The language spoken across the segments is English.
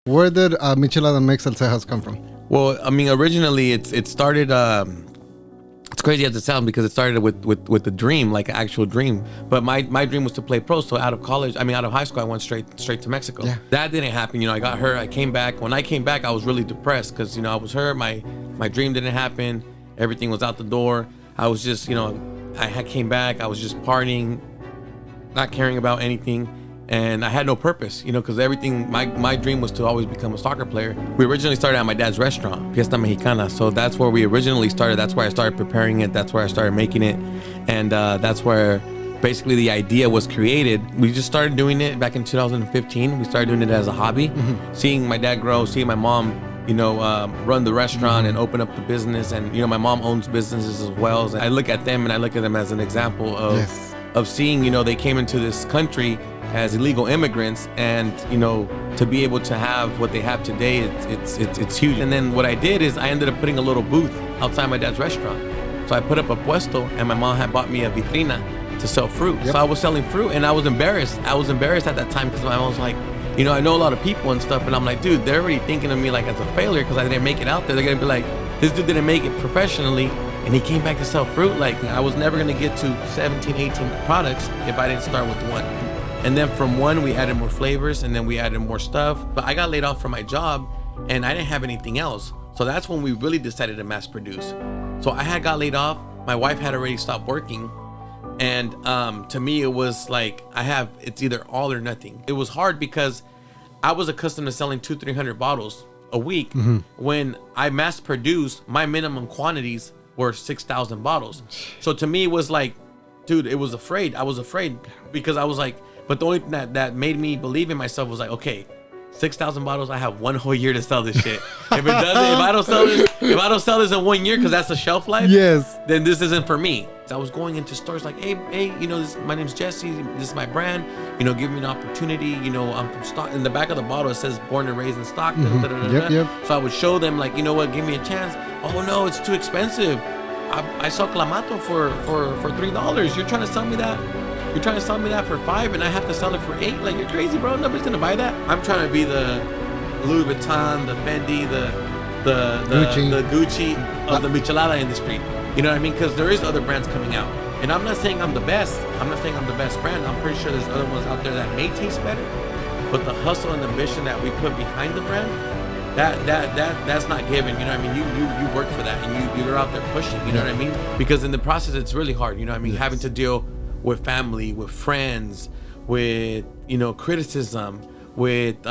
Where did Michelada Mixels Cejas come from? Well, I mean, originally it started. It's crazy as it sounds because it started with a dream, like an actual dream. But my dream was to play pro. So out of high school, I went straight to Mexico. Yeah. That didn't happen. I got hurt. I came back. When I came back, I was really depressed because I was hurt. My dream didn't happen. Everything was out the door. I was just I came back. I was just partying, not caring about anything. And I had no purpose, because everything, my dream was to always become a soccer player. We originally started at my dad's restaurant, Fiesta Mexicana. So that's where we originally started. That's where I started preparing it. That's where I started making it. And that's where basically the idea was created. We just started doing it back in 2015. We started doing it as a hobby, seeing my dad grow, seeing my mom, run the restaurant and open up the business. And, my mom owns businesses as well. So I look at them as an example of seeing, they came into this country as illegal immigrants, and to be able to have what they have today, it's huge. And then what I did is I ended up putting a little booth outside my dad's restaurant. So I put up a puesto, and my mom had bought me a vitrina to sell fruit. Yep. So I was selling fruit, and I was embarrassed. At that time because my mom was like, I know a lot of people and stuff, and I'm like, dude, they're already thinking of me like as a failure because I didn't make it out there. They're gonna be like, this dude didn't make it professionally, and he came back to sell fruit. Like, I was never gonna get to 17, 18 products if I didn't start with one. And then from one, we added more flavors, and then we added more stuff. But I got laid off from my job, and I didn't have anything else. So that's when we really decided to mass produce. So I had got laid off. My wife had already stopped working. And to me, it was like, it's either all or nothing. It was hard because I was accustomed to selling 200-300 bottles a week. Mm-hmm. When I mass produced, my minimum quantities were 6,000 bottles. So to me, it was like, dude, I was afraid because I was like, but the only thing that made me believe in myself was like, okay, 6,000 bottles, I have 1 whole year to sell this shit. If I don't sell this in 1 year, because that's the shelf life, yes, then this isn't for me. So I was going into stores like, hey, my name's Jesse, this is my brand, give me an opportunity, I'm from Stock. In the back of the bottle, it says born and raised in Stockton. Mm-hmm. Yep. So I would show them like, you know what, give me a chance. Oh no, it's too expensive. I sell Clamato for $3. You're trying to sell me that? You're trying to sell me that for $5 and I have to sell it for $8? Like, you're crazy, bro. Nobody's gonna buy that. I'm trying to be the Louis Vuitton, the Fendi, the Gucci of the Michelada industry. You know what I mean? Because there is other brands coming out. And I'm not saying I'm the best. I'm not saying I'm the best brand. I'm pretty sure there's other ones out there that may taste better. But the hustle and ambition that we put behind the brand, that's not given. You know what I mean? You work for that, and you're out there pushing. You know what I mean? Because in the process, it's really hard. You know what I mean? Yes. Having to deal with family, with friends, with criticism, with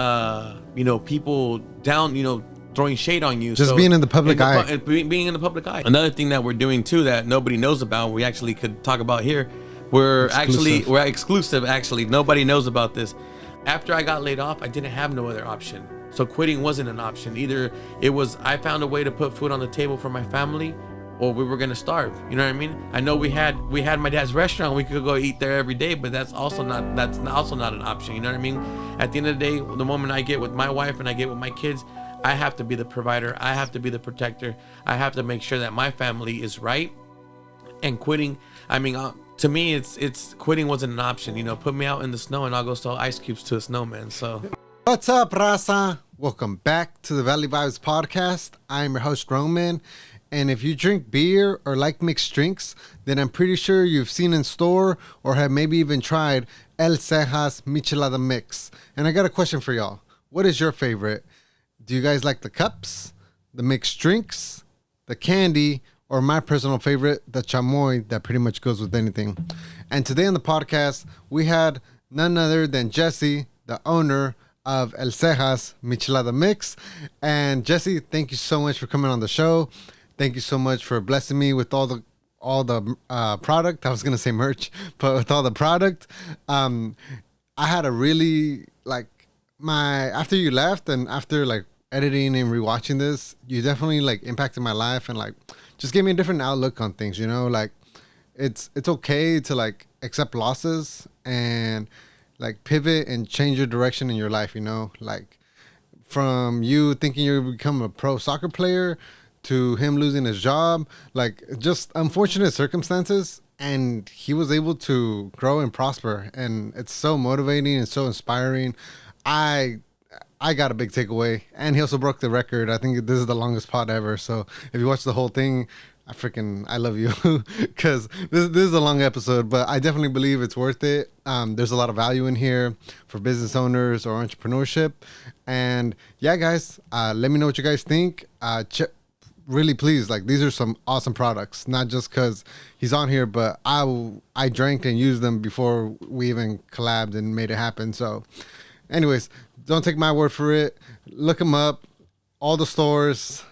people down, throwing shade on you. Just being in the public eye. Being in the public eye. Another thing that we're doing too that nobody knows about, we actually could talk about here. We're exclusive. Actually, nobody knows about this. After I got laid off, I didn't have no other option. So quitting wasn't an option. Either it was I found a way to put food on the table for my family, or we were gonna starve. You know what I mean? I know we had my dad's restaurant. We could go eat there every day, but that's also not an option. You know what I mean? At the end of the day, the moment I get with my wife and I get with my kids, I have to be the provider. I have to be the protector. I have to make sure that my family is right. And quitting, to me, it's quitting wasn't an option. Put me out in the snow and I'll go sell ice cubes to a snowman. So, what's up, raza? Welcome back to the Valley Vibes podcast. I'm your host, Roman. And if you drink beer or like mixed drinks, then I'm pretty sure you've seen in store or have maybe even tried El Cejas Michelada Mix. And I got a question for y'all. What is your favorite? Do you guys like the cups, the mixed drinks, the candy, or my personal favorite, the chamoy that pretty much goes with anything? And today on the podcast, we had none other than Jesse, the owner of El Cejas Michelada Mix. And Jesse, thank you so much for coming on the show. Thank you so much for blessing me with all the product. I was gonna say merch, but with all the product, I had a really after you left and after editing and rewatching this, you definitely impacted my life and just gave me a different outlook on things. It's okay to accept losses and pivot and change your direction in your life. From you thinking you're gonna become a pro soccer player to him losing his job, just unfortunate circumstances, and he was able to grow and prosper, and it's so motivating and so inspiring. I I got a big takeaway, and he also broke the record. I think this is the longest pod ever. So if you watch the whole thing, I love you because this is a long episode, but I definitely believe it's worth it. There's a lot of value in here for business owners or entrepreneurship, and yeah, guys, let me know what you guys think. Really, please, like, these are some awesome products. Not just because he's on here, but I drank and used them before we even collabed and made it happen. So, anyways, don't take my word for it. Look him up. All the stores.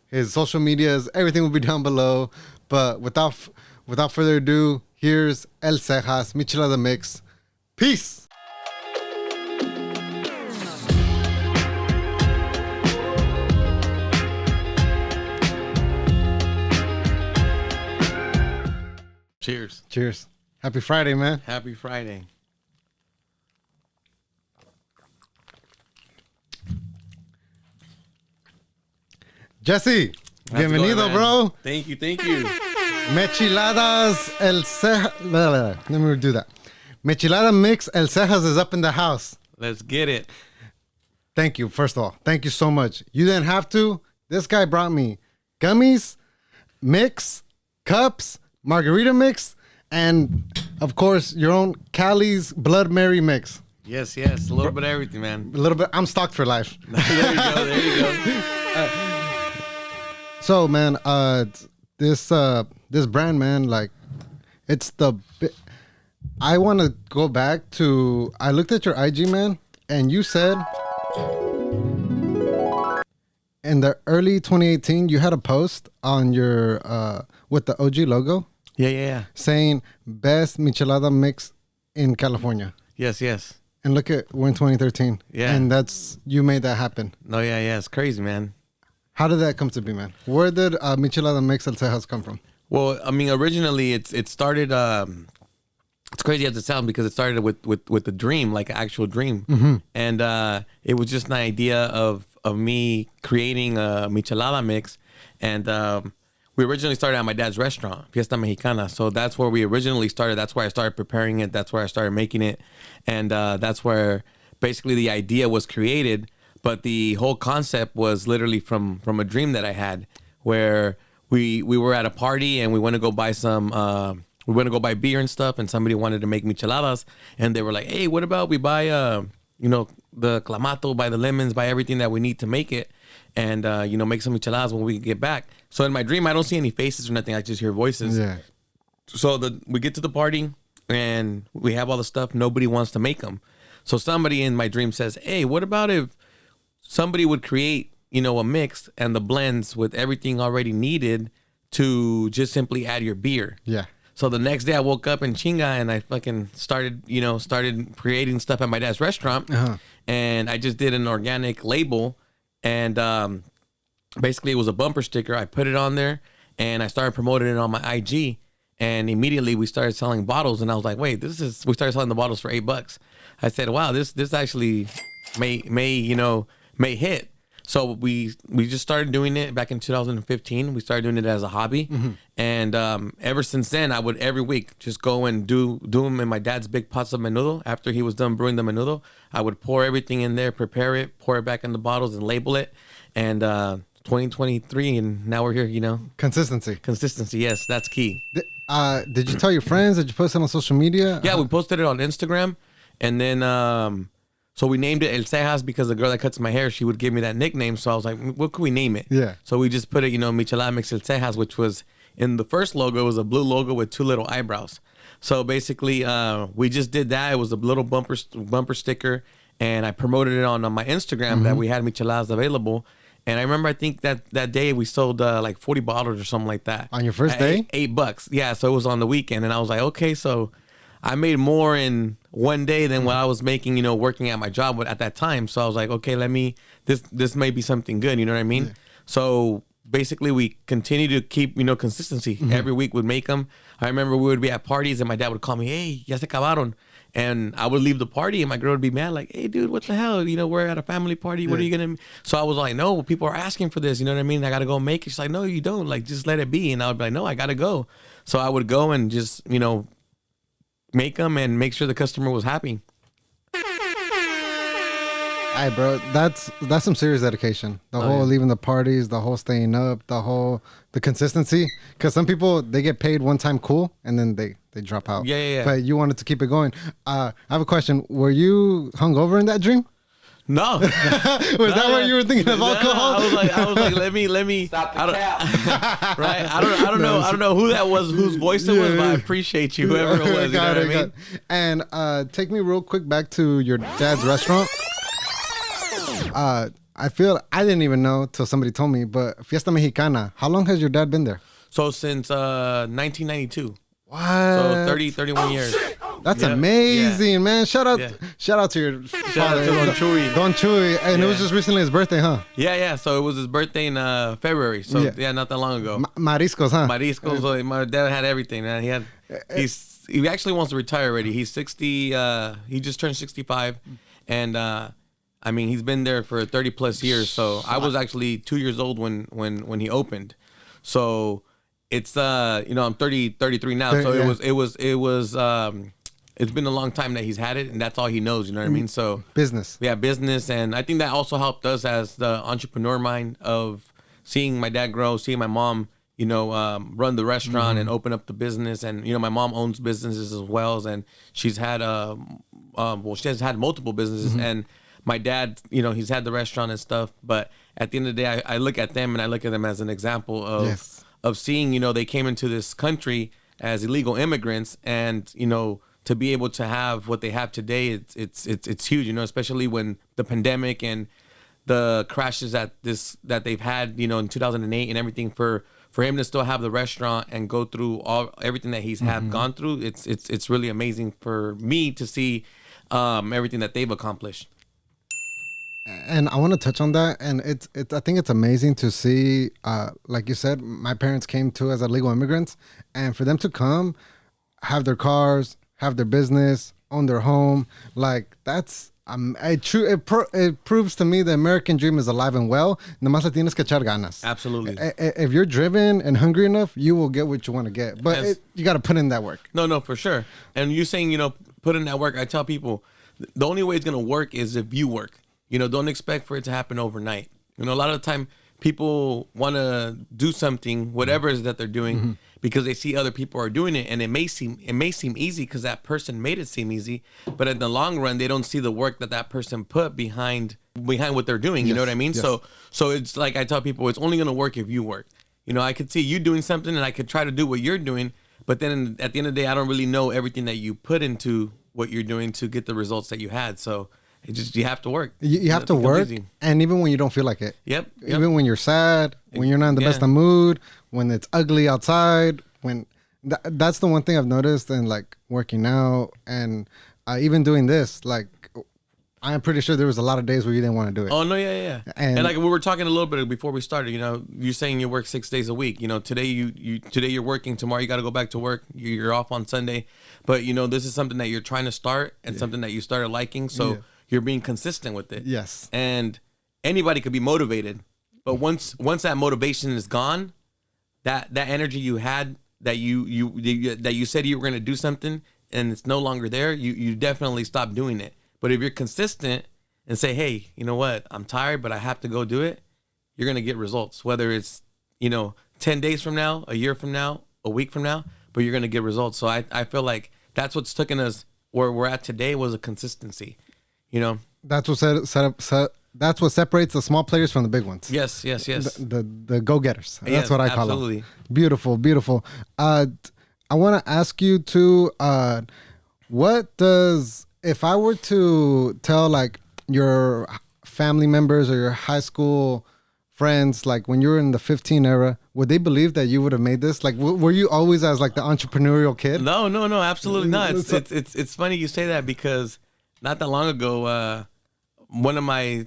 His social medias, everything will be down below. But without further ado, here's El Cejas, Michelada Mix. Peace! Cheers. Cheers. Happy Friday, man. Happy Friday. Jesse, How's it bienvenido, going, man? bro. Thank you. Micheladas El Cejas. Let me do that. Michelada Mix El Cejas is up in the house. Let's get it. Thank you, first of all. Thank you so much. You didn't have to. This guy brought me gummies, mix, cups, margarita mix, and, of course, your own Cali's Blood Mary mix. Yes. A little bit of everything, man. A little bit. I'm stocked for life. There you go. So, man, this brand, man, like, it's I want to go back to, I looked at your IG, man, and you said in the early 2018, you had a post on your, with the OG logo. Yeah. Saying best Michelada mix in California. Yes. And look at, we're in 2013. Yeah. And you made that happen. No, yeah. It's crazy, man. How did that come to be, man? Where did Michelada Mix El Cejas come from? Well, I mean, originally it started. It's crazy as it sounds because it started with a dream, like an actual dream, and it was just an idea of me creating a Michelada mix, and we originally started at my dad's restaurant, Fiesta Mexicana. So that's where we originally started. That's where I started preparing it. That's where I started making it, and that's where basically the idea was created. But the whole concept was literally from a dream that I had, where we were at a party and we went to go buy beer and stuff, and somebody wanted to make micheladas, and they were like, "Hey, what about we buy the clamato, buy the lemons, buy everything that we need to make it, and make some micheladas when we get back." So in my dream, I don't see any faces or nothing. I just hear voices. Yeah. So we get to the party and we have all the stuff. Nobody wants to make them. So somebody in my dream says, "Hey, what about if somebody would create, a mix and the blends with everything already needed to just simply add your beer?" Yeah. So the next day I woke up in Chinga and I fucking started creating stuff at my dad's restaurant. And I just did an organic label, and basically it was a bumper sticker. I put it on there and I started promoting it on my IG, and immediately we started selling bottles, and I was like, wait, we started selling the bottles for $8. I said, wow, this actually may hit. So we just started doing it back in 2015. We started doing it as a hobby, and ever since then, I would every week just go and do them in my dad's big pots of menudo. After he was done brewing the menudo, I would pour everything in there, prepare it, pour it back in the bottles, and label it. And 2023, and now we're here. Consistency. Yes, that's key. Did you tell your friends? Did you post it on social media? Yeah, we posted it on Instagram, and then. So we named it El Cejas because the girl that cuts my hair, she would give me that nickname. So I was like, what could we name it? Yeah. So we just put it, Michelada Mixels Cejas, which was in the first logo. It was a blue logo with two little eyebrows. So basically, we just did that. It was a little bumper sticker, and I promoted it on my Instagram that we had micheladas available. And I remember, I think that day we sold like 40 bottles or something like that. On your first day? $8. Yeah. So it was on the weekend, and I was like, okay, so I made more in one day than what I was making, working at my job at that time. So I was like, okay, this may be something good. You know what I mean? Yeah. So basically we continue to keep, consistency. Every week we'd make them. I remember we would be at parties and my dad would call me, hey, ya se acabaron. And I would leave the party and my girl would be mad, like, hey, dude, what the hell? We're at a family party. What are you going to... So I was like, no, people are asking for this. You know what I mean? I got to go make it. She's like, no, you don't. Like, just let it be. And I would be like, no, I got to go. So I would go and just, make them and make sure the customer was happy. Hey, bro, that's some serious dedication. The whole leaving the parties, the whole staying up, the consistency. Because some people, they get paid one time, cool, and then they drop out. Yeah. But you wanted to keep it going. I have a question. Were you hungover in that dream? No. Was that what you were thinking of alcohol? I was like, let me. Stop the cap. Right? I don't know who that was, whose voice it was, but I appreciate you, whoever it was. You know what I mean? And take me real quick back to your dad's restaurant. I feel I didn't even know till somebody told me, but Fiesta Mexicana. How long has your dad been there? So since 1992. What? So 31 years. That's amazing, man. Shout out to your Shout father, out to Don Chuy. Don Chuy. And it was just recently his birthday, huh? Yeah. So it was his birthday in February. So not that long ago. Mariscos, huh? Mariscos. So my dad had everything, man. He actually wants to retire already. He's 60. He just turned 65, and I mean he's been there for 30 plus years. So I was actually 2 years old when he opened. So it's I'm 33 now. So it was it's been a long time that he's had it, and that's all he knows. You know what I mean? So business. Yeah, business, and I think that also helped us as the entrepreneur mind of seeing my dad grow, seeing my mom, run the restaurant and open up the business, and my mom owns businesses as well, and she's had she has had multiple businesses, and my dad, he's had the restaurant and stuff, but at the end of the day, I look at them and I look at them as an example of seeing, they came into this country as illegal immigrants, and to be able to have what they have today, it's huge, especially when the pandemic and the crashes that they've had, in 2008 and everything, for him to still have the restaurant and go through everything that he's have gone through, it's really amazing for me to see everything that they've accomplished. And I want to touch on that, and I think it's amazing to see, like you said, my parents came too as illegal immigrants, and for them to come, have their cars, have their business, own their home, like that's it proves to me the American dream is alive and well. Nomás le tienes que echar ganas. Absolutely. If you're driven and hungry enough, you will get what you want to get, but you got to put in that work. No, for sure. And you saying put in that work, I tell people the only way it's gonna work is if you work. Don't expect for it to happen overnight. A lot of the time people want to do something, whatever it is that they're doing, because they see other people are doing it, and it may seem easy because that person made it seem easy, but in the long run, they don't see the work that person put behind what they're doing. You know what I mean? Yes. So it's like I tell people, it's only going to work if you work. I could see you doing something, and I could try to do what you're doing, but then at the end of the day, I don't really know everything that you put into what you're doing to get the results that you had. So you have to work. You have to work, and even when you don't feel like it. Yep. Even when you're sad, when you're not in the best of mood, when it's ugly outside, that's the one thing I've noticed in like working out and even doing this. Like, I'm pretty sure there was a lot of days where you didn't want to do it. Oh no, yeah. And like we were talking a little bit before we started. You're saying you work 6 days a week. Today today you're working. Tomorrow you got to go back to work. You're off on Sunday, but this is something that you're trying to start and something that you started liking. So. You're being consistent with it. Yes. And anybody could be motivated, but once that motivation is gone, that energy you had that you said you were going to do something and it's no longer there, you definitely stop doing it. But if you're consistent and say, hey, you know what, I'm tired, but I have to go do it, you're going to get results. Whether it's 10 days from now, a year from now, a week from now, but you're going to get results. So I feel like that's what's taken us where we're at today was a consistency. That's what that's what separates the small players from the big ones. Yes. The go-getters. That's what I call absolutely. them. Beautiful. I want to ask you too, if I were to tell like your family members or your high school friends, like when you were in the 15 era, would they believe that you would have made this? Like, were you always as like the entrepreneurial kid? No, absolutely not. It's funny you say that because not that long ago, one of my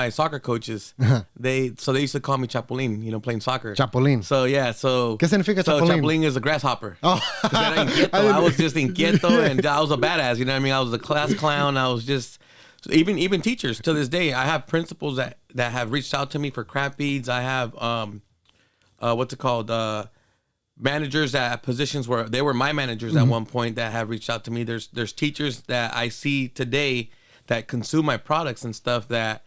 soccer coaches, they used to call me Chapulín, playing soccer. Chapulín. So yeah, ¿Qué significa Chapulín? Chapulín is a grasshopper. Oh, I was just inquieto, and I was a badass. You know what I mean? I was a class clown. I was just even teachers to this day. I have principals that have reached out to me for crap beads. I have what's it called? Managers at positions where they were my managers at one point that have reached out to me. There's teachers that I see today that consume my products and stuff that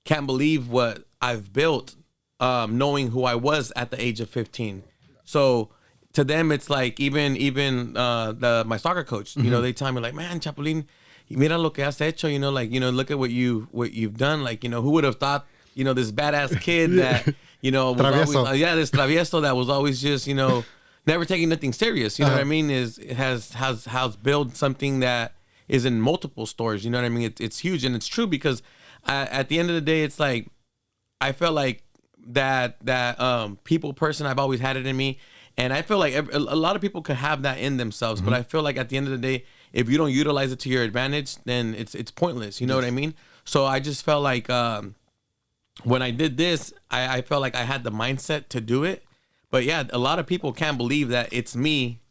can't believe what I've built, knowing who I was at the age of 15. So to them, it's like even my soccer coach, you know, they tell me like, man, Chapulín, mira lo que has hecho, you know, like, you know, look at what you've done. Like, you know, who would have thought, you know, this badass kid that, you know, was always, this travieso that was always just, you know, never taking nothing serious. You know what I mean? Has built something that is in multiple stores. You know what I mean? It's huge, and it's true because at the end of the day, it's like I felt like that people person. I've always had it in me, and I feel like a lot of people could have that in themselves. But I feel like at the end of the day, if you don't utilize it to your advantage, then it's pointless. You know what I mean? So I just felt like when I did this, I felt like I had the mindset to do it. But yeah, a lot of people can't believe that it's me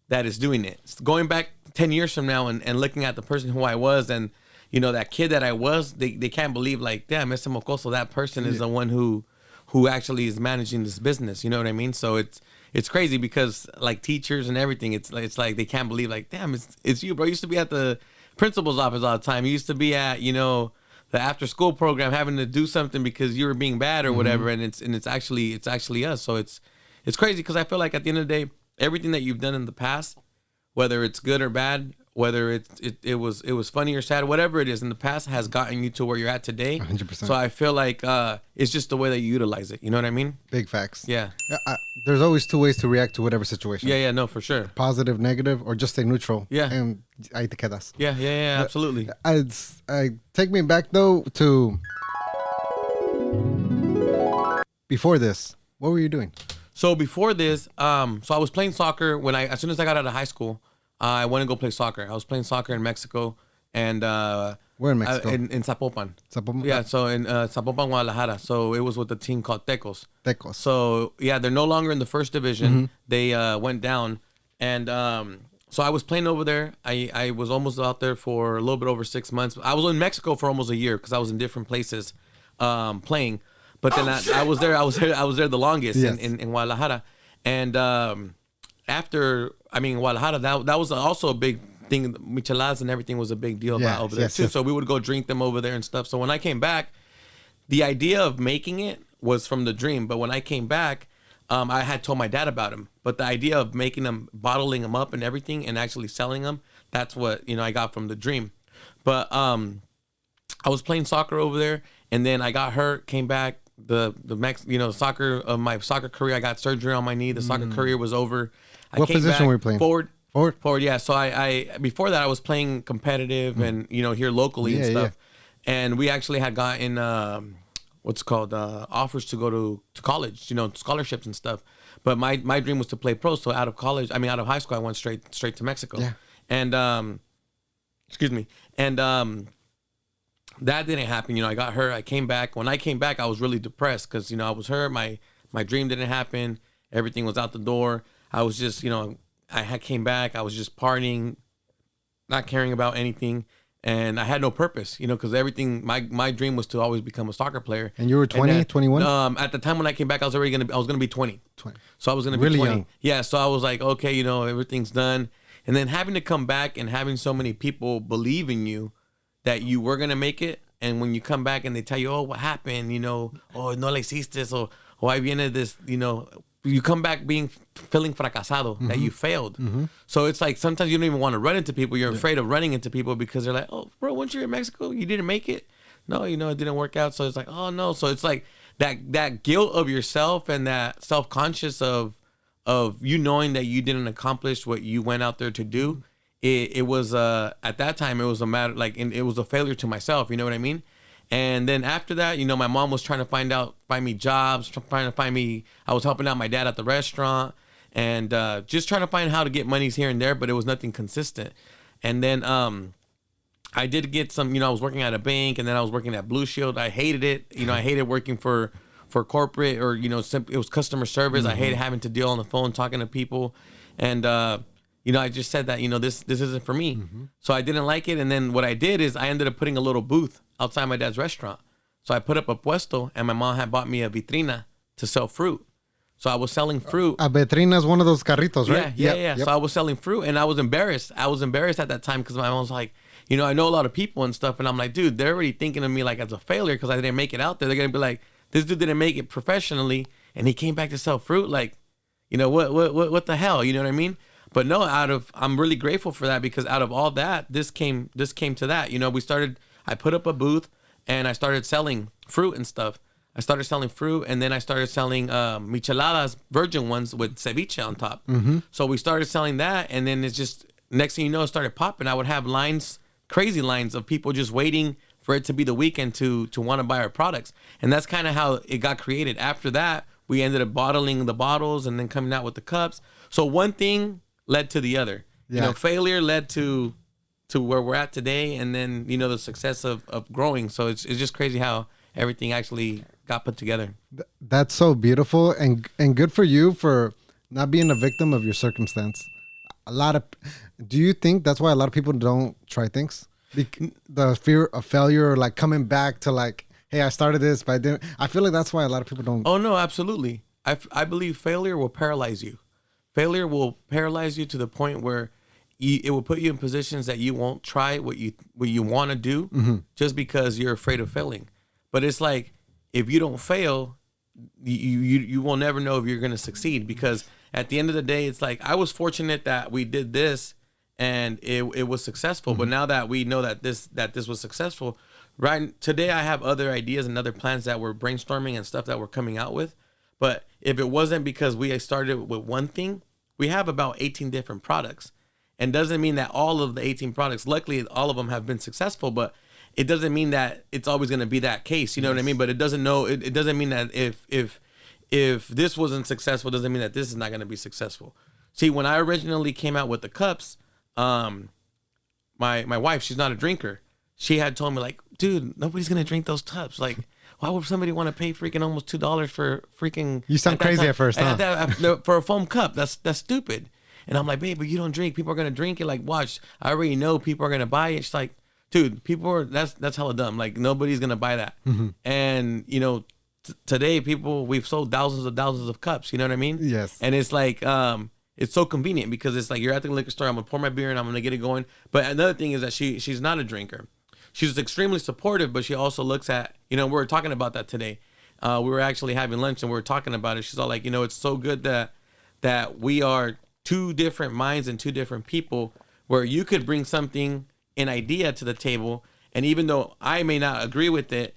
that is doing it. Going back 10 years from now and looking at the person who I was and, you know, that kid that I was, they can't believe like, damn, Mr. Mocoso, that person is the one who actually is managing this business. You know what I mean? So it's crazy because like teachers and everything, it's like they can't believe like, damn, it's you, bro. You used to be at the principal's office all the time. You used to be at, you know, the after school program having to do something because you were being bad or whatever. And it's actually us. So it's crazy because I feel like at the end of the day, everything that you've done in the past, whether it's good or bad, whether it was funny or sad, whatever it is in the past has gotten you to where you're at today. 100%. So I feel like it's just the way that you utilize it. You know what I mean? Big facts. Yeah. There's always two ways to react to whatever situation. Yeah, no, for sure. Positive, negative, or just stay neutral. Yeah. And ahí te quedas. Yeah, absolutely. I take me back though to before this. What were you doing? So before this, so I was playing soccer as soon as I got out of high school. I went to go play soccer. I was playing soccer in Mexico, and where in Mexico? In Zapopan. Zapopan. Yeah, so in Zapopan, Guadalajara. So it was with a team called Tecos. Tecos. So yeah, they're no longer in the first division. They went down, and so I was playing over there. I was almost out there for a little bit over 6 months. I was in Mexico for almost a year because I was in different places playing. But then I was there the longest in Guadalajara. And after, Guadalajara, that was also a big thing. Micheladas and everything was a big deal about over there too. Yes. So we would go drink them over there and stuff. So when I came back, the idea of making it was from the dream. But when I came back, I had told my dad about him. But the idea of making them, bottling them up and everything and actually selling them, that's what, I got from the dream. But I was playing soccer over there, and then I got hurt, came back. My soccer career, I got surgery on my knee. The soccer career was over. What position were you playing? Forward. Yeah. So I before that I was playing competitive and here locally and stuff. Yeah. And we actually had gotten offers to go to college, scholarships and stuff. But my dream was to play pro. So out of high school, I went straight to Mexico. Yeah. And excuse me. And that didn't happen. I got hurt. I came back. When I came back, I was really depressed because, I was hurt. My dream didn't happen. Everything was out the door. I was just, I came back. I was just partying, not caring about anything. And I had no purpose, because everything, my dream was to always become a soccer player. And you were 20, 21? At the time when I came back, I was going to be 20. 20. So I was going to be really 20. Young. Yeah. So I was like, okay, everything's done. And then having to come back and having so many people believe in you that you were going to make it. And when you come back and they tell you, oh, what happened? Oh, no le hiciste. O ahí viene this, you come back feeling fracasado, that you failed. So it's like sometimes you don't even want to run into people. You're afraid of running into people because they're like, oh, bro, once you're in Mexico, you didn't make it. No, it didn't work out. So it's like, oh, no. So it's like that guilt of yourself and that self-conscious of you knowing that you didn't accomplish what you went out there to do. It was at that time it was a matter it was a failure to myself, you know what I mean? And then after that, my mom was trying to find me jobs, trying to find me. I was helping out my dad at the restaurant and just trying to find how to get monies here and there, but it was nothing consistent. And then I did get some, I was working at a bank and then I was working at Blue Shield. I hated it. I hated working for corporate or it was customer service. I hated having to deal on the phone talking to people and I just said that, this isn't for me. So I didn't like it. And then what I did is I ended up putting a little booth outside my dad's restaurant. So I put up a puesto and my mom had bought me a vitrina to sell fruit. So I was selling fruit. A vitrina is one of those carritos, right? Yeah. So I was selling fruit and I was embarrassed. I was embarrassed at that time because my mom was like, you know, I know a lot of people and stuff, and I'm like, dude, they're already thinking of me like as a failure because I didn't make it out there. They're gonna be like, this dude didn't make it professionally, and he came back to sell fruit. Like, you know, what the hell? You know what I mean? But no, I'm really grateful for that because out of all that, this came to that. You know, I put up a booth and I started selling fruit and stuff. I started selling fruit, and then I started selling micheladas, virgin ones with ceviche on top. Mm-hmm. So we started selling that, and then it's just, next thing you know, it started popping. I would have lines, crazy lines of people just waiting for it to be the weekend to want to buy our products. And that's kind of how it got created. After that, we ended up bottling the bottles and then coming out with the cups. So one thing led to the other. Yeah. You know, failure led to where we're at today, and then, you know, the success of growing. So it's just crazy how everything actually got put together. That's so beautiful, and good for you for not being a victim of your circumstance. Do you think that's why a lot of people don't try things? The fear of failure, or like coming back to like, hey, I started this, but I didn't. I feel like that's why a lot of people don't. Oh no, absolutely. I believe failure will paralyze you. Failure will paralyze you to the point where it will put you in positions that you won't try what you want to do, mm-hmm. just because you're afraid of failing. But it's like, if you don't fail, you will never know if you're going to succeed, because at the end of the day, it's like, I was fortunate that we did this and it was successful. Mm-hmm. But now that we know that this was successful, right today, I have other ideas and other plans that we're brainstorming and stuff that we're coming out with. But if it wasn't because we started with one thing, we have about 18 different products. And doesn't mean that all of the 18 products, luckily all of them have been successful, but it doesn't mean that it's always going to be that case. You know what I mean? But it doesn't mean that if this wasn't successful, doesn't mean that this is not going to be successful. See, when I originally came out with the cups, my wife, she's not a drinker. She had told me, like, dude, nobody's going to drink those cups. Like, why would somebody want to pay freaking almost $2 for freaking... You sound crazy at first, huh? For a foam cup. That's stupid. And I'm like, babe, but you don't drink. People are going to drink it. Like, watch, I already know people are going to buy it. She's like, dude, that's hella dumb. Like, nobody's going to buy that. Mm-hmm. And, you know, today we've sold thousands of cups. You know what I mean? Yes. And it's like, it's so convenient because it's like, you're at the liquor store, I'm going to pour my beer and I'm going to get it going. But another thing is that she's not a drinker. She's extremely supportive, but she also looks at, you know, we were talking about that today. We were actually having lunch and we were talking about it. She's all like, you know, it's so good that we are two different minds and two different people, where you could bring something, an idea to the table, and even though I may not agree with it,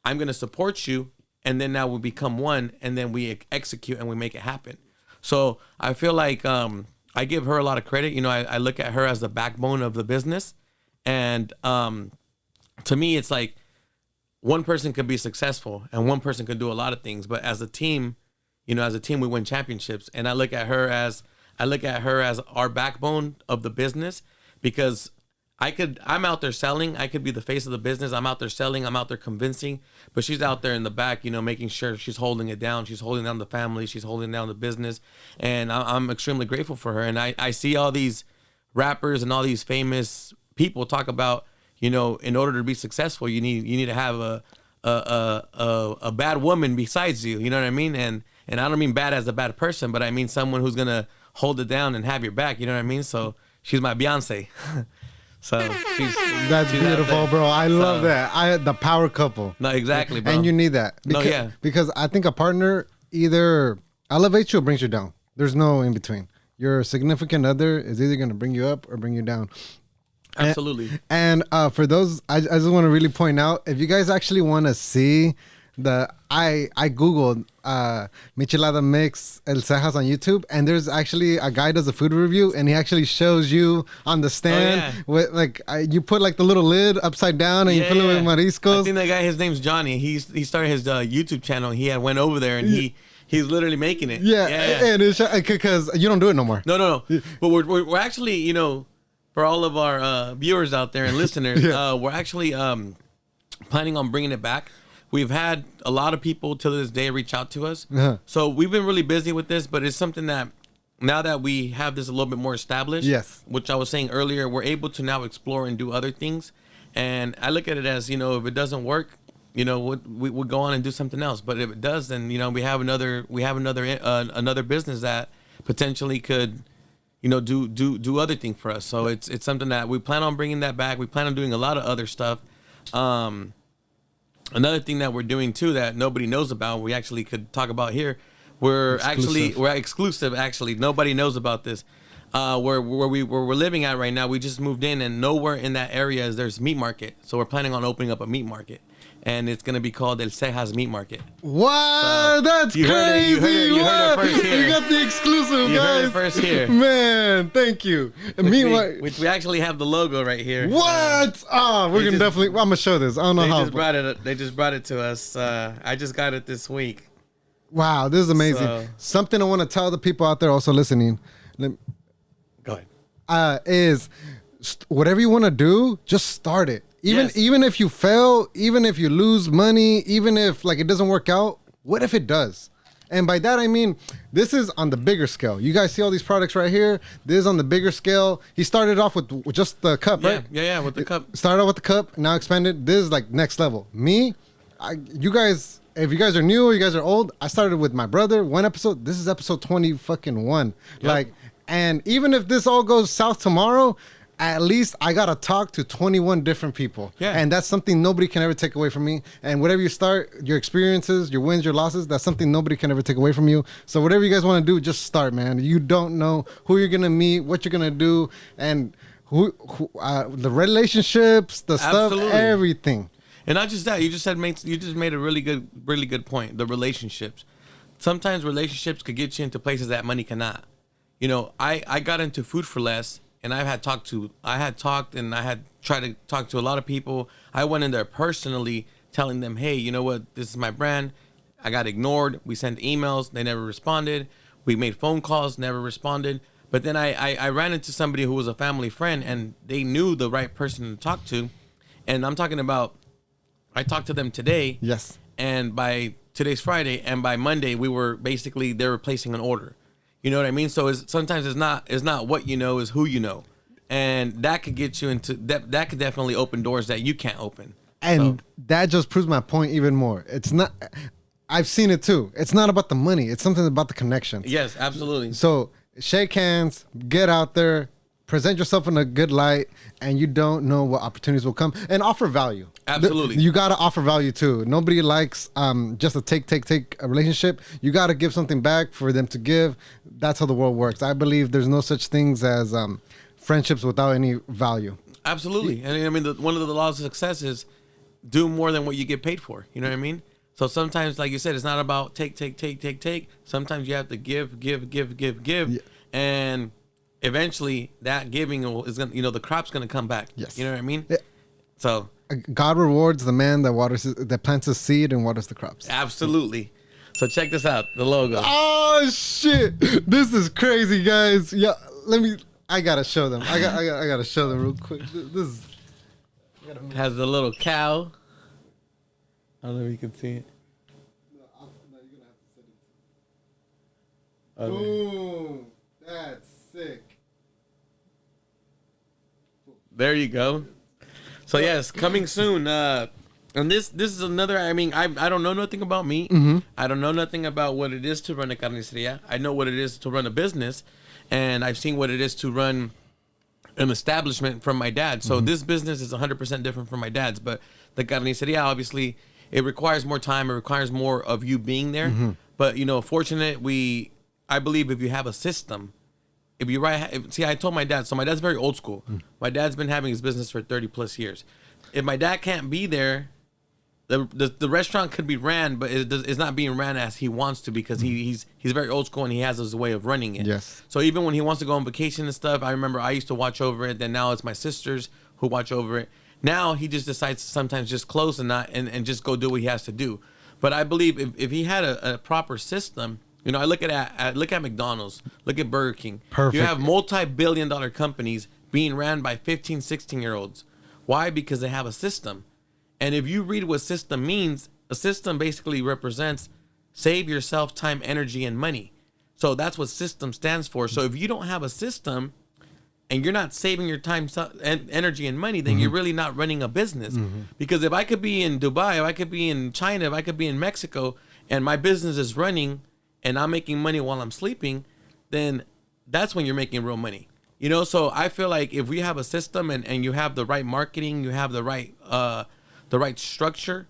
I'm going to support you, and then now we become one, and then we execute and we make it happen. So I feel like I give her a lot of credit. You know, I look at her as the backbone of the business, and to me, it's like, one person could be successful and one person could do a lot of things, but as a team, you know, we win championships. And I look at her as our backbone of the business, because I'm out there selling. I could be the face of the business. I'm out there selling. I'm out there convincing, but she's out there in the back, you know, making sure she's holding it down. She's holding down the family. She's holding down the business. And I'm extremely grateful for her. And I see all these rappers and all these famous people talk about, you know, in order to be successful, you need to have a bad woman besides you. You know what I mean? And I don't mean bad as a bad person, but I mean someone who's gonna hold it down and have your back. You know what I mean? So she's my Beyonce. So that's beautiful, bro. I love that. The power couple. No, exactly, bro. And you need that. Because I think a partner either elevates you or brings you down. There's no in between. Your significant other is either gonna bring you up or bring you down. Absolutely. And for those, I just want to really point out, if you guys actually want to see I Googled Michelada Mixels Cejas on YouTube, and there's actually a guy does a food review, and he actually shows you on the stand with like you put like the little lid upside down and you fill it with mariscos. I think that guy, his name's Johnny. He started his YouTube channel. He went over there and he's literally making it. Yeah. And it's because you don't do it no more. No. But we're actually, you know, for all of our viewers out there and listeners, we're actually planning on bringing it back. We've had a lot of people to this day reach out to us. Uh-huh. So we've been really busy with this, but it's something that now that we have this a little bit more established, which I was saying earlier, we're able to now explore and do other things. And I look at it as, you know, if it doesn't work, you know, we'll go on and do something else. But if it does, then, you know, we have another business that potentially could, do other things for us. So it's something that we plan on bringing that back. We plan on doing a lot of other stuff. Another thing that we're doing too that nobody knows about, we actually could talk about here. We're exclusive. Actually, nobody knows about this. Where we're living at right now, we just moved in, and nowhere in that area is there's meat market. So we're planning on opening up a meat market, and it's gonna be called El Cejas Meat Market. What? That's crazy! You heard it first here. You got the exclusive, guys. You heard it first here. Man, thank you. Which we actually have the logo right here. What? We're gonna definitely. I'm gonna show this. I don't know how. They just brought it to us. I just got it this week. Wow, this is amazing. Something I want to tell the people out there also listening. Go ahead. Is whatever you want to do, just start it. Even if you fail, even if you lose money, even if like it doesn't work out, what if it does? And by that I mean this is on the bigger scale. You guys see all these products right here. This is on the bigger scale. He started off with just the cup, right? Yeah, with the cup. Started off with the cup, now expanded. This is like next level. You guys. If you guys are new or you guys are old, I started with my brother, one episode. This is episode 21. Yep. And even if this all goes south tomorrow, at least I got to talk to 21 different people. Yeah. And that's something nobody can ever take away from me. And whatever you start, your experiences, your wins, your losses, that's something nobody can ever take away from you. So whatever you guys want to do, just start, man. You don't know who you're going to meet, what you're going to do, and the relationships, the Absolutely. stuff, everything. And not just that, you just made a really good point. The relationships. Sometimes relationships could get you into places that money cannot. I got into Food for Less, and I had tried to talk to a lot of people. I went in there personally telling them, hey, you know what, this is my brand. I got ignored. We sent emails, they never responded. We made phone calls, never responded. But then I ran into somebody who was a family friend, and they knew the right person to talk to. And I'm talking about, I talked to them today. Yes. And by today's Friday, and by Monday, they were placing an order. You know what I mean? So sometimes it's not what you know, is who you know. And that could get you into, that could definitely open doors that you can't open. And that just proves my point even more. It's not, I've seen it too. It's not about the money. It's something about the connection. Yes, absolutely. So shake hands, get out there, present yourself in a good light, and you don't know what opportunities will come, and offer value. Absolutely. You got to offer value too. Nobody likes just a take a relationship. You got to give something back for them to give. That's how the world works. I believe there's no such things as friendships without any value. Absolutely. And I mean, one of the laws of success is do more than what you get paid for. You know what I mean? So sometimes, like you said, it's not about take. Sometimes you have to give. Yeah. And eventually that giving is going to, the crop's going to come back. Yes. You know what I mean? Yeah. So God rewards the man that plants a seed and waters the crops. Absolutely. So check this out, the logo. Oh shit. This is crazy, guys. Yeah, I got to show them. I got to show them real quick. This is has the little cow. I don't know if you can see it. No, you're gonna have to set it. Boom. That's sick. There you go. So yes, coming soon. And this is another. I mean, I don't know nothing about meat. Mm-hmm. I don't know nothing about what it is to run a carniceria. I know what it is to run a business, and I've seen what it is to run an establishment from my dad. So this business is 100% different from my dad's. But the carniceria, obviously, it requires more time. It requires more of you being there. Mm-hmm. But fortunate I believe if you have a system. I told my dad, so my dad's very old school. My dad's been having his business for 30 plus years. If my dad can't be there, the restaurant could be ran, but it's not being ran as he wants to, because he's very old school and he has his way of running it. Yes. So even when he wants to go on vacation and stuff, I remember I used to watch over it. Then now it's my sisters who watch over it. Now he just decides to sometimes just close and just go do what he has to do. But I believe if he had a proper system, I look at McDonald's, look at Burger King. Perfect. You have multi-billion-dollar companies being ran by 15, 16-year-olds. Why? Because they have a system. And if you read what system means, a system basically represents save yourself time, energy, and money. So that's what system stands for. So if you don't have a system and you're not saving your time, energy, and money, then you're really not running a business. Mm-hmm. Because if I could be in Dubai, if I could be in China, if I could be in Mexico, and my business is running and I'm making money while I'm sleeping, then that's when you're making real money. You know, so I feel like if we have a system and you have the right marketing, you have the right structure,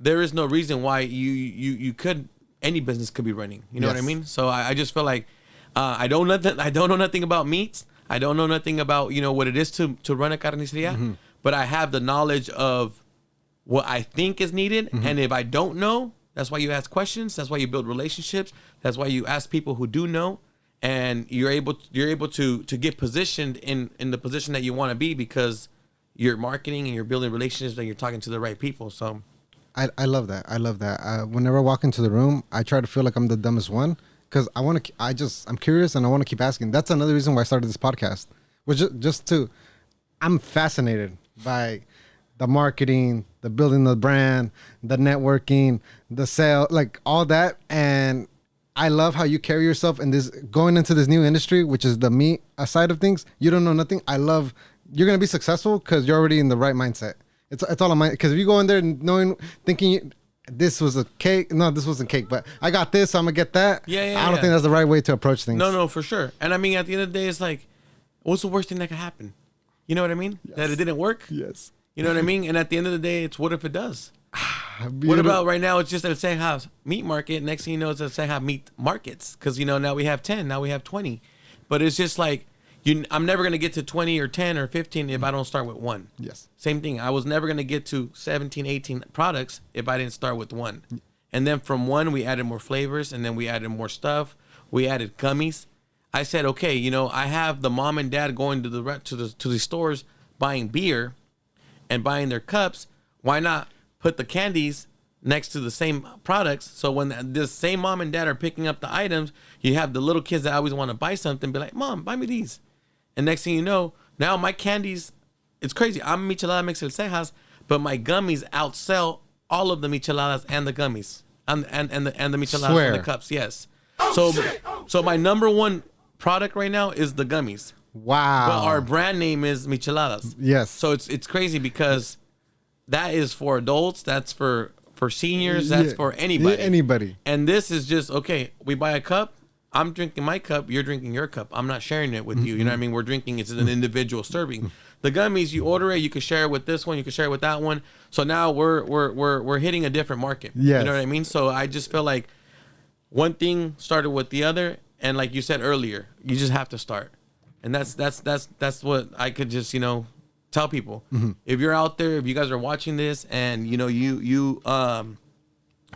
there is no reason why you could, any business could be running. You know what I mean? So I just feel like I don't know nothing about meats. I don't know nothing about, you know, what it is to run a carniceria, but I have the knowledge of what I think is needed. And if I don't know, that's why you ask questions. That's why you build relationships. That's why you ask people who do know. And you're able to get positioned in the position that you want to be because you're marketing and you're building relationships and you're talking to the right people. So I love that. I love that. Whenever I walk into the room, I try to feel like I'm the dumbest one because I'm curious and I want to keep asking. That's another reason why I started this podcast. Was I'm fascinated by the marketing, the building the brand, the networking, the sale, like all that. And I love how you carry yourself in this, going into this new industry, which is the meat side of things. You don't know nothing. I love, you're going to be successful because you're already in the right mindset. It's all on my, because if you go in there thinking this was a cake, no, this wasn't cake, but I got this, so I'm going to get that. I don't think that's the right way to approach things. No, for sure. And I mean, at the end of the day, it's like, what's the worst thing that could happen? You know what I mean? Yes. That it didn't work? Yes. You know what I mean? And at the end of the day, it's what if it does? What about right now? It's just at Cejas meat market. Next thing you know, it's at Cejas meat markets. Because, you know, now we have 10. Now we have 20. But it's just like, I'm never going to get to 20 or 10 or 15 if I don't start with one. Yes. Same thing. I was never going to get to 17, 18 products if I didn't start with one. And then from one, we added more flavors. And then we added more stuff. We added gummies. I said, okay, you know, I have the mom and dad going to the stores buying beer and buying their cups. Why not put the candies next to the same products? So when this same mom and dad are picking up the items, you have the little kids that always want to buy something, be like, Mom, buy me these. And next thing you know, now my candies, it's crazy. I'm Michelada Mixels Cejas, but my gummies outsell all of the micheladas and the gummies and the micheladas and the cups. Yes. So my number one product right now is the gummies. Wow. But our brand name is Micheladas. Yes. So it's crazy because that is for adults. That's for seniors. That's for anybody. Anybody. And this is just, okay, we buy a cup. I'm drinking my cup. You're drinking your cup. I'm not sharing it with you. You know what I mean? We're drinking. It's an individual serving. The gummies, you order it. You can share it with this one. You can share it with that one. So now we're hitting a different market. Yes. You know what I mean? So I just feel like one thing started with the other. And like you said earlier, you just have to start. And that's what I could just, you know, tell people. If you're out there, if you guys are watching this and, you know, you're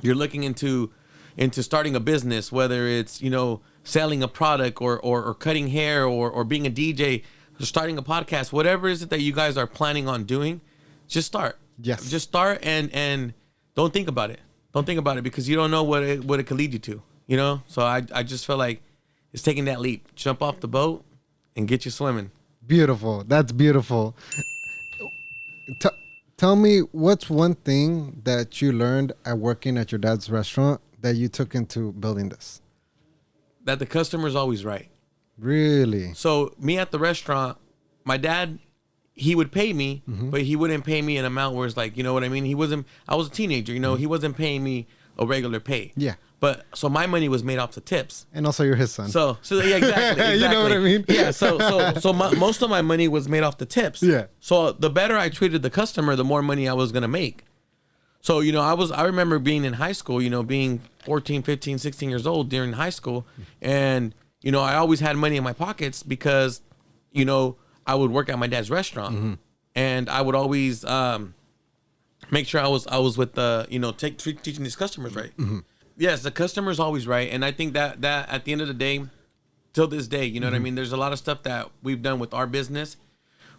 looking into starting a business, whether it's, you know, selling a product or cutting hair or being a DJ, or starting a podcast, whatever is it that you guys are planning on doing, just start. Yes. Just start and don't think about it. Don't think about it because you don't know what it could lead you to, you know? So I just feel like it's taking that leap. Jump off the boat and get you swimming. Beautiful. That's beautiful. Tell me, what's one thing that you learned at working at your dad's restaurant that you took into building this? That the customer's always right. Really? So me at the restaurant, my dad, he would pay me, but he wouldn't pay me an amount where it's like, you know what I mean? I was a teenager, you know, he wasn't paying me a regular pay. Yeah. But so my money was made off the tips. And also you're his son. So yeah, exactly. You know what I mean? Yeah. So most of my money was made off the tips. Yeah. So the better I treated the customer, the more money I was going to make. So, you know, I remember being in high school, you know, being 14, 15, 16 years old during high school. And, you know, I always had money in my pockets because, you know, I would work at my dad's restaurant and I would always make sure I was with the, you know, teaching these customers right. Yes, the customer's always right. And I think that at the end of the day, till this day, you know what I mean? There's a lot of stuff that we've done with our business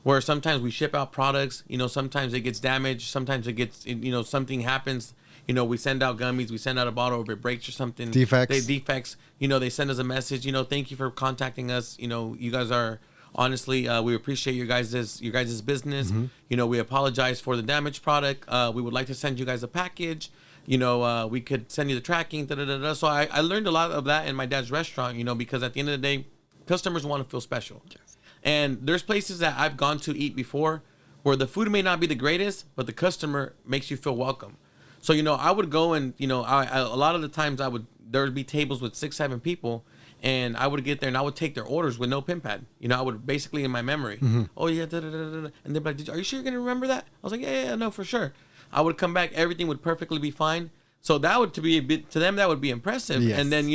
where sometimes we ship out products, you know, sometimes it gets damaged. Sometimes it gets, you know, something happens. You know, we send out gummies, we send out a bottle if it breaks or something. Defects. You know, they send us a message, you know, thank you for contacting us. You know, you guys are honestly, we appreciate your guys' business. You know, we apologize for the damaged product. We would like to send you guys a package. You know, we could send you the tracking. So I learned a lot of that in my dad's restaurant, you know, because at the end of the day, customers want to feel special. Yes. And there's places that I've gone to eat before where the food may not be the greatest, but the customer makes you feel welcome. So, you know, I would go and, you know, a lot of the times there would be tables with 6, 7 people. and I would get there and I would take their orders with no pin pad. You know, I would basically in my memory. Oh yeah, da, da, da, da, da. And they'd be like, are you sure you're gonna remember that? I was like, yeah, no, for sure. I would come back, everything would perfectly be fine. So that would to be a bit to them that would be impressive. Yes. And then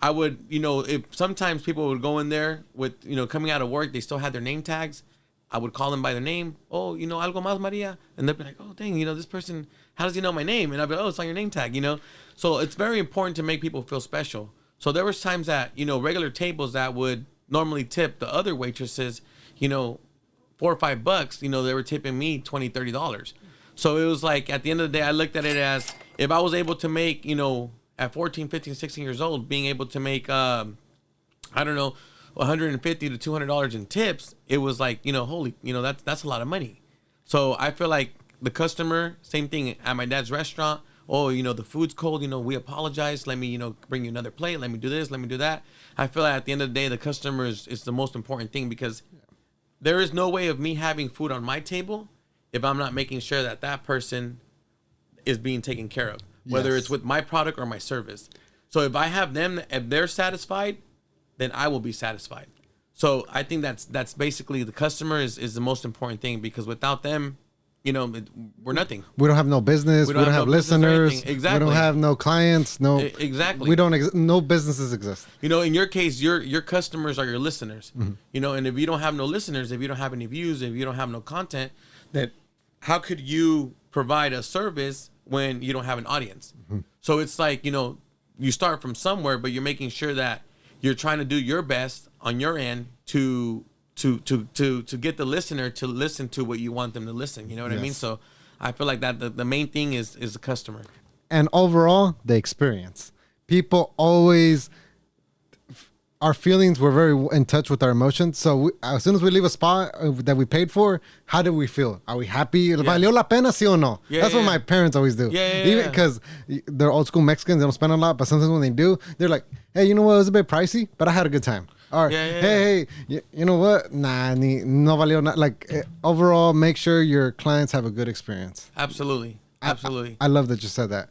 I would if sometimes people would go in there with coming out of work, they still had their name tags. I would call them by their name. Oh, algo más Maria, and they'd be like, oh dang, this person, how does he know my name? And I'd be like, oh, it's on your name tag, So it's very important to make people feel special. So there was times that regular tables that would normally tip the other waitresses, $4 or $5, they were tipping me $20, $30. So it was like at the end of the day, I looked at it as if I was able to make, at 14, 15, 16 years old, being able to make, I don't know, $150 to $200 in tips, it was like, holy, that's a lot of money. So I feel like the customer, same thing at my dad's restaurant. Oh, the food's cold, we apologize. Let me, bring you another plate. Let me do this. Let me do that. I feel like at the end of the day, the customer is the most important thing, because there is no way of me having food on my table if I'm not making sure that that person is being taken care of, whether it's with my product or my service. So if I have them, if they're satisfied, then I will be satisfied. So I think that's basically the customer is the most important thing, because without them, we're nothing. We don't have no business. We don't have no listeners. Exactly. We don't have no clients. No. Exactly. We don't. No businesses exist. In your case, your customers are your listeners. And if you don't have no listeners, if you don't have any views, if you don't have no content, then how could you provide a service when you don't have an audience? So it's like you start from somewhere, but you're making sure that you're trying to do your best on your end to get the listener to listen to what you want them to listen. You know what I mean? So I feel like that the main thing is the customer. And overall, the experience. People always, our feelings, we're very in touch with our emotions. So as soon as we leave a spot that we paid for, how do we feel? Are we happy? ¿Valió la pena, sí o no? That's what my parents always do. Even because they're old school Mexicans, they don't spend a lot, but sometimes when they do, they're like, hey, you know what? It was a bit pricey, but I had a good time. Or, hey, you know what? Nah, no valió nada. Like, overall, make sure your clients have a good experience. Absolutely. I love that you said that.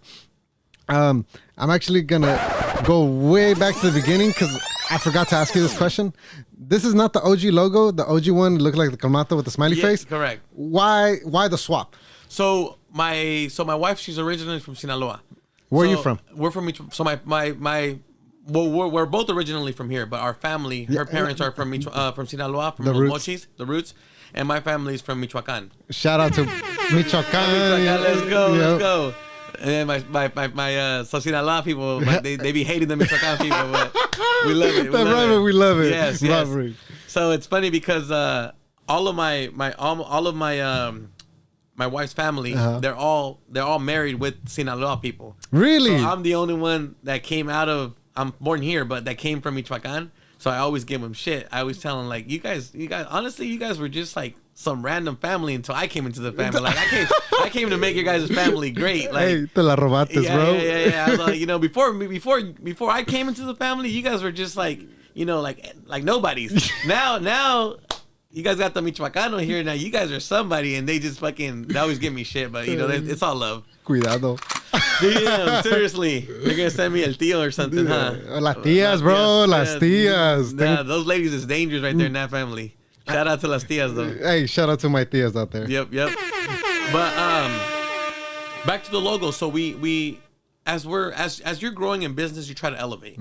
I'm actually going to go way back to the beginning because I forgot to ask you this question. This is not the OG logo. The OG one looked like the Clamato with the smiley face. Correct. Why the swap? So my wife, she's originally from Sinaloa. Where are you from? We're from so well, we're both originally from here, but our family, her parents are from Sinaloa, from Los Mochis, the roots, and my family's from Michoacan. Shout out to Michoacan. Let's go. And my Sinaloa people, they be hating the Michoacan people, but we love it. We love it. Yes. So it's funny because all of my wife's family, they're all married with Sinaloa people. Really? So I'm the only one that came I'm born here, but that came from Michoacan. So I always give them shit. I always tell them, like, you guys, honestly, you guys were just like some random family until I came into the family. Like I came to make your guys' family great. Like, hey, te la robaste, bro. Yeah. I was like, before I came into the family, you guys were just like, like nobodies. Now you guys got the Michoacano here. Now you guys are somebody, and they just they always give me shit. But it's all love. Cuidado. Damn, seriously. They're gonna send me el tío or something, huh? Las tías, bro. Las tías. Nah, those ladies is dangerous right there in that family. Shout out to las tías, though. Hey, shout out to my tías out there. Yep. But back to the logo. So we as you're growing in business, you try to elevate.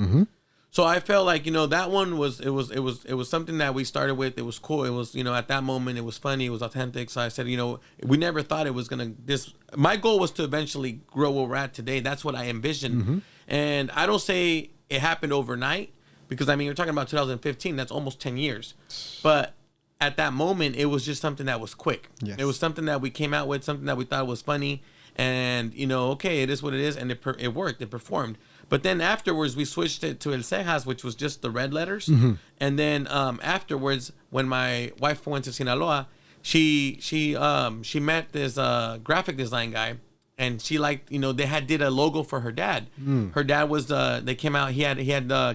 So I felt like, that one was something that we started with. It was cool. It was, at that moment, it was funny. It was authentic. So I said, we never thought it was going to my goal was to eventually grow where we're at today. That's what I envisioned. And I don't say it happened overnight because, you're talking about 2015. That's almost 10 years. But at that moment, it was just something that was quick. Yes. It was something that we came out with, something that we thought was funny. And, okay, it is what it is. And it worked. It performed. But then afterwards, we switched it to El Cejas, which was just the red letters. And then afterwards, when my wife went to Sinaloa, she met this graphic design guy, and she liked, they did a logo for her dad. Her dad was they came out. He had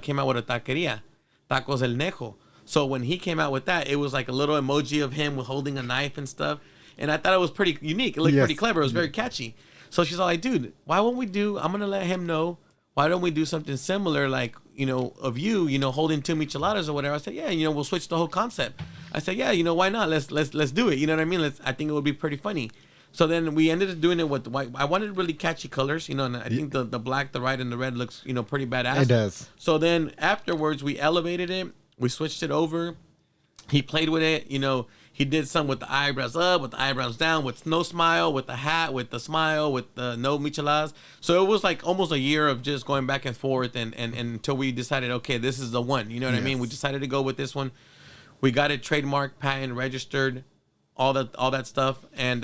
came out with a taqueria, Tacos El Nejo. So when he came out with that, it was like a little emoji of him holding a knife and stuff. And I thought it was pretty unique. It looked pretty clever. It was very catchy. So she's all like, dude, why won't we I'm gonna let him know. Why don't we do something similar? Like, of you, holding 2 micheladas or whatever. I said, yeah, we'll switch the whole concept. I said, yeah, why not? Let's do it. You know what I mean? I think it would be pretty funny. So then we ended up doing it with the white. I wanted really catchy colors, and I think the black, the white, and the red looks, pretty badass. It does. So then afterwards, we elevated it. We switched it over. He played with it, He did some with the eyebrows up, with the eyebrows down, with no smile, with the hat, with the smile, with the no micheladas. So it was like almost a year of just going back and forth, and until we decided, okay, this is the one. You know what I mean? We decided to go with this one. We got it trademarked, patent, registered, all that stuff, and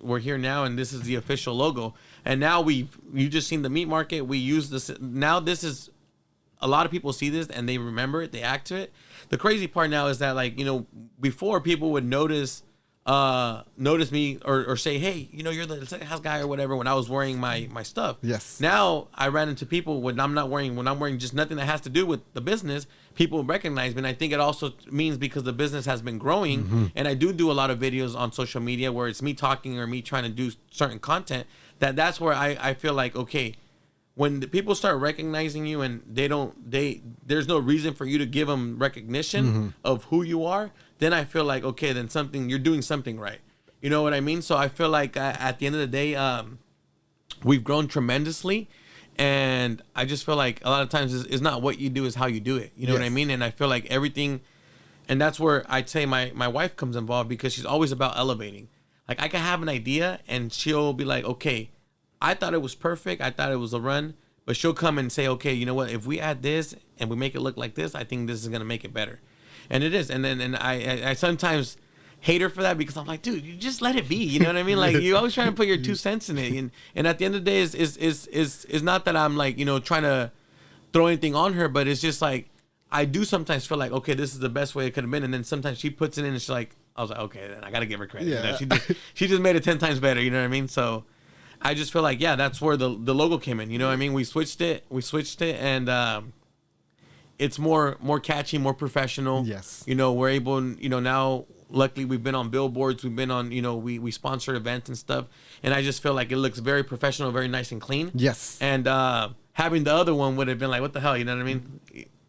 we're here now, and this is the official logo. And now you just seen the meat market. We use this now. This is a lot of people see this and they remember it. They act to it. The crazy part now is that before people would notice me or say, hey, you're the Cejas guy or whatever when I was wearing my stuff. Yes. Now I ran into people when I'm wearing just nothing that has to do with the business. People recognize me, and I think it also means because the business has been growing, and I do a lot of videos on social media where it's me talking or me trying to do certain content. That's where I feel like, okay, when the people start recognizing you and there's no reason for you to give them recognition of who you are, then I feel like, okay, then you're doing something right. You know what I mean? So I feel like at the end of the day, we've grown tremendously. And I just feel like a lot of times it's not what you do, is how you do it. You know what I mean? And I feel like everything, and that's where I'd say my wife comes involved, because she's always about elevating. Like, I can have an idea and she'll be like, okay, I thought it was perfect. I thought it was a run. But she'll come and say, okay, you know what? If we add this and we make it look like this, I think this is going to make it better. And it is. And then I sometimes hate her for that, because I'm like, dude, you just let it be. You know what I mean? Like, you always trying to put your 2 cents in it. And at the end of the day, is not that I'm like, trying to throw anything on her, but it's just like, I do sometimes feel like, okay, this is the best way it could have been. And then sometimes she puts it in and she's like, I was like, okay, then I got to give her credit. Yeah. She just made it 10 times better. You know what I mean? So I just feel like, yeah, that's where the logo came in. You know what I mean? We switched it and it's more catchy, more professional. Yes. We're able, now, luckily we've been on billboards, we've been on, we sponsor events and stuff, and I just feel like it looks very professional, very nice and clean. Yes. And having the other one would have been like, what the hell, you know what I mean?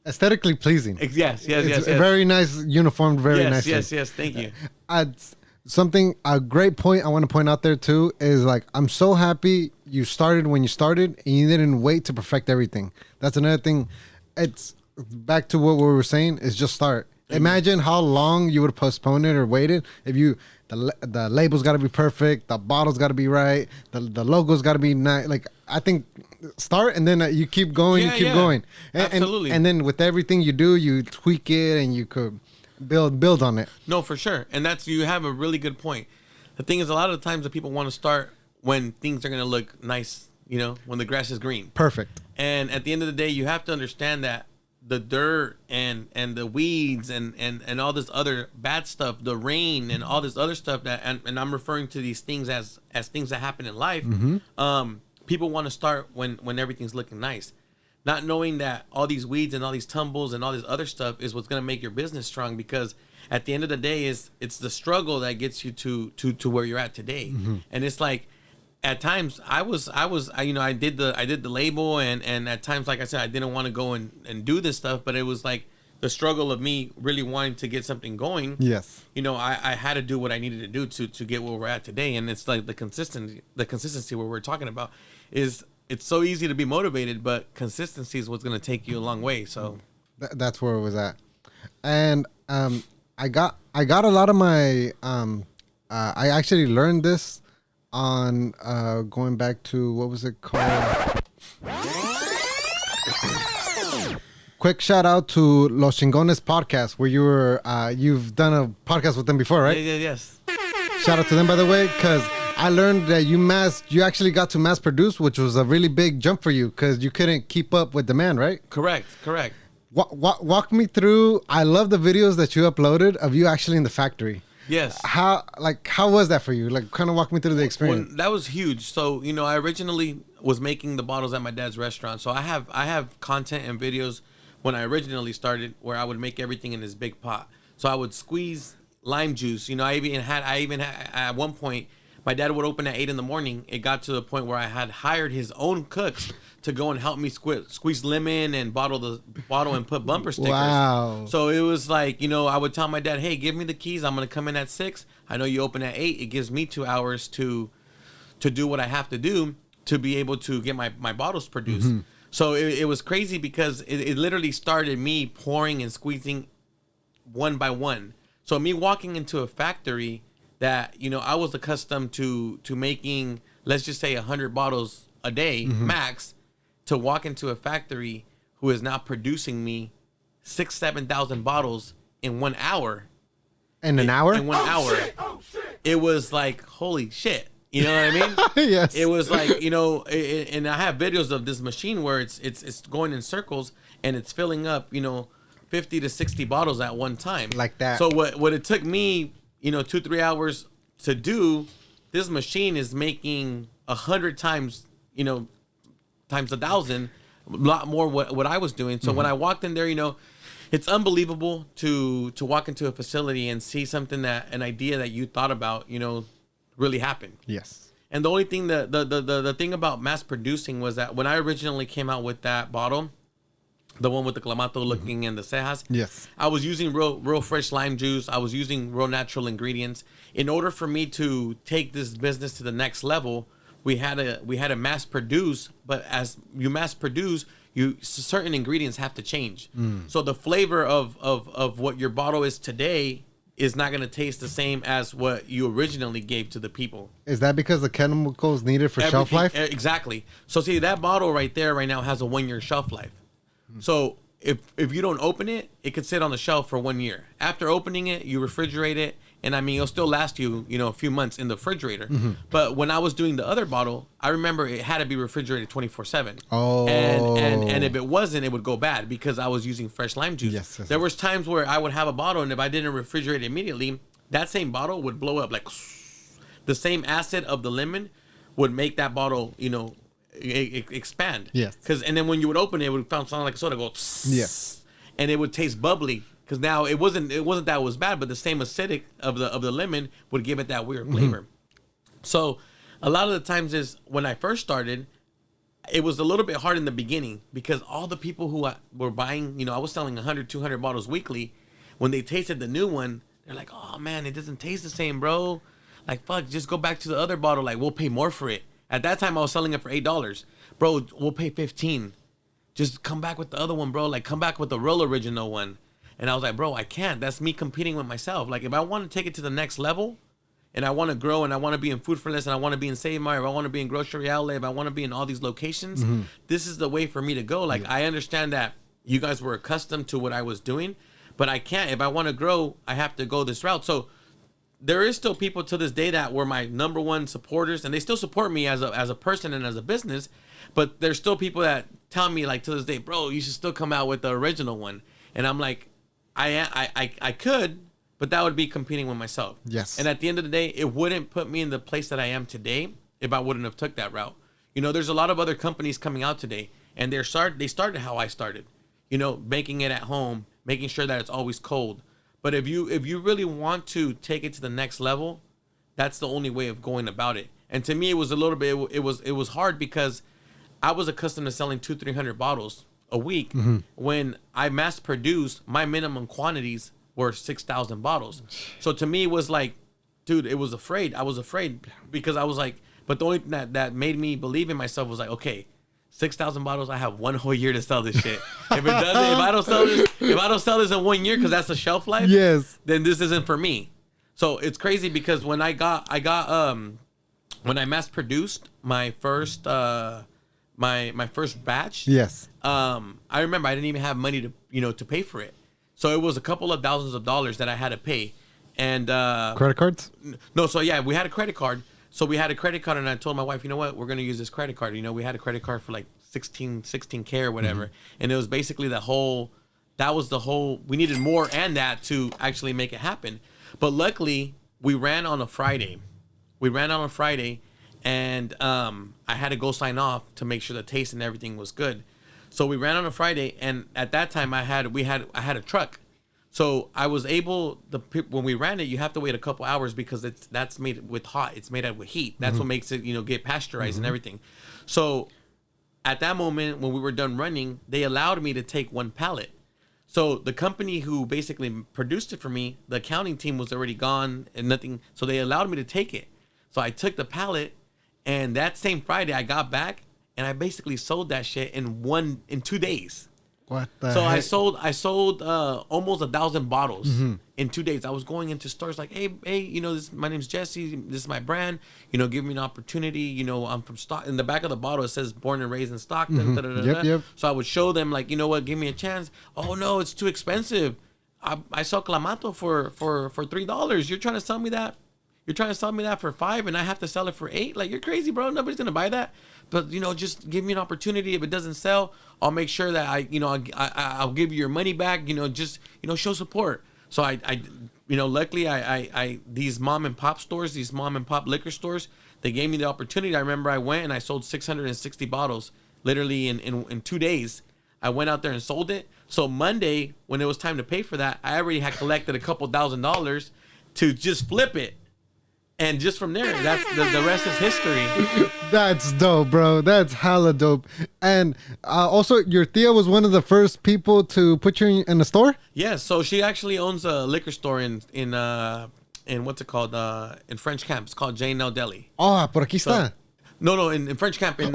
Aesthetically pleasing. Yes. Very nice, uniformed, very nice. Yes, thank you. A great point I want to point out there too is, like, I'm so happy you started when you started and you didn't wait to perfect everything. That's another thing. It's back to what we were saying, is just start. Imagine how long you would have postponed it or waited if the label's got to be perfect, the bottle's got to be right, the logo's got to be nice. Like, I think start and then you keep going, going. Absolutely. And then with everything you do, you tweak it and you could build on it. No, for sure. And you have a really good point. The thing is, a lot of the times that people want to start when things are going to look nice, when the grass is green. Perfect. And at the end of the day, you have to understand that the dirt and the weeds and all this other bad stuff, the rain and all this other stuff and I'm referring to these things as things that happen in life. People want to start when everything's looking nice, not knowing that all these weeds and all these tumbles and all this other stuff is what's going to make your business strong, because at the end of the day it's the struggle that gets you to where you're at today. And it's like, at times I did the label and at times, like I said, I didn't want to go and do this stuff, but it was like the struggle of me really wanting to get something going. Yes. I had to do what I needed to do to get where we're at today. And it's like the consistency where we're talking about is, it's so easy to be motivated, but consistency is what's going to take you a long way. So that's where it was at. And I got a lot of my I actually learned this on going back to, what was it called? Quick shout out to Los Chingones podcast, where you've done a podcast with them before, right? Yes. Shout out to them, by the way, because I learned that you actually got to mass produce, which was a really big jump for you because you couldn't keep up with demand, right? Correct. Walk me through. I love the videos that you uploaded of you actually in the factory. Yes. How was that for you? Like, kind of walk me through the experience. Well, that was huge. So, I originally was making the bottles at my dad's restaurant. So I have content and videos when I originally started where I would make everything in this big pot. So I would squeeze lime juice. I even had at one point My dad would open at 8 in the morning. It got to the point where I had hired his own cooks to go and help me squeeze lemon and bottle and put bumper stickers. Wow. So it was like, I would tell my dad, hey, give me the keys. I'm going to come in at 6. I know you open at 8. It gives me 2 hours to do what I have to do to be able to get my bottles produced. Mm-hmm. So it was crazy because it literally started me pouring and squeezing one by one. So me walking into a factory that, I was accustomed to making, let's just say 100 bottles a day, mm-hmm. max, to walk into a factory who is now producing me 7,000 bottles in 1 hour. In an hour? In 1 hour. Shit. It was like, holy shit. You know what I mean? Yes. It was like, and I have videos of this machine where it's going in circles and it's filling up, 50 to 60 bottles at one time. Like that. So what it took me, 2-3 hours to do, this machine is making 100 times, times 1,000, a lot more what I was doing. So mm-hmm. when I walked in there, it's unbelievable to walk into a facility and see something an idea that you thought about, really happened. Yes. And the only thing the thing about mass producing was that when I originally came out with that bottle, the one with the clamato looking mm-hmm. and the cejas, yes, I was using real fresh lime juice. I was using real natural ingredients. In order for me to take this business to the next level, we had to mass produce. But as you mass produce, certain ingredients have to change. Mm. So the flavor of what your bottle is today is not going to taste the same as what you originally gave to the people. Is that because the chemicals needed for shelf life? Exactly. So see, that bottle right now has a 1-year shelf life. Mm. So if you don't open it, it could sit on the shelf for 1 year. After opening it, you refrigerate it, and it'll still last you, a few months in the refrigerator. Mm-hmm. But when I was doing the other bottle, I remember it had to be refrigerated 24/7. Oh. And if it wasn't, it would go bad because I was using fresh lime juice. Yes, there was times where I would have a bottle, and if I didn't refrigerate it immediately, that same bottle would blow up. Like the same acid of the lemon would make that bottle, expand. Yes. And then when you would open it, it would sound like a soda go. Yes. And it would taste bubbly. Because now it wasn't that it was bad, but the same acidic of the lemon would give it that weird flavor. Mm-hmm. So a lot of the times is when I first started, it was a little bit hard in the beginning because all the people who were buying, I was selling 100, 200 bottles weekly. When they tasted the new one, they're like, oh man, it doesn't taste the same, bro. Like, fuck, just go back to the other bottle. Like, we'll pay more for it. At that time, I was selling it for $8. Bro, we'll pay $15. Just come back with the other one, bro. Like, come back with the real original one. And I was like, bro, I can't. That's me competing with myself. Like, if I want to take it to the next level and I want to grow and I want to be in Food for Less and I want to be in Save Mart, if I want to be in Grocery Outlet, if I want to be in all these locations, mm-hmm. this is the way for me to go. Like, yeah. I understand that you guys were accustomed to what I was doing, but I can't. If I want to grow, I have to go this route. So there is still people to this day that were my number one supporters, and they still support me as a person and as a business, but there's still people that tell me, like, to this day, bro, you should still come out with the original one. And I'm like, I could, but that would be competing with myself. Yes. And at the end of the day, it wouldn't put me in the place that I am today if I wouldn't have took that route. There's a lot of other companies coming out today, and they started how I started. Making it at home, making sure that it's always cold. But if you really want to take it to the next level, that's the only way of going about it. And to me, it was a little bit. It was hard because I was accustomed to selling 200-300 bottles a week. Mm-hmm. When I mass produced, my minimum quantities were 6,000 bottles. So to me, it was like, dude, I was afraid because I was like, but the only thing that made me believe in myself was like, okay, 6,000 bottles, I have 1 whole year to sell this shit. If I don't sell this in 1 year, because that's the shelf life, yes, then this isn't for me. So it's crazy because when I mass produced my first my first batch. Yes. I remember I didn't even have money to pay for it. So it was a couple of thousands of dollars that I had to pay. And credit cards? No, so yeah, we had a credit card. So we had a credit card, and I told my wife, you know what, we're gonna use this credit card. We had a credit card for like 16K or whatever. Mm-hmm. And it was basically we needed more and that to actually make it happen. But luckily we ran on a Friday. And I had to go sign off to make sure the taste and everything was good. So we ran on a Friday, and at that time I had a truck. So I was able when we ran it, you have to wait a couple hours because that's made with hot. It's made out with heat. That's what makes it get pasteurized and everything. So at that moment when we were done running, they allowed me to take one pallet. So the company who basically produced it for me, the accounting team was already gone and nothing. So they allowed me to take it. So I took the pallet, and that same Friday I got back and I basically sold that shit in 2 days. What the So heck? I sold almost 1,000 bottles in 2 days. I was going into stores like, hey, my name's Jesse. This is my brand. Give me an opportunity. I'm from Stock. In the back of the bottle it saes born and raised in Stockton. Yep. So I would show them like, what, give me a chance. Oh no, it's too expensive. I sell Clamato for $3. You're trying to sell me that? You're trying to sell me that for $5 and I have to sell it for $8? Like, you're crazy, bro. Nobody's gonna buy that. But just give me an opportunity. If it doesn't sell, I'll make sure that I'll give you your money back. Just show support. So I luckily I these mom and pop stores, these mom and pop liquor stores, they gave me the opportunity. I remember I went and I sold 660 bottles literally in 2 days. I went out there and sold it. So Monday, when it was time to pay for that, I already had collected a couple $1,000s to just flip it. And just from there, that's the rest is history. That's dope, bro. That's hella dope. And also, your tia was one of the first people to put you in the store? Yeah, so she actually owns a liquor store in what's it called? In French Camp. It's called J&L Deli. Oh, por aquí está. No, in French Camp. Going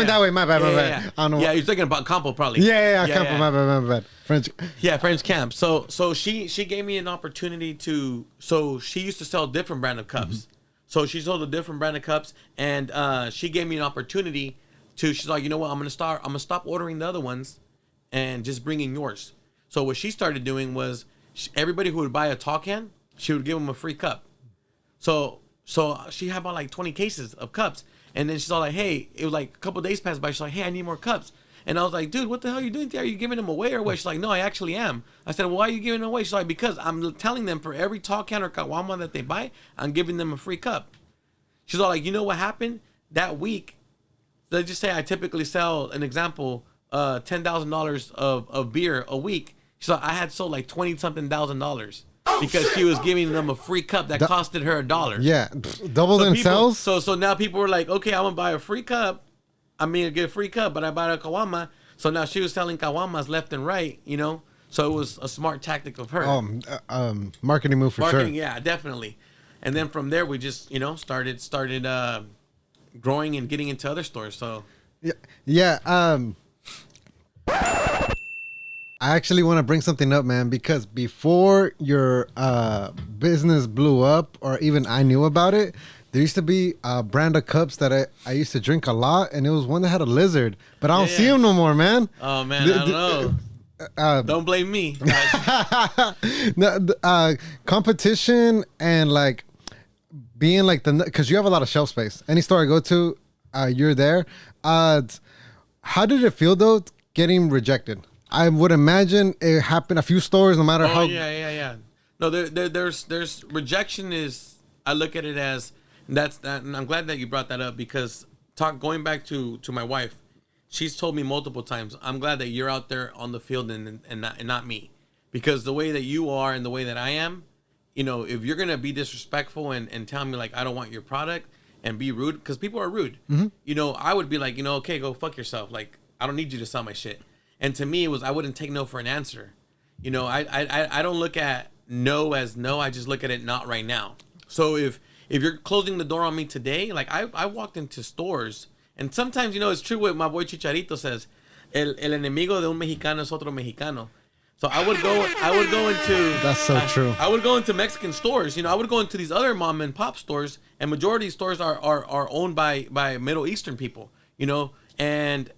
that way. My bad. Yeah. I don't know. Yeah, you're thinking about Campo probably. Yeah. Campo, my bad. French. Yeah, French Camp. So she gave me an opportunity to. So she used to sell different brand of cups. So she sold a different brand of cups, and she gave me an opportunity to. She's like, you know what? I'm gonna stop ordering the other ones, and just bringing yours. So what she started doing was everybody who would buy a tall can, she would give them a free cup. So she had about like 20 cases of cups. And then she's all like, hey, it was like a couple of days passed by. She's like, hey, I need more cups. And I was like, dude, what the hell are you doing there? Are you giving them away or what? She's like, no, I actually am. I said, well, why are you giving them away? She's like, because I'm telling them for every tall can or kawama that they buy, I'm giving them a free cup. She's all like, you know what happened? That week, let's just say I typically sell, an example, $10,000 of beer a week. She's like, I had sold like $20-something thousand because she was giving them a free cup that costed her $1. Yeah, double in sales. So now people were like, okay, I'm gonna buy a free cup. Get a free cup, but I bought a kawama. So now she was selling kawamas left and right, So it was a smart tactic of her. Marketing move for sure. Yeah, definitely. And then from there, we just started growing and getting into other stores. So yeah. I actually want to bring something up, man, because before your business blew up, or even I knew about it, there used to be a brand of cups that I used to drink a lot, and it was one that had a lizard, but I don't see them no more, man. Oh, man, I don't know. Don't blame me. Competition and like being like because you have a lot of shelf space. Any store I go to, you're there. How did it feel though, getting rejected? I would imagine it happened a few stores, no matter how. Yeah. No, there's rejection is. I look at it as that, and I'm glad that you brought that up because going back to my wife, she's told me multiple times, I'm glad that you're out there on the field and not me, because the way that you are and the way that I am, if you're gonna be disrespectful and tell me like I don't want your product and be rude, because people are rude, I would be like, okay, go fuck yourself. Like I don't need you to sell my shit. And to me, it was I wouldn't take no for an answer. I don't look at no as no. I just look at it not right now. So if you're closing the door on me today, like I walked into stores, and sometimes it's true what my boy Chicharito says, el enemigo de un mexicano es otro mexicano. So I would go into that's so true. I would go into Mexican stores. I would go into these other mom and pop stores, and majority of stores are owned by Middle Eastern people. And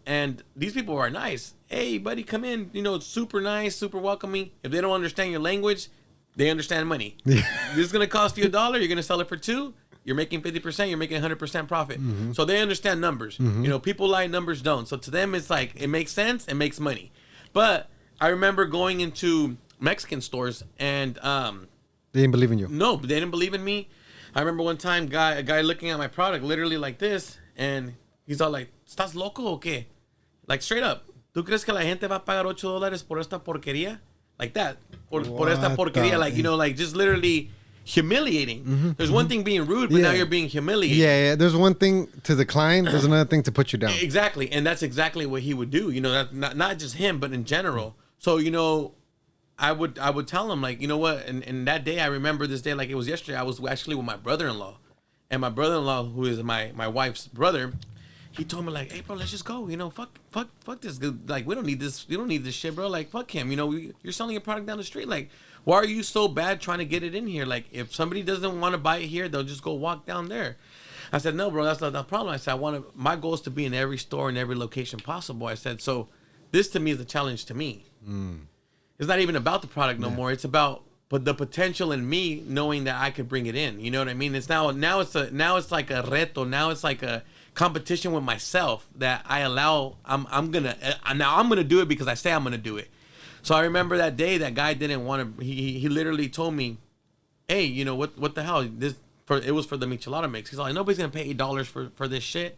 these people are nice. Hey, buddy, come in. Super nice, super welcoming. If they don't understand your language, they understand money. This is gonna cost you $1. You're gonna sell it for $2. You're making 50%. You're making 100% profit. So they understand numbers. People lie, numbers don't. So to them, it's like it makes sense. It makes money. But I remember going into Mexican stores and they didn't believe in you. No, they didn't believe in me. I remember one time, a guy looking at my product, literally like this, and he's all like, "¿Estás loco o qué?" Like straight up. ¿Tú crees que la gente va a pagar $8 por esta porquería? like that. Por esta What porquería. the- Like, you know, like just literally humiliating. There's one thing being rude, but Yeah. now you're being humiliated. Yeah, there's one thing to decline. There's another thing to put you down. Exactly. And that's exactly what he would do. You know, that not just him, but in general. So, you know, I would tell him, like, you know what, and that day, I remember this day like it was yesterday. I was actually with my brother-in-law. And my brother-in-law, who is my wife's brother, he told me, like, hey, bro, let's just go. You know, fuck this. Like, we don't need this. You don't need this shit, bro. Like, fuck him. You know, you're selling your product down the street. Like, why are you so bad trying to get it in here? Like, if somebody doesn't want to buy it here, they'll just go walk down there. I said, no, bro, that's not the problem. I said, my goal is to be in every store in every location possible. I said, so this to me is a challenge to me. It's not even about the product no more. It's about the potential in me knowing that I could bring it in. You know what I mean? It's now it's like a reto. Now it's like a competition with myself that I allow. I'm gonna do it because I say I'm gonna do it. So I remember that day that guy didn't want to. He literally told me, hey, you know what the hell? It was for the Michelada mix. He's like, nobody's gonna pay $8 for this shit.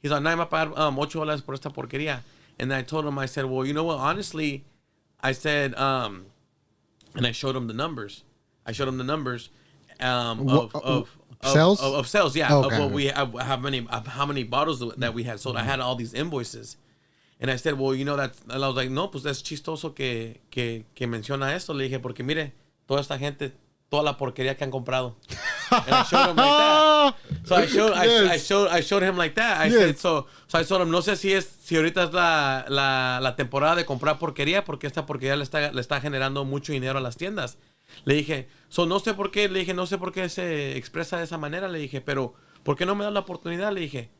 He's like, nadie me va a pagar $8 por esta porquería. And then I told him, I said, well, you know what? Honestly, I said, and I showed him the numbers. Of sales? Of sales, yeah. Oh, okay. Of what we have, how many bottles that we had sold. I had all these invoices. And I said, well, you know, I was like, no, pues es chistoso que menciona esto. Le dije, porque mire, toda esta gente, toda la porquería que han comprado. And I showed him like that. So I showed him like that. I said, so I told him, no sé si ahorita es la temporada de comprar porquería, porque esta porquería le está generando mucho dinero a las tiendas. Le dije, no sé por qué se expresa de esa manera. Le dije, pero ¿por qué no me da la oportunidad? Le dije,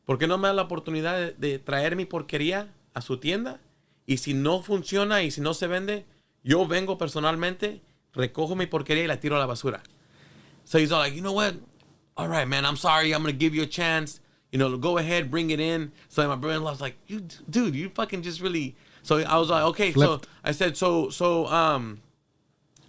¿por qué no me da la oportunidad de traer mi porquería a su tienda? Y si no funciona y si no se vende, yo vengo personalmente, recojo mi porquería y la tiro a la basura. So he's all like, you know what? All right, man, I'm sorry. I'm going to give you a chance. You know, go ahead, bring it in. So my brother-in-law was like, dude, you fucking just really... So I was like, okay. Flipped. So I said,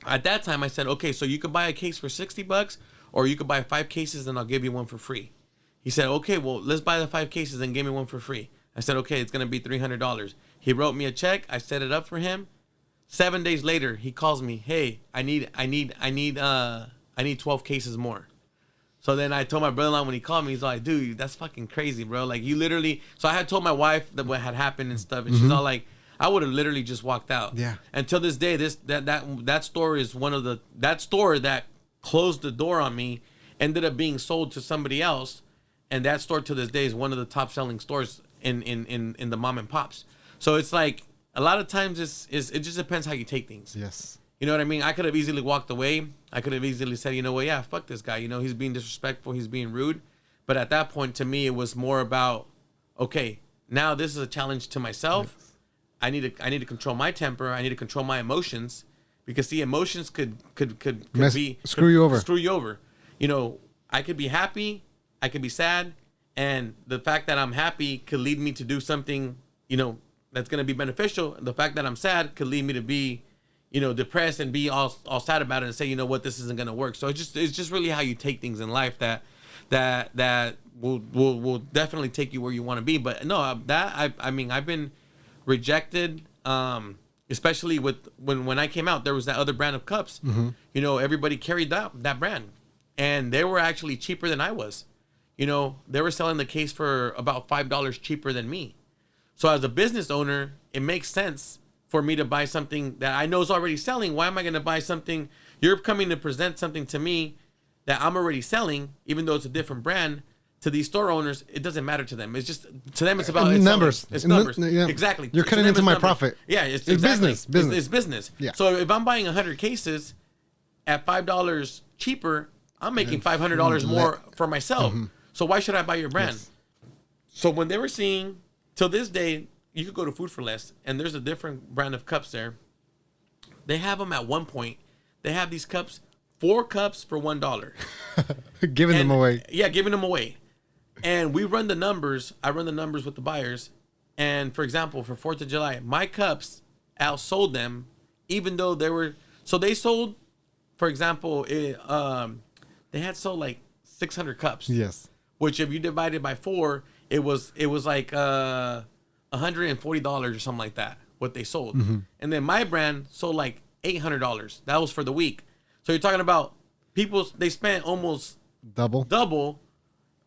at that time, I said, okay, so you could buy a case for $60 or you could buy 5 cases and I'll give you one for free. He said, okay, well, let's buy the 5 cases and give me one for free. I said, okay, it's going to be $300. He wrote me a check. I set it up for him. 7 days later, he calls me, hey, I need 12 cases more. So then I told my brother-in-law when he called me, he's like, dude, that's fucking crazy, bro. Like, you literally... So I had told my wife that what had happened and stuff, and she's all like, I would have literally just walked out. Yeah. Until this day, that store is one of that store that closed the door on me ended up being sold to somebody else, and that store to this day is one of the top-selling stores in the mom and pops. So it's like a lot of times it just depends how you take things. Yes. You know what I mean? I could have easily walked away. I could have easily said, you know what, yeah, fuck this guy. You know, he's being disrespectful. He's being rude. But at that point, to me, it was more about, okay, now this is a challenge to myself. Yes. I need to control my temper. I need to control my emotions, because the emotions could screw you over. Screw you over. You know, I could be happy. I could be sad. And the fact that I'm happy could lead me to do something, you know, that's going to be beneficial. The fact that I'm sad could lead me to be, you know, depressed and be all sad about it and say, you know what, this isn't going to work. So it's just really how you take things in life that will definitely take you where you want to be. But no, I mean, I've been rejected, especially with when I came out, there was that other brand of cups. Mm-hmm. You know, everybody carried that brand, and they were actually cheaper than I was. You know, they were selling the case for about $5 cheaper than me. So as a business owner, it makes sense for me to buy something that I know is already selling. Why am I going to buy something? You're coming to present something to me that I'm already selling, even though it's a different brand. To these store owners, it doesn't matter to them. It's just, to them, it's about numbers. It's numbers. Yeah. Exactly. You're cutting into my profit. Yeah, it's exactly. Business. It's business. Yeah. So if I'm buying 100 cases at $5 cheaper, I'm making $500 more for myself. Mm-hmm. So why should I buy your brand? Yes. So when they were seeing, till this day, you could go to Food for Less, and there's a different brand of cups there. They have them at one point. They have these cups, 4 cups for $1. Giving them away. Yeah, giving them away. And we run the numbers. I run the numbers with the buyers. And for example, for 4th of July, my cups outsold them, even though they were, so they sold, for example, they had sold like 600 cups. Yes. Which if you divide it by 4, it was like $140 or something like that, what they sold. Mm-hmm. And then my brand sold like $800. That was for the week. So you're talking about people, they spent almost double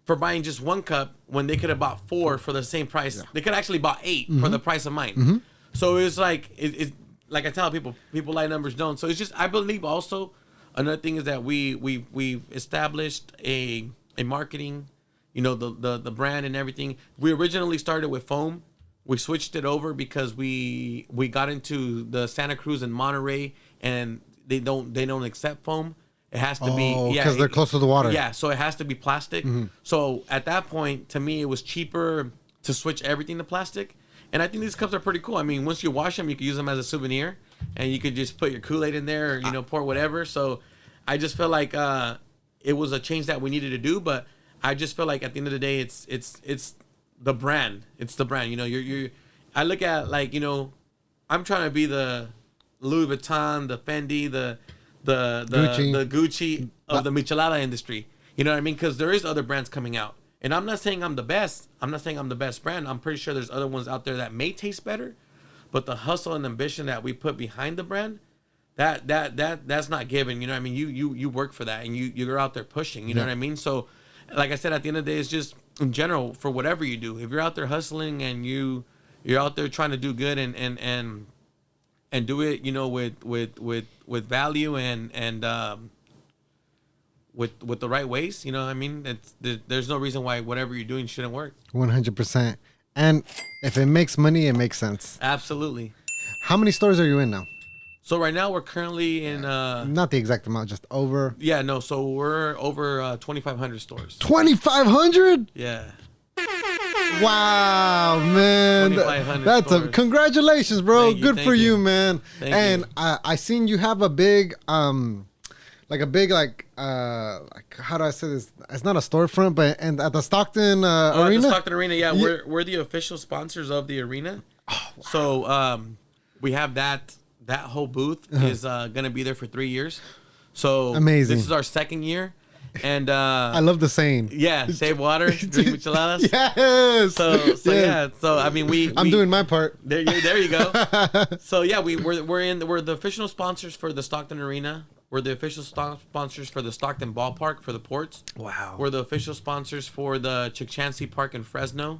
for buying just one cup when they could have bought 4 for the same price. Yeah. They could actually bought 8 for the price of mine. So it's like, it's like I tell people like numbers don't. So it's just, I believe also another thing is that we've established a marketing, you know, the brand and everything. We originally started with foam. We switched it over because we got into the Santa Cruz and Monterey, and they don't accept foam. It has to be because they're close to the water. Yeah, so it has to be plastic. So at that point, to me, it was cheaper to switch everything to plastic. And I think these cups are pretty cool. I mean, once you wash them, you can use them as a souvenir, and you could just put your Kool-Aid in there, or, you know, pour whatever. So I just feel like it was a change that we needed to do. But I just feel like at the end of the day, it's the brand. It's the brand. You know, you're. I look at, like, you know, I'm trying to be the Louis Vuitton, the Fendi, the Gucci of the Michelada industry. You know what I mean? Because there is other brands coming out. And I'm not saying I'm the best. I'm not saying I'm the best brand. I'm pretty sure there's other ones out there that may taste better. But the hustle and ambition that we put behind the brand, that's not given. You know what I mean? You work for that, and you're out there pushing. You know what I mean? So, like I said, at the end of the day, it's just in general for whatever you do. If you're out there hustling and you're out there trying to do good and do it, you know, with value and with the right ways, you know what I mean? There's no reason why whatever you're doing shouldn't work. 100%. And if it makes money, it makes sense. Absolutely. How many stores are you in now? So right now we're currently in... not the exact amount, just over... Yeah, no, so we're over 2,500 stores. 2,500? Yeah. Wow, man. That's stores. Congratulations, bro. Good for you, man. And I seen you have a big... how do I say this? It's not a storefront, but and at the Stockton arena. At the Stockton Arena, yeah. We're the official sponsors of the arena. Oh, wow. So we have that whole booth is gonna be there for 3 years. So amazing. This is our second year, and I love the saying. Yeah, save water, drink micheladas. Yes. So yeah. So I mean, I'm doing my part. There you go. So yeah, we're the official sponsors for the Stockton Arena. We're the official sponsors for the Stockton Ballpark for the Ports. Wow. We're the official sponsors for the Chick-Chansey Park in Fresno,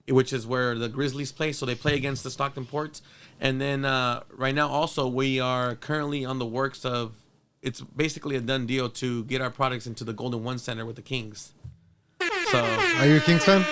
which is where the Grizzlies play. So they play against the Stockton Ports. And then right now also we are currently on the works of, it's basically a done deal to get our products into the Golden One Center with the Kings. So are you a Kings fan?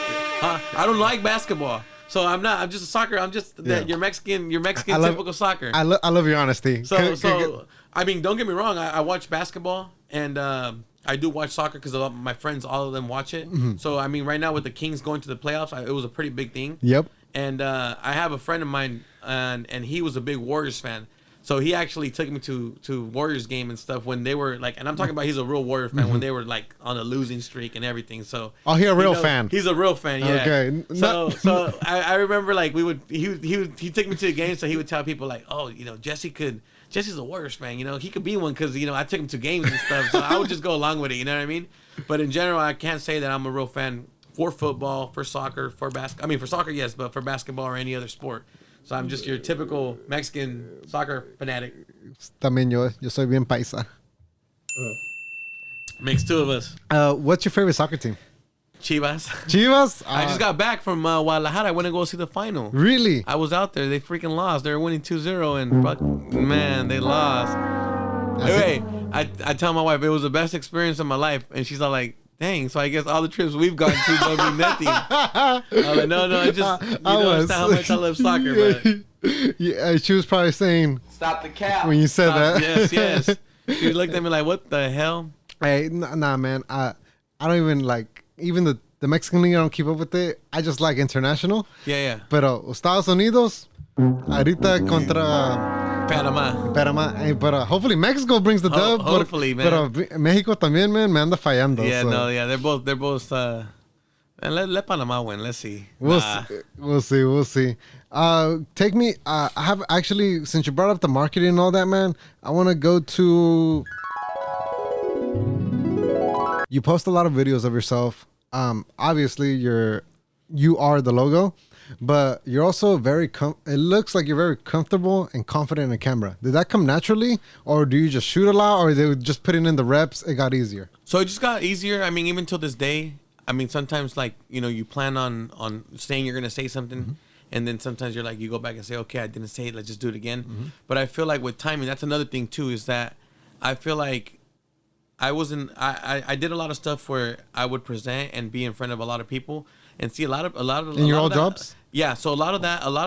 I don't like basketball. So I'm not. I'm just a soccer. I'm just your Mexican typical soccer. I love your honesty. So I mean, don't get me wrong. I watch basketball and I do watch soccer because my friends, all of them watch it. Mm-hmm. So I mean, right now with the Kings going to the playoffs, it was a pretty big thing. Yep. And I have a friend of mine, and he was a big Warriors fan. So he actually took me to Warriors game and stuff when they were like, and I'm talking about he's a real Warrior fan when they were like on a losing streak and everything. So he's a real fan. He's a real fan, yeah. Okay. So I remember like he took me to the game, so he would tell people like, oh, you know, Jesse's a Warriors fan, you know, he could be one because, you know, I took him to games and stuff, so I would just go along with it, you know what I mean? But in general, I can't say that I'm a real fan for football, for soccer, for soccer, yes, but for basketball or any other sport. So I'm just your typical Mexican soccer fanatic. También yo soy bien paisa. Makes two of us. What's your favorite soccer team? Chivas. Chivas? I just got back from Guadalajara. I went to go see the final. Really? I was out there. They freaking lost. They were winning 2-0 and man, they lost. Anyway, I tell my wife it was the best experience of my life, and she's all like, dang, so I guess all the trips we've gone to don't mean nothing. I was like, no, I just, you know, that's not how much I love soccer, but. Yeah, she was probably saying, stop the cap. When you said that. Yes. She looked at me like, what the hell? Hey, nah, man. I don't even like, even the Mexican league, I don't keep up with it. I just like international. Yeah. Pero Estados Unidos, ahorita contra... Panama. But hopefully Mexico brings the dub. Hopefully, man. But Mexico también, man, me anda fallando. Yeah, so. no, yeah, they're both. And let Panama win. Let's see. We'll see. Take me. I have actually, since you brought up the marketing and all that, man. I want to go to. You post a lot of videos of yourself. Obviously, you are the logo. But you're also it looks like you're very comfortable and confident in the camera. Did that come naturally, or do you just shoot a lot, or they would just putting in the reps, it got easier? So it just got easier. I mean, even till this day, I mean, sometimes like, you plan on saying you're going to say something. Mm-hmm. And then sometimes you're like, you go back and say, okay, I didn't say it. Let's just do it again. Mm-hmm. But I feel like with timing, that's another thing too, is that I feel like I did a lot of stuff where I would present and be in front of a lot of people and see a lot of in your old jobs. Yeah. So a lot of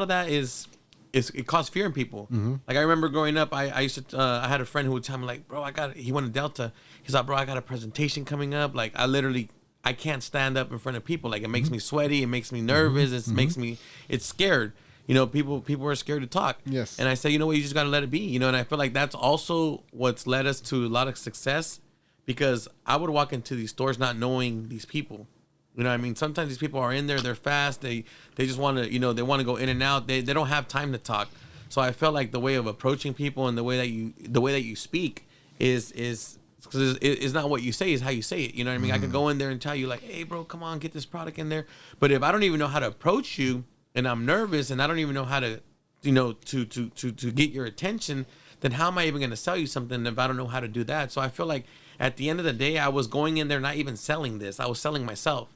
that is it caused fear in people. Mm-hmm. Like I remember growing up, I used to, I had a friend who would tell me like, bro, he went to Delta. He's like, bro, I got a presentation coming up. Like I can't stand up in front of people. Like it makes me sweaty. It makes me nervous. It makes me, it's scared. People are scared to talk. Yes. And I say, you know what, you just got to let it be, and I feel like that's also what's led us to a lot of success, because I would walk into these stores not knowing these people. You know what I mean? Sometimes these people are in there, they're fast. They just want to, they want to go in and out. They don't have time to talk. So I felt like the way of approaching people and the way that you speak is because it's not what you say, is how you say it. You know what I mean? I could go in there and tell you like, hey, bro, come on, get this product in there. But if I don't even know how to approach you and I'm nervous and I don't even know how to, to get your attention, then how am I even going to sell you something if I don't know how to do that? So I feel like at the end of the day, I was going in there not even selling this. I was selling myself.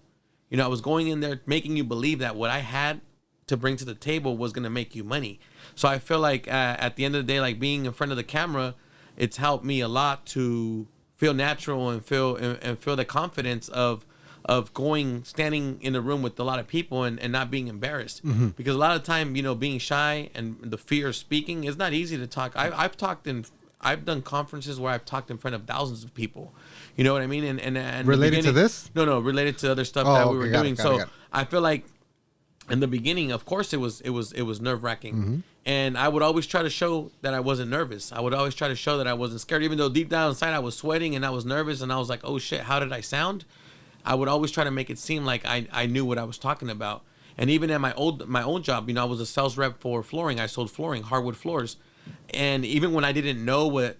I was going in there making you believe that what I had to bring to the table was going to make you money. So I feel like at the end of the day, like being in front of the camera, it's helped me a lot to feel natural and feel the confidence of standing in a room with a lot of people and not being embarrassed. Mm-hmm. Because a lot of time, being shy and the fear of speaking, it's not easy to talk. I've done conferences where I've talked in front of thousands of people. You know what I mean? And related to this? No, related to other stuff that we were doing. So I feel like in the beginning, of course, it was nerve-wracking. Mm-hmm. And I would always try to show that I wasn't nervous. I would always try to show that I wasn't scared, even though deep down inside I was sweating and I was nervous and I was like, oh shit, how did I sound? I would always try to make it seem like I knew what I was talking about. And even at my old job, I was a sales rep for flooring. I sold flooring, hardwood floors. And even when I didn't know what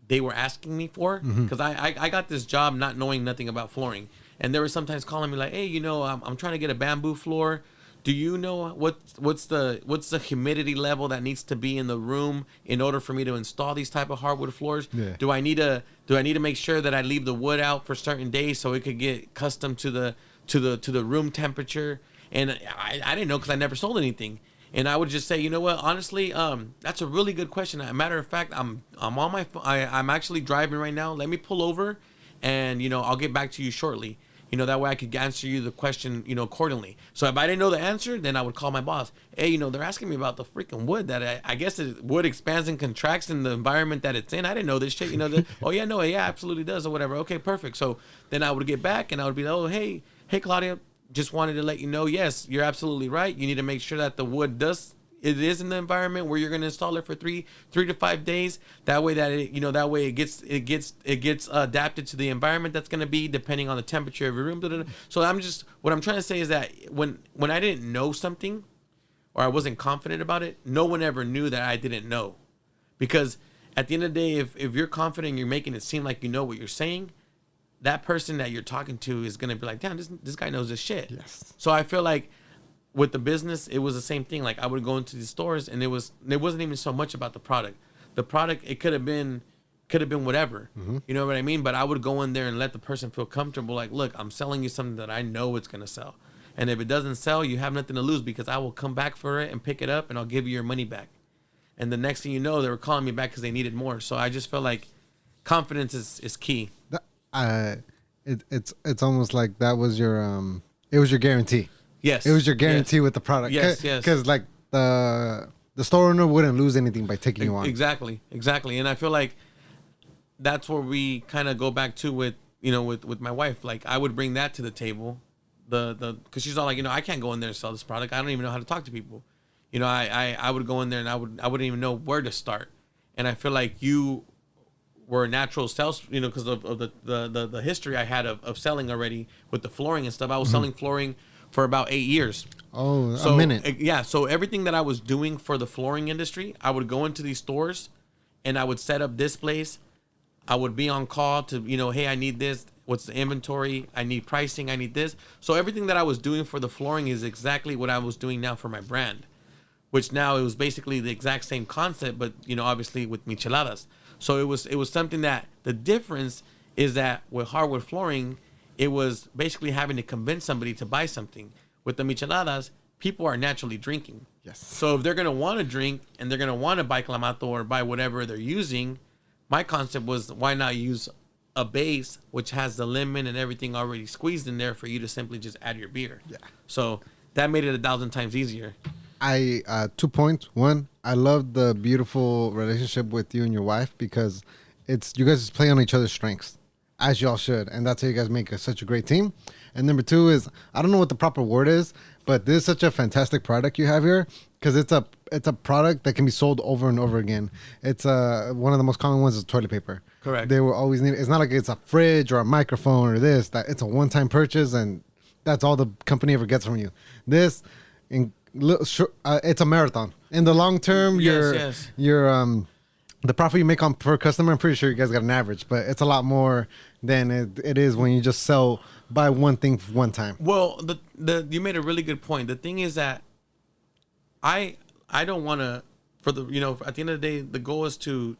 they were asking me for, because I got this job not knowing nothing about flooring. And they were sometimes calling me like, hey, I'm trying to get a bamboo floor. Do you know what's the humidity level that needs to be in the room in order for me to install these type of hardwood floors? Yeah. Do I need to make sure that I leave the wood out for certain days so it could get accustomed to the room temperature? And I didn't know, because I never sold anything. And I would just say, you know what? Honestly, that's a really good question. As a matter of fact, I'm on my I'm actually driving right now. Let me pull over, and I'll get back to you shortly. That way I could answer you the question, accordingly. So if I didn't know the answer, then I would call my boss. Hey, they're asking me about the freaking wood that I guess wood expands and contracts in the environment that it's in. I didn't know this shit. Oh yeah, no, yeah, absolutely does, or whatever. Okay, perfect. So then I would get back and I would be like, oh, hey, Claudia. Just wanted to let you know, yes, you're absolutely right. You need to make sure that the wood is in the environment where you're going to install it for 3 to 5 days. That way it gets adapted to the environment that's going to be depending on the temperature of your room. So what I'm trying to say is that when I didn't know something or I wasn't confident about it, no one ever knew that I didn't know. Because at the end of the day, if you're confident and you're making it seem like you know what you're saying, that person that you're talking to is going to be like, damn, this guy knows this shit. Yes. So I feel like with the business, it was the same thing. Like I would go into these stores and it wasn't even so much about the product. The product, it could have been whatever. Mm-hmm. You know what I mean? But I would go in there and let the person feel comfortable. Like, look, I'm selling you something that I know it's going to sell. And if it doesn't sell, you have nothing to lose, because I will come back for it and pick it up and I'll give you your money back. And the next thing you know, they were calling me back because they needed more. So I just felt like confidence is key. It's almost like that was your it was your guarantee. Yes, it was your guarantee with the product. Yes, because like the store owner wouldn't lose anything by taking you on. Exactly, and I feel like that's where we kind of go back to with my wife. Like I would bring that to the table, because she's all like, I can't go in there and sell this product. I don't even know how to talk to people. I would go in there and I wouldn't even know where to start. And I feel like you were a natural sales, because of the history I had of selling already with the flooring and stuff. I was selling flooring for about 8 years. Oh, so, a minute. Yeah. So everything that I was doing for the flooring industry, I would go into these stores and I would set up displays. I would be on call to, hey, I need this. What's the inventory? I need pricing. I need this. So everything that I was doing for the flooring is exactly what I was doing now for my brand, which now it was basically the exact same concept, but obviously with micheladas. So it was something that the difference is that with hardwood flooring, it was basically having to convince somebody to buy something. With the micheladas, people are naturally drinking. Yes. So if they're gonna want to drink and they're gonna want to buy clamato or buy whatever they're using, my concept was why not use a base which has the lemon and everything already squeezed in there for you to simply just add your beer. Yeah. So that made it 1,000 times easier. 2 points. One, I love the beautiful relationship with you and your wife because you guys just play on each other's strengths, as y'all should, and that's how you guys make such a great team. And number two is, I don't know what the proper word is, but this is such a fantastic product you have here because it's a product that can be sold over and over again. It's one of the most common ones is toilet paper. Correct. They will always need. It's not like it's a fridge or a microphone or this. That it's a one-time purchase and that's all the company ever gets from you. This, it's a marathon. In the long term, Yes. the profit you make per customer, I'm pretty sure you guys got an average, but it's a lot more than it is when you just buy one thing one time. Well, you made a really good point. The thing is that I don't want to, at the end of the day, the goal is to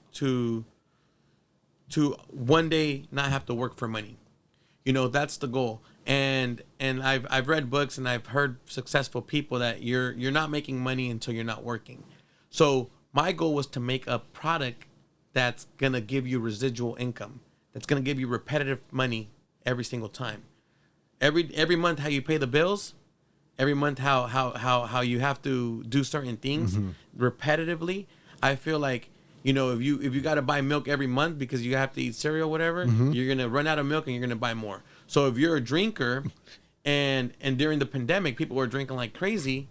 one day not have to work for money. That's the goal. And I've read books and I've heard successful people that you're not making money until you're not working. So my goal was to make a product that's going to give you residual income. That's going to give you repetitive money every single time. Every month how you pay the bills, every month how you have to do certain things repetitively. I feel like, if you got to buy milk every month because you have to eat cereal or whatever, you're going to run out of milk and you're going to buy more. So if you're a drinker and during the pandemic, people were drinking like crazy,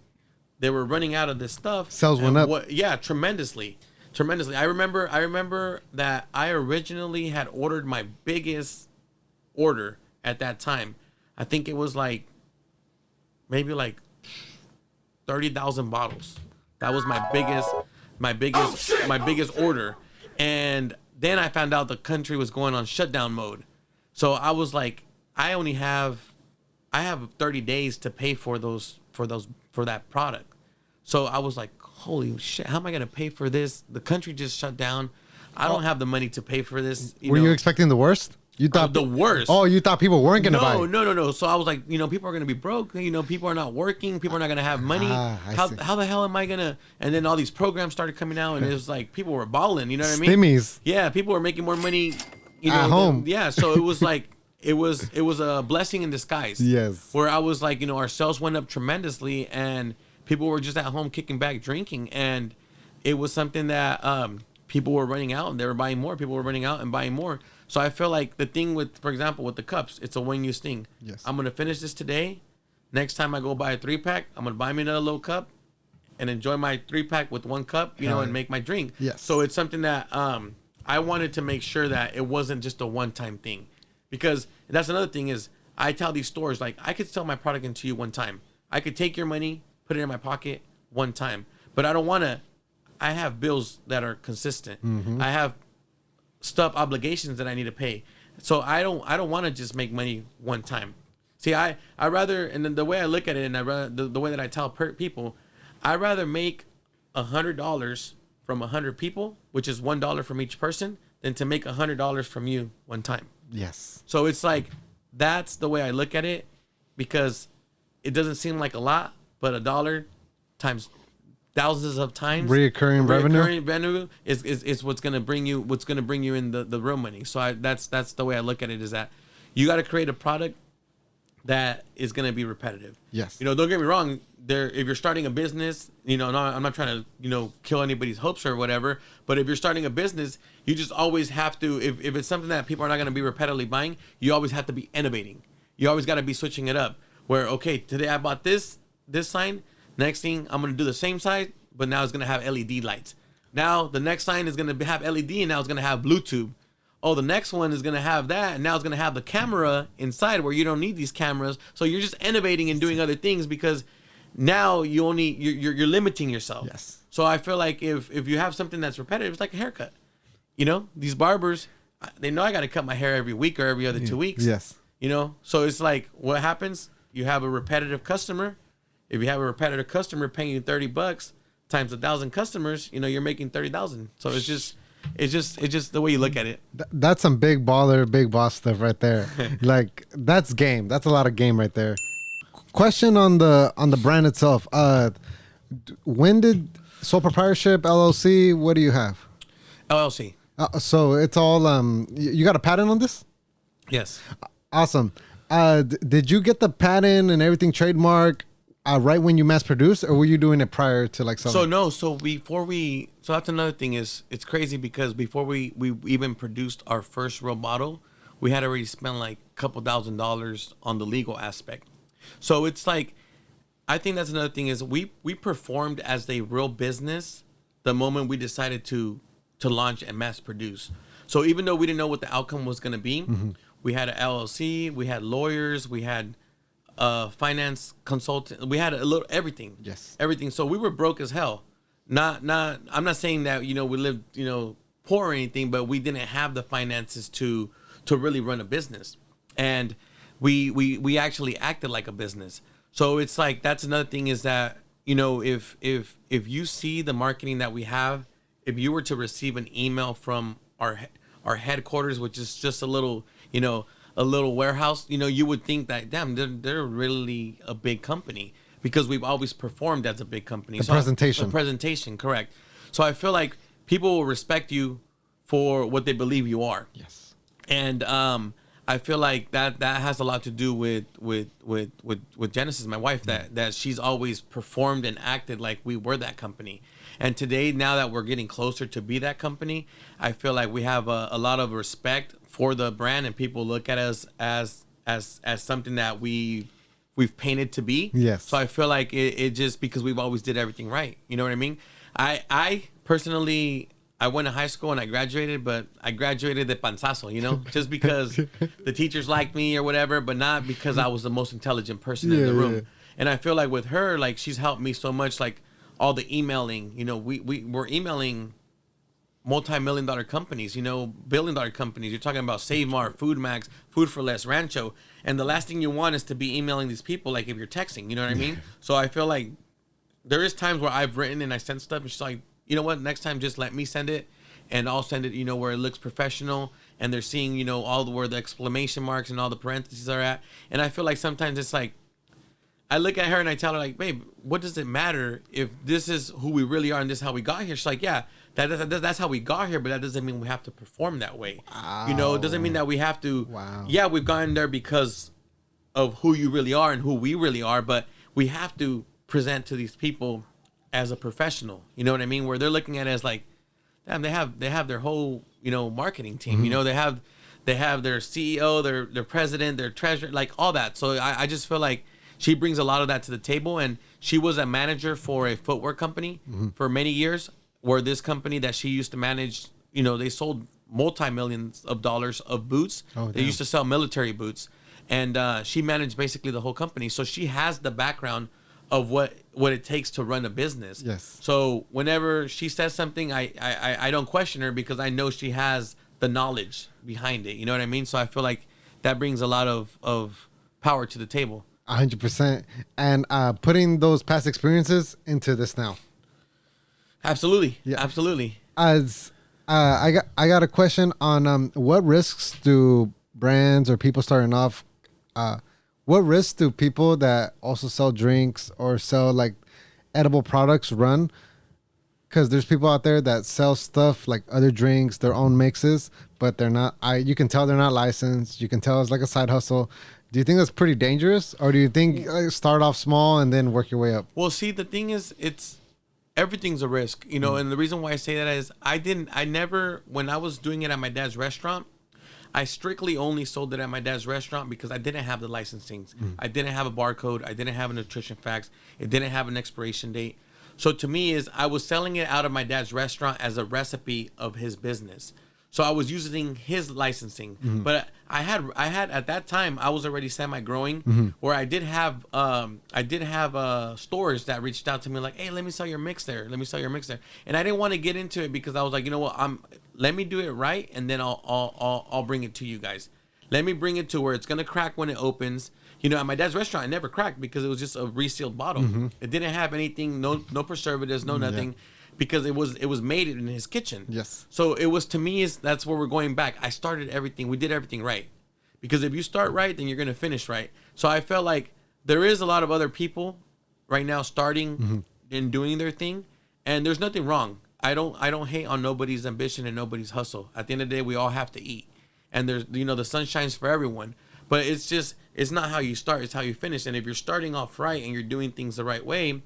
they were running out of this stuff. Sales went up. Tremendously. I remember that I originally had ordered my biggest order at that time. I think it was maybe 30,000 bottles. That was my biggest order. And then I found out the country was going on shutdown mode. So I was like, I have 30 days to pay for that product. So I was like, holy shit, how am I going to pay for this? The country just shut down. I don't have the money to pay for this. Were you expecting the worst? You thought the worst. Oh, you thought people weren't going to buy? No. So I was like, people are going to be broke. People are not working. People are not going to have money. How the hell am I going to? And then all these programs started coming out, and it was like people were balling. You know what I mean? Stimmies. Yeah, people were making more money. At home. Yeah, so it was like it was a blessing in disguise. Yes. Where I was like, our sales went up tremendously, and people were just at home kicking back, drinking, and it was something that people were running out and they were buying more. People were running out and buying more. So I feel like the thing for example, with the cups, it's a one-use thing. Yes. I'm gonna finish this today. Next time I go buy a 3-pack, I'm gonna buy me another little cup and enjoy my 3-pack with one cup, and make my drink. Yes. So it's something that I wanted to make sure that it wasn't just a one-time thing, because that's another thing is I tell these stores like I could sell my product into you one time. I could take your money, put it in my pocket one time, but I don't want to. I have bills that are consistent. I have obligations that I need to pay. So I don't want to just make money one time. See, I rather, and then the way I look at it, and the way that I tell people, I rather make $100 from 100 people, which is $1 from each person, than to make $100 from you one time. Yes. So it's like that's the way I look at it, because it doesn't seem like a lot, but $1 times thousands of times reoccurring revenue is what's gonna bring you in the real money. So that's the way I look at it, is that you got to create a product that is gonna be repetitive. Yes. Don't get me wrong. If you're starting a business, I'm not trying to kill anybody's hopes or whatever. But if you're starting a business, you just always have to. If it's something that people are not gonna be repetitively buying, you always have to be innovating. You always got to be switching it up. Where okay, today I bought this sign. Next thing, I'm going to do the same size, but now it's going to have LED lights. Now, the next sign is going to have LED, and now it's going to have Bluetooth. Oh, the next one is going to have that, and now it's going to have the camera inside where you don't need these cameras. So you're just innovating and doing other things, because now you're limiting yourself. Yes. So I feel like if you have something that's repetitive, it's like a haircut. These barbers, they know I got to cut my hair every week or every other 2 weeks. Yes. You know, so it's like, what happens? You have a repetitive customer. If you have a repetitive customer paying you $30 times 1,000 customers, you know, you're making 30,000. So it's just the way you look at it. That's some big baller, big boss stuff right there. Like that's game. That's a lot of game right there. Question on the brand itself. When did sole proprietorship, LLC? What do you have? LLC. So it's all you got a patent on this? Yes. Awesome. Did you get the patent and everything trademark right when you mass produced, or were you doing it prior to like selling? So no. So that's another thing is it's crazy because before we even produced our first real bottle, we had already spent like a couple $1,000s on the legal aspect. So it's like, I think that's another thing is we performed as a real business the moment we decided to launch and mass produce. So even though we didn't know what the outcome was going to be, we had an LLC, we had lawyers, we had finance consultant, we had a little everything. Yes, everything. So we were broke as hell. I'm not saying that we lived poor or anything, but we didn't have the finances to really run a business, and we actually acted like a business. So it's like, that's another thing is that, if you see the marketing that we have, if you were to receive an email from our headquarters, which is just a little warehouse, you would think that, damn, they're really a big company because we've always performed as a big company. The presentation, correct. So I feel like people will respect you for what they believe you are. Yes. And I feel like that has a lot to do with Genesis, my wife, that she's always performed and acted like we were that company. And today, now that we're getting closer to be that company, I feel like we have a lot of respect for the brand, and people look at us as something that we've painted to be. Yes. So I feel like it just because we've always did everything right. You know what I mean? I personally, I went to high school and I graduated, but I graduated de panzazo, just because the teachers liked me or whatever, but not because I was the most intelligent person in the room. Yeah. And I feel like with her, like, she's helped me so much, like all the emailing, we're emailing multi-million-dollar companies, billion-dollar companies. You're talking about Save Mart, Food Max, Food for Less, Rancho. And the last thing you want is to be emailing these people, like if you're texting, you know what I mean? So I feel like there is times where I've written and I sent stuff and she's like, you know what, next time just let me send it and I'll send it, where it looks professional and they're seeing, where the exclamation marks and all the parentheses are at. And I feel like sometimes it's like, I look at her and I tell her like, babe, what does it matter if this is who we really are and this is how we got here? She's like, yeah, that's how we got here, but that doesn't mean we have to perform that way. Wow. It doesn't mean that we have to, wow. Yeah, we've gotten there because of who you really are and who we really are, but we have to present to these people as a professional, you know what I mean? Where they're looking at it as like, damn, they have their whole, marketing team, they have their CEO, their president, their treasurer, like all that. So I just feel like she brings a lot of that to the table, and she was a manager for a footwear company for many years, where this company that she used to manage, they sold multi-millions of dollars of boots. They used to sell military boots, and she managed basically the whole company. So she has the background of what it takes to run a business. Yes. So whenever she says something, I don't question her because I know she has the knowledge behind it. You know what I mean? So I feel like that brings a lot of power to the table. 100%. And putting those past experiences into this now. Absolutely. Yeah. Absolutely. As I got a question on what risks do brands or people starting off what risks do people that also sell drinks or sell like edible products run? Because there's people out there that sell stuff like other drinks, their own mixes, but they're not. You can tell they're not licensed. You can tell it's like a side hustle. Do you think that's pretty dangerous, or do you think start off small and then work your way up? Well, see, the thing is, everything's a risk, and the reason why I say that is I never, when I was doing it at my dad's restaurant, I strictly only sold it at my dad's restaurant because I didn't have the licensing. I didn't have a barcode. I didn't have a nutrition facts. It didn't have an expiration date. So to me I was selling it out of my dad's restaurant as a recipe of his business. So I was using his licensing, but I had at that time I was already semi-growing, where I did have stores that reached out to me like, hey, let me sell your mix there, and I didn't want to get into it because I was like, you know what, let me do it right, and then I'll bring it to you guys. Let me bring it to where it's gonna crack when it opens. You know, at my dad's restaurant, it never cracked because it was just a resealed bottle. It didn't have anything, no preservatives, no nothing. Yeah. Because it was made in his kitchen. Yes. So it was, to me, that's where we're going back. I started everything. We did everything right. Because if you start right, then you're going to finish right. So I felt like there is a lot of other people right now starting and doing their thing. And there's nothing wrong. I don't hate on nobody's ambition and nobody's hustle. At the end of the day, we all have to eat. And there's, the sun shines for everyone. But it's not how you start, it's how you finish. And if you're starting off right and you're doing things the right way,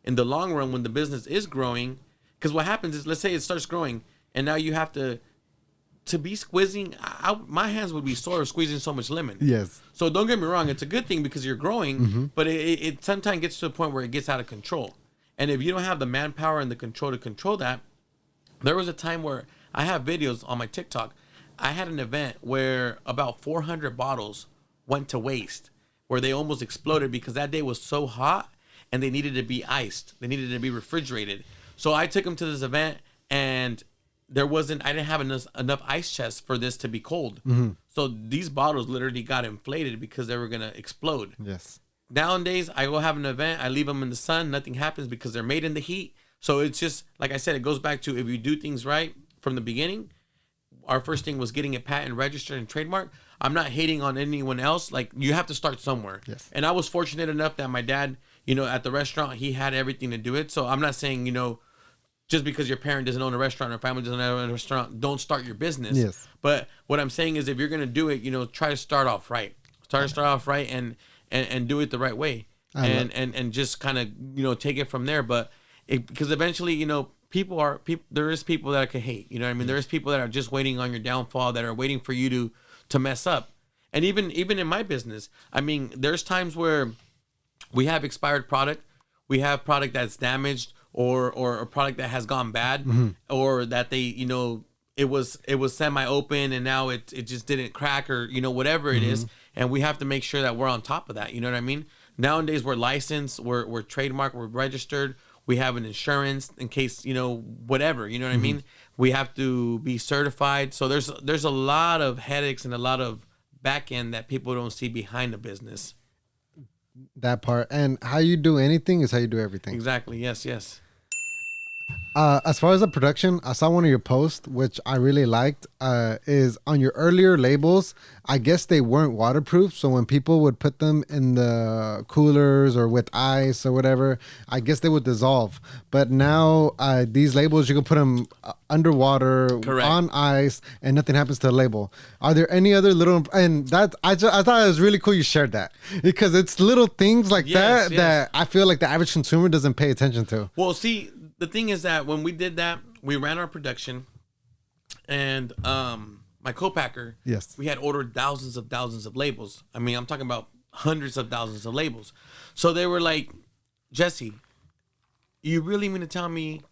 in the long run, when the business is growing, because what happens is, let's say it starts growing, and now you have to be squeezing. My hands would be sore squeezing so much lemon. Yes. So don't get me wrong, it's a good thing because you're growing, but it sometimes gets to a point where it gets out of control. And if you don't have the manpower and the control to control that, there was a time where I have videos on my TikTok. I had an event where about 400 bottles went to waste, where they almost exploded because that day was so hot and they needed to be iced. They needed to be refrigerated. So I took them to this event, and I didn't have enough ice chests for this to be cold. So these bottles literally got inflated because they were going to explode. Yes. Nowadays, I go have an event, I leave them in the sun, nothing happens because they're made in the heat. So it's just, like I said, it goes back to if you do things right from the beginning. Our first thing was getting it patent registered and trademarked. I'm not hating on anyone else. Like, you have to start somewhere. Yes. And I was fortunate enough that my dad, at the restaurant, he had everything to do it. So I'm not saying, just because your parent doesn't own a restaurant or family doesn't own a restaurant, don't start your business. Yes. But what I'm saying is, if you're going to do it, try to start off right. Start off right and do it the right way. And just kind of, take it from there. But because eventually, there is people that can hate, you know what I mean? There is people that are just waiting on your downfall, that are waiting for you to mess up. And even in my business, I mean, there's times where we have expired product, we have product that's damaged, or a product that has gone bad, or that they, it was semi-open and now it just didn't crack, or whatever it is, and we have to make sure that we're on top of that. You know what I mean? Nowadays we're licensed, we're trademarked, we're registered, we have an insurance in case whatever. You know what I mean? We have to be certified. So there's a lot of headaches and a lot of back end that people don't see behind the business. That part. And how you do anything is how you do everything. Exactly. Yes. As far as the production, I saw one of your posts, which I really liked, is on your earlier labels. I guess they weren't waterproof. So when people would put them in the coolers or with ice or whatever, I guess they would dissolve. But now these labels, you can put them underwater, correct, on ice, and nothing happens to the label. Are there any other little, and that I thought it was really cool you shared that, because it's little things like that I feel like the average consumer doesn't pay attention to. Well, see, the thing is that when we did that, we ran our production, and my co-packer, yes, we had ordered thousands of labels. I mean, I'm talking about hundreds of thousands of labels. So they were like, Jesse, you really mean to tell me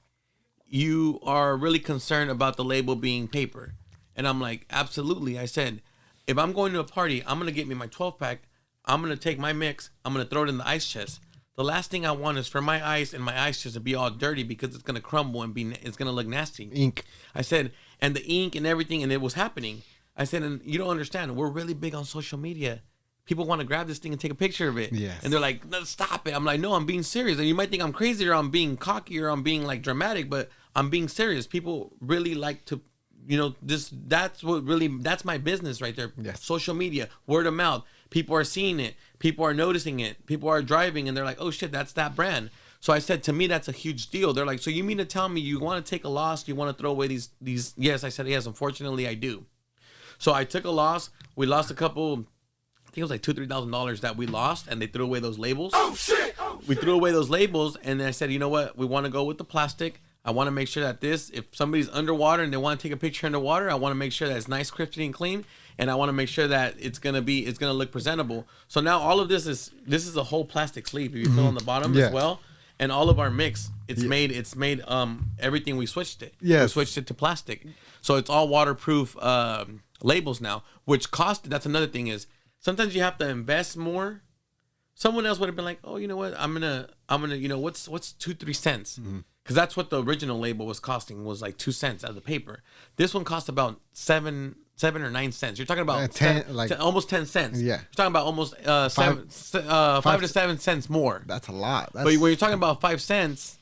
you are really concerned about the label being paper? And I'm like, absolutely. I said, if I'm going to a party, I'm going to get me my 12-pack. I'm going to take my mix. I'm going to throw it in the ice chest. The last thing I want is for my ice and my ice chest to be all dirty because it's going to crumble and it's going to look nasty. Ink. I said, and the ink and everything, and it was happening. I said, and you don't understand. We're really big on social media. People want to grab this thing and take a picture of it. Yes. And they're like, no, stop it. I'm like, no, I'm being serious. And you might think I'm crazy or I'm being cocky or I'm being like dramatic, but I'm being serious. People really like to, that's my business right there. Yes. Social media, word of mouth. People are seeing it. People are noticing it. People are driving and they're like, oh shit, that's that brand. So I said, to me, that's a huge deal. They're like, so you mean to tell me you want to take a loss? You want to throw away these? Yes, I said, yes, unfortunately I do. So I took a loss. We lost a couple, I think it was like $2,000-$3,000 that we lost, and they threw away those labels. Oh shit! We threw away those labels, and then I said, you know what? We want to go with the plastic. I want to make sure that if somebody's underwater and they want to take a picture underwater, I want to make sure that it's nice, crispy, and clean, and I want to make sure that it's gonna look presentable. So now all of this is a whole plastic sleeve. If you feel on the bottom as well, and all of our mix, it's made everything we switched it. Yes. We switched it to plastic, so it's all waterproof labels now. Which cost? That's another thing is sometimes you have to invest more. Someone else would have been like, oh, you know what? I'm gonna, what's 2-3 cents? Because that's what the original label was costing, was like 2 cents out of the paper. This one cost about 7 or 9 cents. You're talking about almost 10 cents. Yeah. You're talking about almost 5 to 7 cents more. That's a lot. But when you're talking about 5 cents,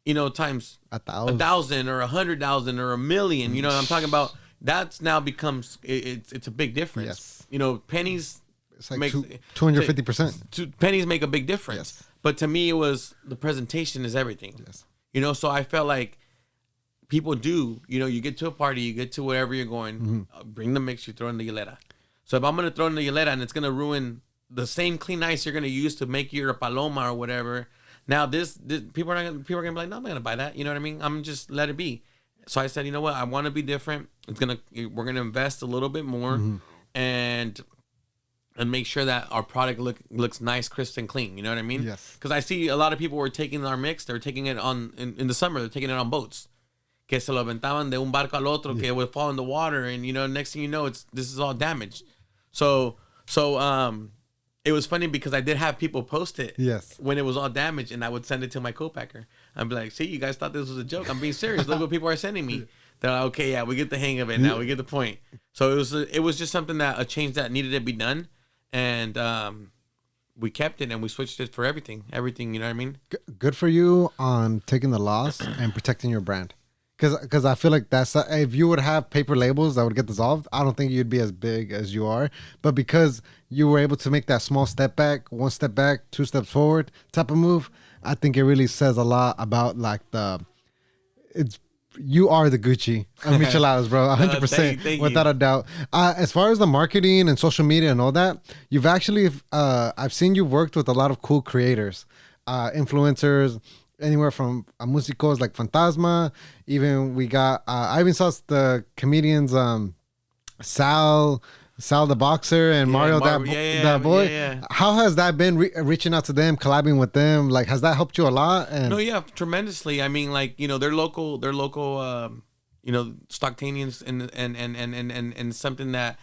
times 1,000 or 100,000 or 1,000,000, what I'm talking about. That's now becomes it's a big difference. Yes. Pennies. It's like 250%. Pennies make a big difference. Yes. But to me, it was the presentation is everything. Yes. So I felt like people do, you get to a party, you get to wherever you're going, bring the mix, you throw in the hielera. So if I'm going to throw in the hielera and it's going to ruin the same clean ice you're going to use to make your paloma or whatever, now this people are going to be like, no, I'm not going to buy that. You know what I mean? I'm just let it be. So I said, you know what? I want to be different. We're going to invest a little bit more and make sure that our product looks nice, crisp, and clean. You know what I mean? Yes. Because I see a lot of people were taking our mix. They're taking it in the summer. They're taking it on boats. Que se lo aventaban de un barco al otro. Que would fall in the water, and next thing you know, this is all damaged. So it was funny because I did have people post it. Yes. When it was all damaged, and I would send it to my co-packer. I'd be like, "See, you guys thought this was a joke. I'm being serious. Look what people are sending me." They're like, "Okay, yeah, we get the hang of it now. We get the point." So it was just something a change that needed to be done. And we kept it and we switched it for everything, you know what I mean? Good for you on taking the loss and protecting your brand. Because I feel like if you would have paper labels that would get dissolved, I don't think you'd be as big as you are. But because you were able to make that small step back, 1 step back, 2 steps forward type of move, I think it really says a lot about you are the Gucci of Micheladas, bro. 100%, thank without you. a doubt. As far as the marketing and social media and all that, you've actually, I've seen you worked with a lot of cool creators, influencers, anywhere from musicos like Fantasma. Even we got, I even saw the comedians, Sal the boxer and Mario that boy. Yeah. How has that been reaching out to them, collabing with them? Like, has that helped you a lot? No, yeah, tremendously. I mean, like, they're local, Stocktanians and something that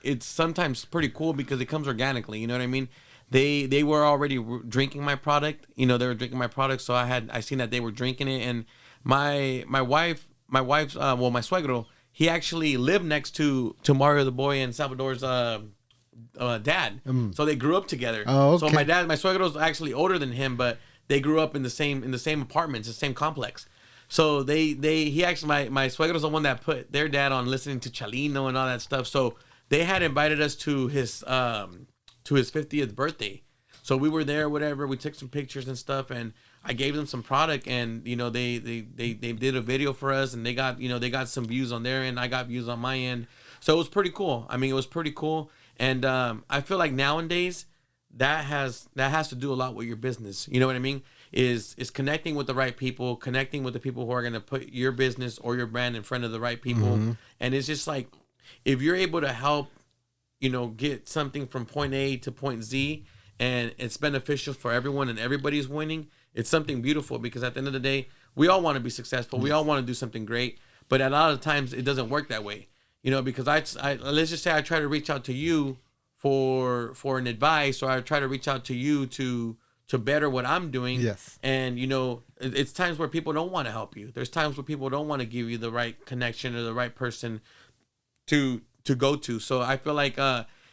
it's sometimes pretty cool because it comes organically. You know what I mean? They were already drinking my product. They were drinking my product, so I seen that they were drinking it, and my wife's my suegro. He actually lived next to Mario the boy and Salvador's dad. So they grew up together. Oh, okay. So my suegro's actually older than him, but they grew up in the same apartments, the same complex. So he actually my suegro's the one that put their dad on listening to Chalino and all that stuff. So they had invited us to his 50th birthday. So we were there, whatever. We took some pictures and stuff, and I gave them some product, and they did a video for us, and they got some views on their end. I got views on my end, so it was pretty cool. I mean, it was pretty cool, and I feel like nowadays that has to do a lot with your business. You know what I mean? Is connecting with the right people, connecting with the people who are going to put your business or your brand in front of the right people, and it's just like if you're able to help, get something from point A to point Z, and it's beneficial for everyone, and everybody's winning. It's something beautiful because at the end of the day, we all want to be successful. We all want to do something great, but a lot of times it doesn't work that way, because I let's just say I try to reach out to you for an advice, or I try to reach out to you to better what I'm doing. Yes. And it's times where people don't want to help you. There's times where people don't want to give you the right connection or the right person to go to. So I feel like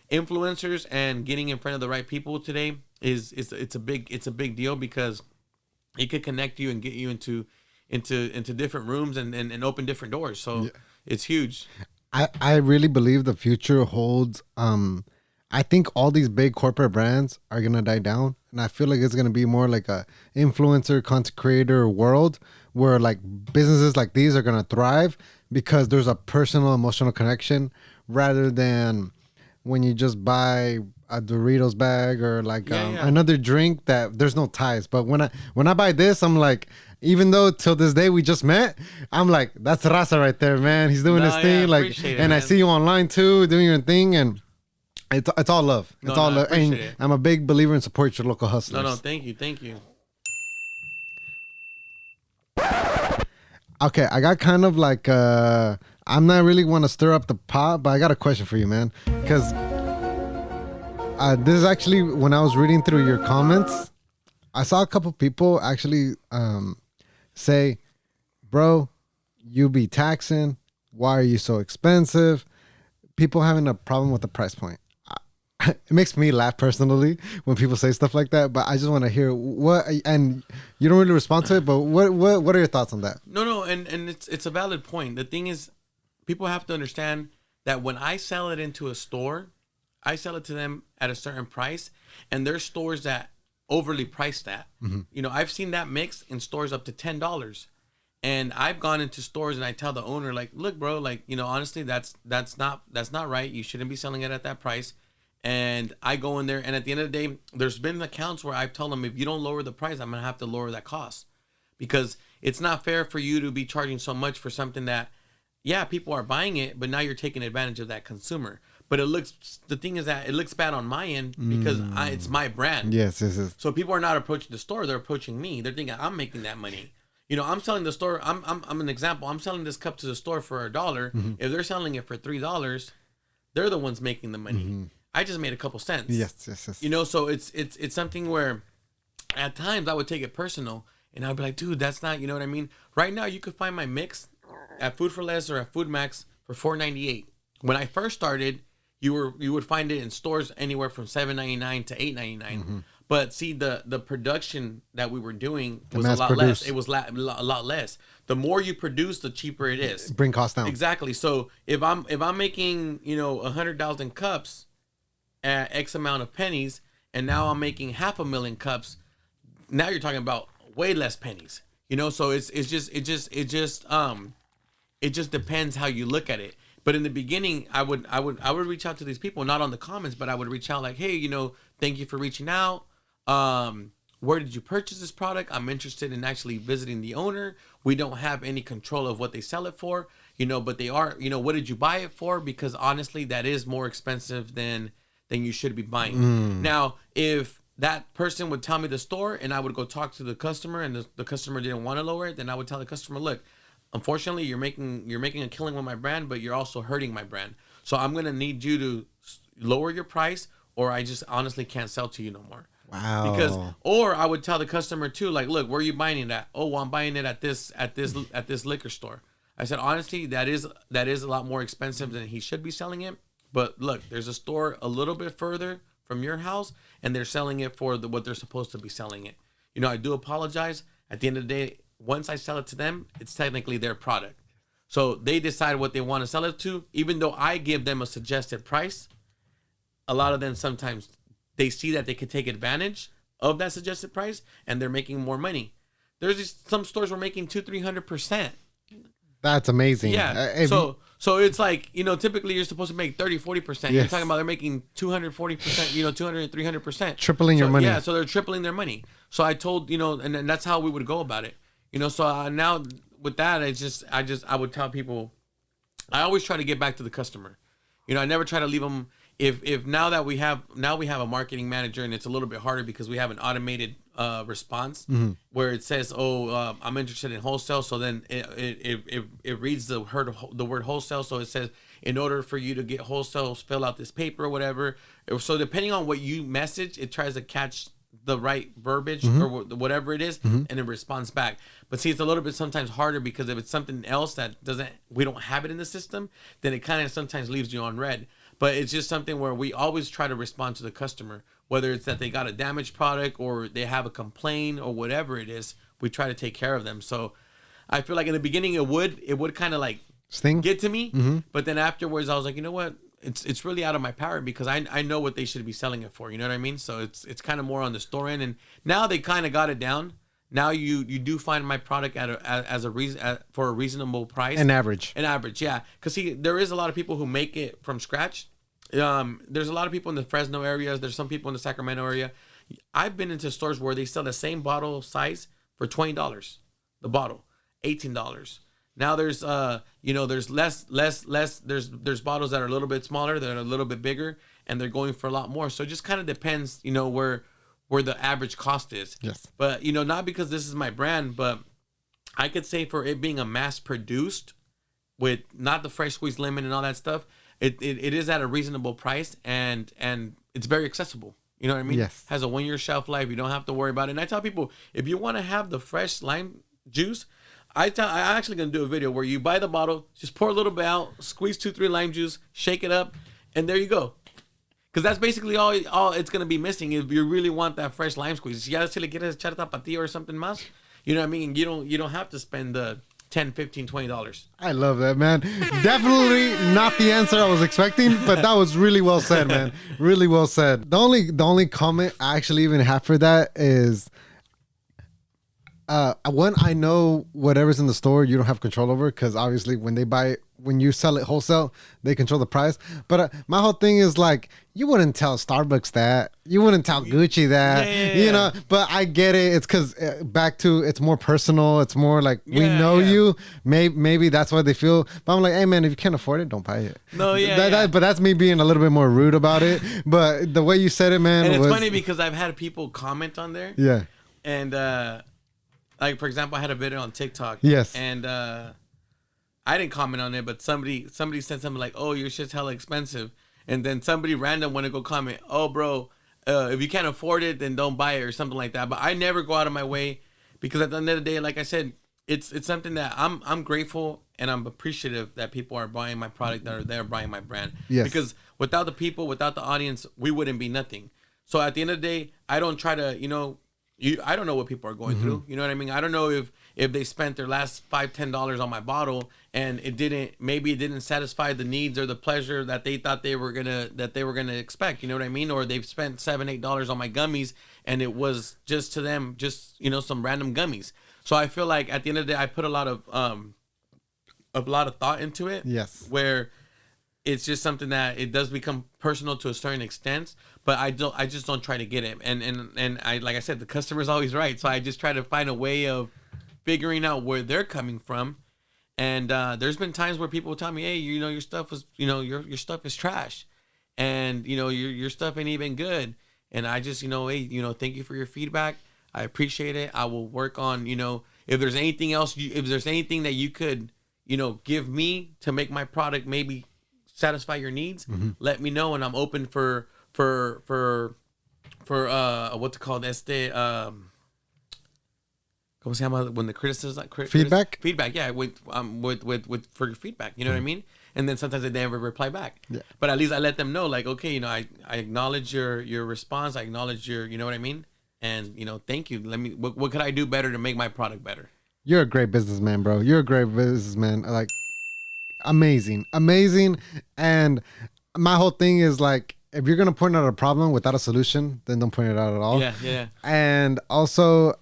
influencers and getting in front of the right people today it's a big deal because it could connect you and get you into different rooms and open different doors. So it's huge. I really believe the future holds. I think all these big corporate brands are gonna die down, and I feel like it's gonna be more like a influencer, content creator world where like businesses like these are gonna thrive because there's a personal, emotional connection rather than when you just buy a Doritos bag or like another drink that there's no ties. But when I buy this, I'm like, even though till this day we just met, I'm like, that's Raza right there, man. He's doing his thing, like, and man. I see you online too, doing your thing, and it's all love. It's all love. And I'm a big believer in support your local hustlers. No, thank you. Okay, I got kind of like I'm not really want to stir up the pot, but I got a question for you, man. Because this is actually when I was reading through your comments, I saw a couple people actually say, "Bro, you be taxing. Why are you so expensive?" People having a problem with the price point. It makes me laugh personally when people say stuff like that, but I just want to hear what, and you don't really respond to it, but what are your thoughts on that? No, and it's a valid point. The thing is, people have to understand that when I sell it into a store, I sell it to them at a certain price, and there's stores that overly price that. Mm-hmm. You know, I've seen that mix in stores up to $10. And I've gone into stores and I tell the owner, like, look, bro, like, you know, honestly, that's not right. You shouldn't be selling it at that price. And I go in there, and at the end of the day, there's been accounts where I've told them, if you don't lower the price, I'm gonna have to lower that cost, because it's not fair for you to be charging so much for something that, yeah, people are buying it, but now you're taking advantage of that consumer. But the thing is that it looks bad on my end because it's my brand. Yes. So people are not approaching the store; they're approaching me. They're thinking I'm making that money. You know, I'm selling the store. I'm an example. I'm selling this cup to the store for $1. Mm-hmm. If they're selling it for $3, they're the ones making the money. Mm-hmm. I just made a couple cents. Yes. You know, so it's something where at times I would take it personal, and I'd be like, dude, that's not, you know what I mean? Right now, you could find my mix at Food for Less or at Food Max for $4.98. When I first started, you would find it in stores anywhere from $7.99 to $8.99. Mm-hmm. But see, the production that we were doing was a lot less. It was a lot less. The more you produce, the cheaper it is. Bring costs down. Exactly. So if I'm making 100,000 cups at X amount of pennies, and now I'm making 500,000 cups, now you're talking about way less pennies. You know, so it just depends how you look at it. But in the beginning, I would reach out to these people, not on the comments, but I would reach out like, hey, you know, thank you for reaching out. Where did you purchase this product? I'm interested in actually visiting the owner. We don't have any control of what they sell it for, you know, but they are, you know, what did you buy it for? Because honestly, that is more expensive than you should be buying. Now, if that person would tell me the store and I would go talk to the customer and the customer didn't want to lower it, then I would tell the customer, look, unfortunately, you're making a killing with my brand, but you're also hurting my brand. So I'm going to need you to lower your price, or I just honestly can't sell to you no more. Wow. Or I would tell the customer too, like, look, where are you buying it at? Oh, well, I'm buying it at this liquor store. I said, honestly, that is a lot more expensive than he should be selling it. But look, there's a store a little bit further from your house, and they're selling it for what they're supposed to be selling it. You know, I do apologize. At the end of the day, once I sell it to them, it's technically their product. So they decide what they want to sell it to. Even though I give them a suggested price, a lot of them sometimes they see that they could take advantage of that suggested price, and they're making more money. There's some stores were making 200-300%. That's amazing. Yeah. So it's like, you know, typically you're supposed to make 30-40%. Yes. You're talking about they're making 240%, you know, 200-300%. Tripling your money. Yeah, so they're tripling their money. So I told, you know, and that's how we would go about it. You know, so now with that, I would tell people, I always try to get back to the customer. You know, I never try to leave them. If now we have a marketing manager, and it's a little bit harder because we have an automated response where it says, "Oh, I'm interested in wholesale." So then it reads the word wholesale. So it says, in order for you to get wholesale, fill out this paper or whatever. So depending on what you message, it tries to catch the right verbiage or whatever it is, and it responds back. But see, it's a little bit sometimes harder because if it's something else that we don't have it in the system, then it kind of sometimes leaves you on red. But it's just something where we always try to respond to the customer, whether it's that they got a damaged product or they have a complaint or whatever it is. We try to take care of them. So I feel like in the beginning it would kind of like Sting? Get to me, but then afterwards I was like, you know what? It's really out of my power because I know what they should be selling it for. You know what I mean? So it's kind of more on the store end, and now they kind of got it down. Now you do find my product for a reasonable price. An average, yeah. Because see, there is a lot of people who make it from scratch. There's a lot of people in the Fresno areas. There's some people in the Sacramento area. I've been into stores where they sell the same bottle size for $20, the bottle, $18. Now there's there's less there's bottles that are a little bit smaller, that are a little bit bigger, and they're going for a lot more. So it just kind of depends, where the average cost is. Yes. But not because this is my brand, but I could say for it being a mass produced with not the fresh squeezed lemon and all that stuff, it is at a reasonable price and it's very accessible. You know what I mean? Yes. Has a 1-year shelf life. You don't have to worry about it. And I tell people, if you want to have the fresh lime juice, I'm actually going to do a video where you buy the bottle, just pour a little bit out, squeeze 2-3 lime juice, shake it up, and there you go. Because that's basically all it's going to be missing if you really want that fresh lime squeeze. Si ya se le quieres echar tapatio or something más, you know what I mean? You don't have to spend the $10, $15, $20. I love that, man. Definitely not the answer I was expecting, but that was really well said, man. Really well said. The only comment I actually even have for that is when I know whatever's in the store you don't have control over, because obviously when you sell it wholesale, they control the price. But my whole thing is like, you wouldn't tell Starbucks that. You wouldn't tell Gucci that. Yeah. You know, but I get it. It's because it's more personal. It's more like we know you. Maybe that's why they feel. But I'm like, hey, man, if you can't afford it, don't buy it. No, But that's me being a little bit more rude about it. But the way you said it, man. And it's funny because I've had people comment on there. Yeah. And like, for example, I had a video on TikTok. Yes. And I didn't comment on it, but somebody said something like, "Oh, your shit's hella expensive," and then somebody random went to go comment, "Oh, bro, if you can't afford it, then don't buy it," or something like that. But I never go out of my way because at the end of the day, like I said, it's something that I'm grateful and I'm appreciative that people are buying my product, that are there buying my brand. Yes. Because without the people, without the audience, we wouldn't be nothing. So at the end of the day, I don't try to, I don't know what people are going through. You know what I mean? I don't know if they spent their last $5-10 on my bottle and it didn't satisfy the needs or the pleasure that they thought they were gonna expect. You know what I mean? Or they've spent $7-8 on my gummies and it was just to them some random gummies. So I feel like at the end of the day, I put a lot of thought into it. Yes. Where it's just something that it does become personal to a certain extent, but I just don't try to get it. And I, like I said, the customer's always right. So I just try to find a way of figuring out where they're coming from. And there's been times where people will tell me, "Hey, your stuff was, your stuff is trash, and your stuff ain't even good." And I just, hey, thank you for your feedback. I appreciate it. I will work on, if there's anything else, if there's anything that you could, give me to make my product maybe satisfy your needs, let me know, and I'm open for what's it called? ¿Cómo se llama when the criticism feedback? Feedback, yeah, with for your feedback, you know what I mean? And then sometimes they never reply back. Yeah. But at least I let them know, like, okay, I acknowledge your response, I acknowledge your, you know what I mean? And thank you. Let me what could I do better to make my product better? You're a great businessman, bro. You're a great businessman. Like, amazing. And my whole thing is like, if you're gonna point out a problem without a solution, then don't point it out at all. Yeah. And also,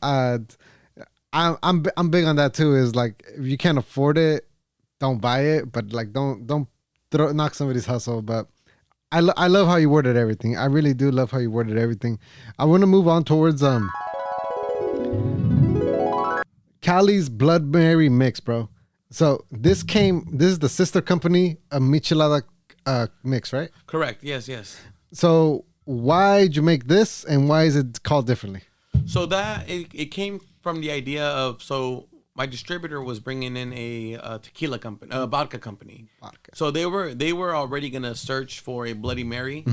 I'm big on that too. Is like, if you can't afford it, don't buy it. But like, don't knock somebody's hustle. But I love how you worded everything. I really do love how you worded everything. I want to move on towards Cali's Blood Mary mix, bro. So this is the sister company of Michelada mix, right? Correct. Yes. So why'd you make this, and why is it called differently? So that it came from the idea of, so my distributor was bringing in a tequila company, a vodka company. So they were already gonna search for a Bloody Mary,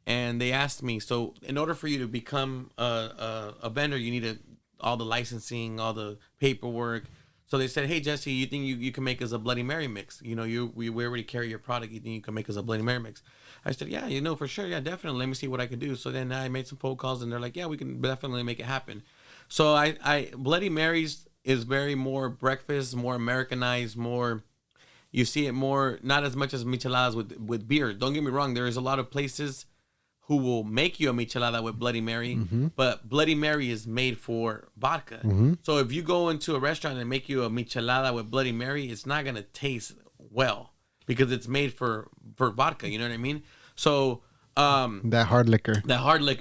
and they asked me. So in order for you to become a vendor, you need all the licensing, all the paperwork. So they said, "Hey Jesse, you think you can make us a Bloody Mary mix? We already carry your product. You think you can make us a Bloody Mary mix?" I said, "Yeah, for sure. Yeah, definitely. Let me see what I can do." So then I made some phone calls, and they're like, "Yeah, we can definitely make it happen." So I Bloody Marys is very more breakfast, more Americanized, more. You see it more, not as much as micheladas with beer. Don't get me wrong. There is a lot of places who will make you a michelada with Bloody Mary, but Bloody Mary is made for vodka. So if you go into a restaurant and make you a michelada with Bloody Mary, it's not gonna taste well because it's made for vodka. You know what I mean? So that hard liquor.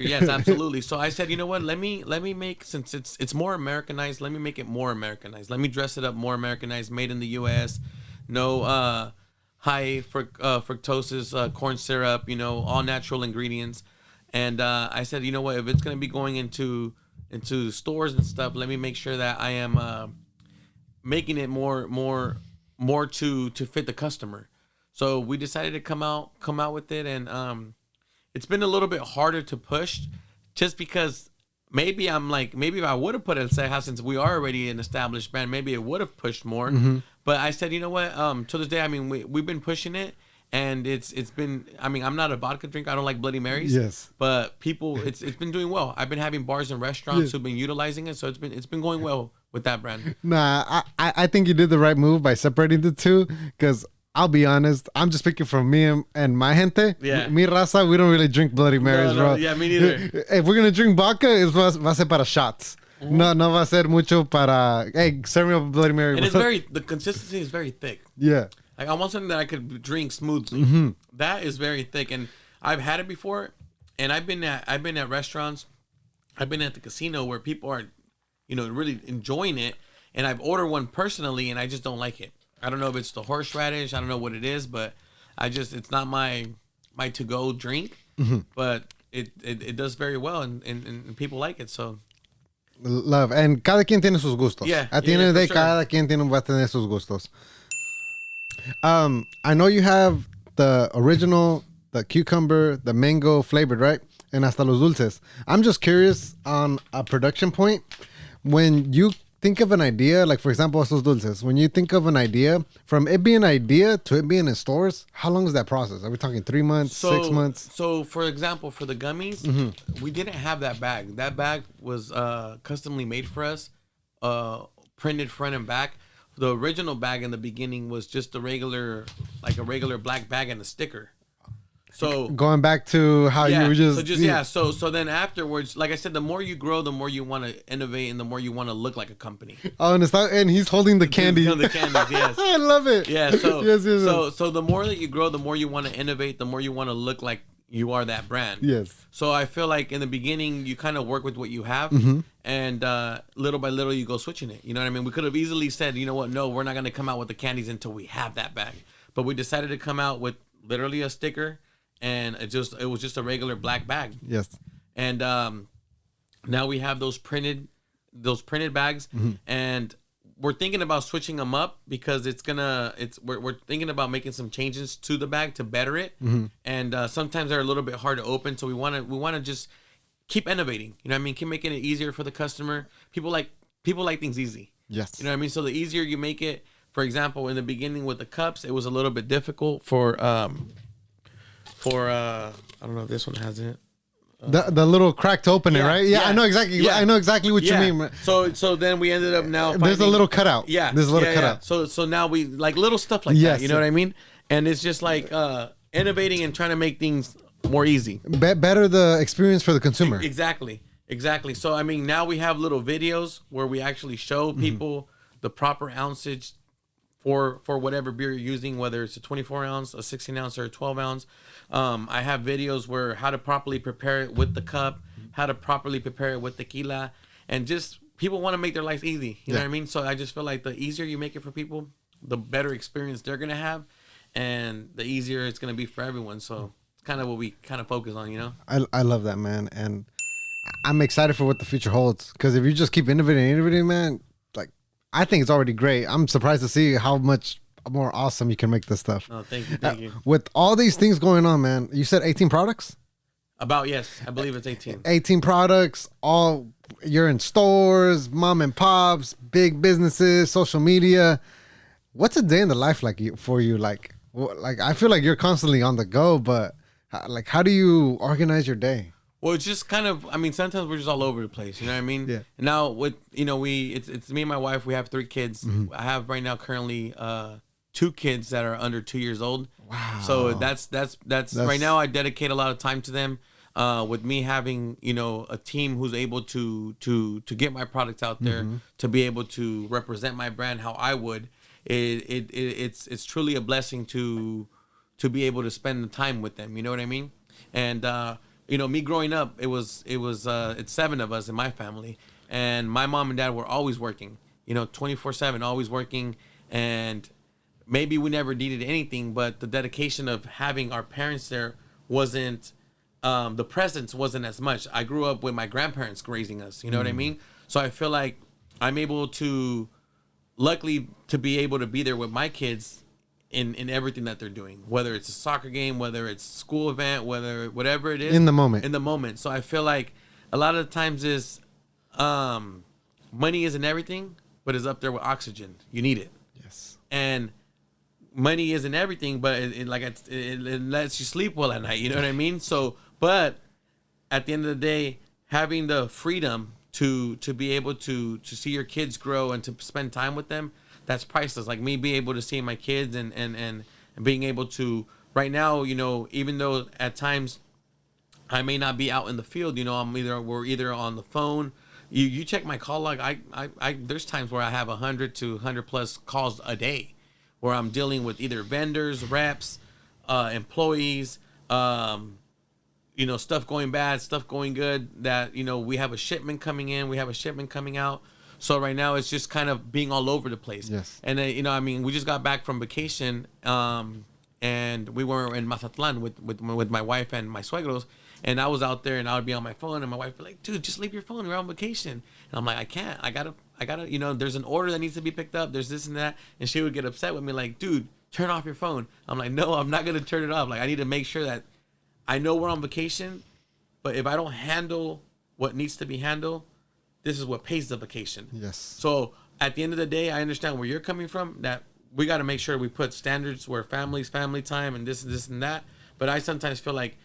Yes, absolutely. So I said, you know what? Let me make, since it's more Americanized. Let me make it more Americanized. Let me dress it up more Americanized. Made in the U.S. No high fructose corn syrup, all natural ingredients. And I said, you know what, if it's going to be going into stores and stuff, let me make sure that I am making it more to fit the customer. So we decided to come out with it, and it's been a little bit harder to push, just because maybe if I would have put it in Cejas, since we are already an established brand, maybe it would have pushed more. But I said, you know what? To this day, I mean, we've been pushing it. And it's been, I mean, I'm not a vodka drinker. I don't like Bloody Marys. Yes. But people, it's been doing well. I've been having bars and restaurants who've been utilizing it, so it's been going well with that brand. Nah, I think you did the right move by separating the two, because I'll be honest, I'm just speaking from me and my gente. Yeah. Mi raza, we don't really drink Bloody Marys, bro. Yeah, me neither. If we're gonna drink vodka, va a ser para shots. No va a ser mucho para, hey, serve me up a Bloody Mary. And the consistency is very thick. Yeah. Like, I want something that I could drink smoothly. That is very thick, and I've had it before. And I've been at restaurants, I've been at the casino where people are, really enjoying it. And I've ordered one personally, and I just don't like it. I don't know if it's the horseradish. I don't know what it is, but it's not my to go drink. But it does very well, and people like it. So. Love. And cada quien tiene sus gustos. Yeah. At the end of the day, cada quien va a tener sus gustos. I know you have the original, the cucumber, the mango flavored, right? And hasta los dulces. I'm just curious on a production point. When you think of an idea, like for example, estos dulces, when you think of an idea, from it being an idea to it being in stores, how long is that process? Are we talking 3 months, 6 months? So, for example, for the gummies, we didn't have that bag. That bag was customly made for us, printed front and back. The original bag in the beginning was just a regular black bag and a sticker. So going back to how you were So then afterwards, like I said, the more you grow, the more you want to innovate, and the more you want to look like a company. Oh, and he's holding the candy. The candies, yes. I love it. Yeah. So yes. So the more that you grow, the more you want to innovate, the more you want to look like you are that brand. Yes. So I feel like in the beginning, you kind of work with what you have, and little by little, you go switching it. You know what I mean? We could have easily said, you know what? No, we're not going to come out with the candies until we have that bag. But we decided to come out with literally a sticker, and it was just a regular black bag. Yes. And now we have those printed bags, and we're thinking about switching them up because we're thinking about making some changes to the bag to better it. And sometimes they're a little bit hard to open, so we want to just keep innovating. You know what I mean? Keep making it easier for the customer. People like things easy. Yes. You know what I mean? So the easier you make it, for example, in the beginning with the cups, it was a little bit difficult for I don't know if this one has it. The little cracked opening, right? Yeah, I know exactly. Yeah. I know exactly what you mean. So then we ended up now. There's a little cutout. Yeah, there's a little cutout. So now we like little stuff like that. You know what I mean? And it's just like innovating and trying to make things more easy. Better the experience for the consumer. Exactly. So I mean, now we have little videos where we actually show people the proper ounceage for whatever beer you're using, whether it's a 24 ounce, a 16 ounce, or a 12 ounce. I have videos where how to properly prepare it with the cup, how to properly prepare it with tequila, and just people want to make their life easy. You know what I mean? So I just feel like the easier you make it for people, the better experience they're going to have, and the easier it's going to be for everyone. So it's kind of what we kind of focus on, you know? I love that, man. And I'm excited for what the future holds, because if you just keep innovating, man, like, I think it's already great. I'm surprised to see how much more awesome you can make this stuff. Oh, thank you. With all these things going on, man, you said 18 products? Yes, I believe it's 18. 18 products, all you're in stores, mom and pops, big businesses, social media. What's a day in the life for you? Like I feel like you're constantly on the go, but like, how do you organize your day? Well, it's just kind of, I mean, sometimes we're just all over the place, you know what I mean? Yeah. Now with, it's me and my wife, we have 3 kids. I have right now currently 2 kids that are under 2 years old. Wow. So that's right now I dedicate a lot of time to them. With me having, a team who's able to get my products out there, to be able to represent my brand how I would, it's truly a blessing to be able to spend the time with them. You know what I mean? And me growing up, it's 7 of us in my family, and my mom and dad were always working, 24/7, always working, and maybe we never needed anything, but the dedication of having our parents there wasn't, the presence wasn't as much. I grew up with my grandparents raising us, you know what I mean? So I feel like I'm able to luckily to be able to be there with my kids in everything that they're doing, whether it's a soccer game, whether it's a school event, whatever it is. In the moment. In the moment. So I feel like a lot of the times is money isn't everything, but it's up there with oxygen. You need it. Yes. And money isn't everything, but it lets you sleep well at night. You know what I mean? So, but at the end of the day, having the freedom to be able to see your kids grow and to spend time with them, that's priceless. Like me being able to see my kids and being able to right now, you know, even though at times I may not be out in the field, you know, we're either on the phone. You check my call log. I there's times where I have 100 to 100 plus calls a day, where I'm dealing with either vendors, reps, employees, you know, stuff going bad, stuff going good. That, you know, we have a shipment coming in, we have a shipment coming out. So right now it's just kind of being all over the place. Yes. And you know, I mean, we just got back from vacation, and we were in Mazatlan with my wife and my suegros. And I was out there, and I would be on my phone, and my wife would be like, "Dude, just leave your phone. We're on vacation." And I'm like, "I can't. I gotta. You know, there's an order that needs to be picked up. There's this and that." And she would get upset with me, like, "Dude, turn off your phone." I'm like, "No, I'm not gonna turn it off. Like, I need to make sure that I know we're on vacation, but if I don't handle what needs to be handled, this is what pays the vacation." Yes. So at the end of the day, I understand where you're coming from. That we got to make sure we put standards where family time, and this and that. But I sometimes feel like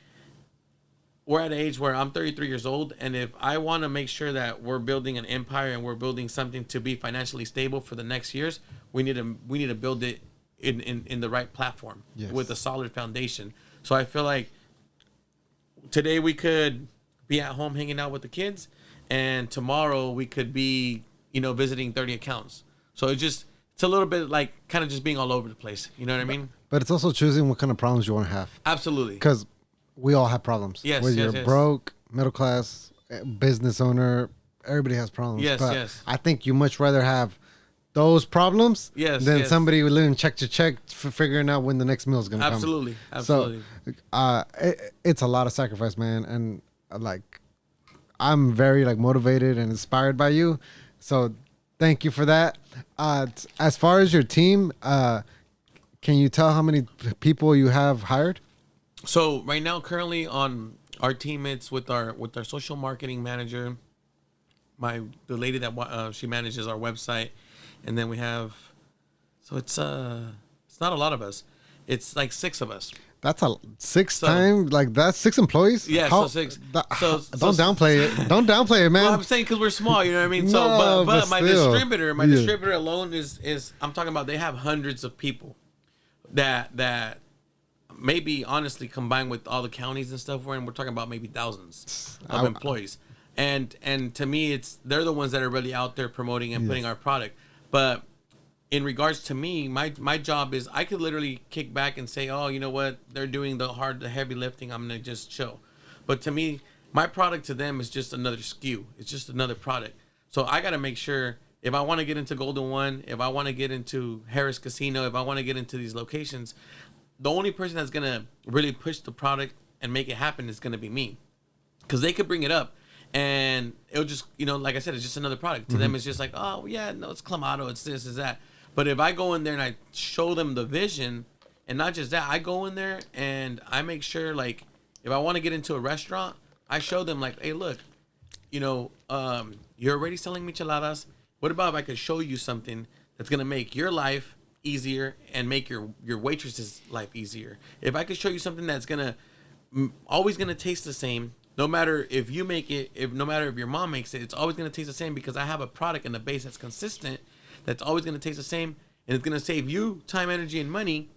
we're at an age where I'm 33 years old, and if I want to make sure that we're building an empire and we're building something to be financially stable for the next years, we need to build it in the right platform. Yes. With a solid foundation. So I feel like today we could be at home hanging out with the kids, and tomorrow we could be, you know, visiting 30 accounts. So it's a little bit like kind of just being all over the place. You know what I mean? But it's also choosing what kind of problems you want to have. Absolutely. Because we all have problems. Yes, whether you're broke, middle class, business owner, everybody has problems. Yes, but yes. I think you much rather have those problems than somebody living check to check for figuring out when the next meal is going to come. Absolutely. So it's a lot of sacrifice, man. And like, I'm very like motivated and inspired by you. So thank you for that. As far as your team, can you tell how many people you have hired? So right now, currently on our team, it's with our social marketing manager, the lady that she manages our website, and then we have, so it's not a lot of us, it's like 6 of us. That's that's 6 employees. Yeah, so 6. Don't downplay it. Don't downplay it, man. Well, I'm saying because we're small, you know what I mean. So, no, but my still. distributor alone is I'm talking about. They have hundreds of people that maybe honestly combined with all the counties and stuff we're talking about maybe thousands of employees. And to me, they're the ones that are really out there promoting and putting our product. But in regards to me, my job is I could literally kick back and say, oh, you know what? They're doing the heavy lifting. I'm going to just chill. But to me, my product to them is just another SKU. It's just another product. So I got to make sure if I want to get into Golden One, if I want to get into Harris Casino, if I want to get into these locations, the only person that's going to really push the product and make it happen is going to be me. Because they could bring it up and it'll just, you know, like I said, it's just another product. To them, it's just like, oh, yeah, no, it's Clamato, it's this, it's that. But if I go in there and I show them the vision, and not just that, I go in there and I make sure, like, if I want to get into a restaurant, I show them, like, hey, look, you know, you're already selling micheladas. What about if I could show you something that's going to make your life easier and make your waitress's life easier? If I could show you something that's always going to taste the same, no matter if you make it, no matter if your mom makes it, it's always going to taste the same because I have a product in the base that's consistent, that's always going to taste the same, and it's going to save you time, energy, and money.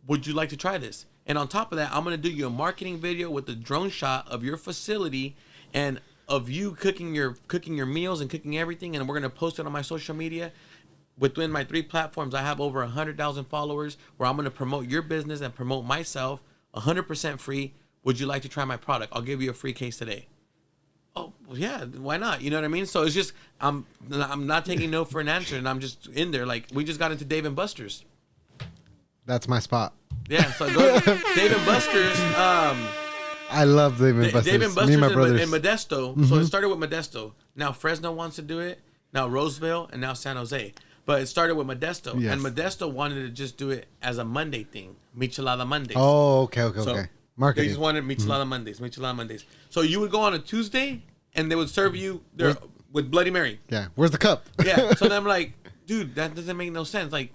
Would you like to try this? And on top of that, I'm going to do you a marketing video with a drone shot of your facility and of you cooking your meals and cooking everything, and we're going to post it on my social media. Within my 3 platforms, I have over 100,000 followers where I'm going to promote your business and promote myself 100% free. Would you like to try my product? I'll give you a free case today. Oh, well, yeah, why not? You know what I mean? So it's just, I'm not taking no for an answer, and I'm just in there. Like, we just got into Dave & Buster's. That's my spot. Yeah, so go to Dave & Buster's. I love Dave & Buster's. Dave & Buster's Me and my brothers. in Modesto. So it started with Modesto. Now Fresno wants to do it. Now Roseville, and now San Jose. But it started with Modesto, Yes. and Modesto wanted to just do it as a Monday thing, Michelada Mondays. Oh, okay. So Marketing. they just wanted Michelada Mondays, Michelada Mondays. So you would go on a Tuesday, and they would serve you there with Bloody Mary. Yeah. Where's the cup? Yeah. So then I'm like, dude, that doesn't make no sense. Like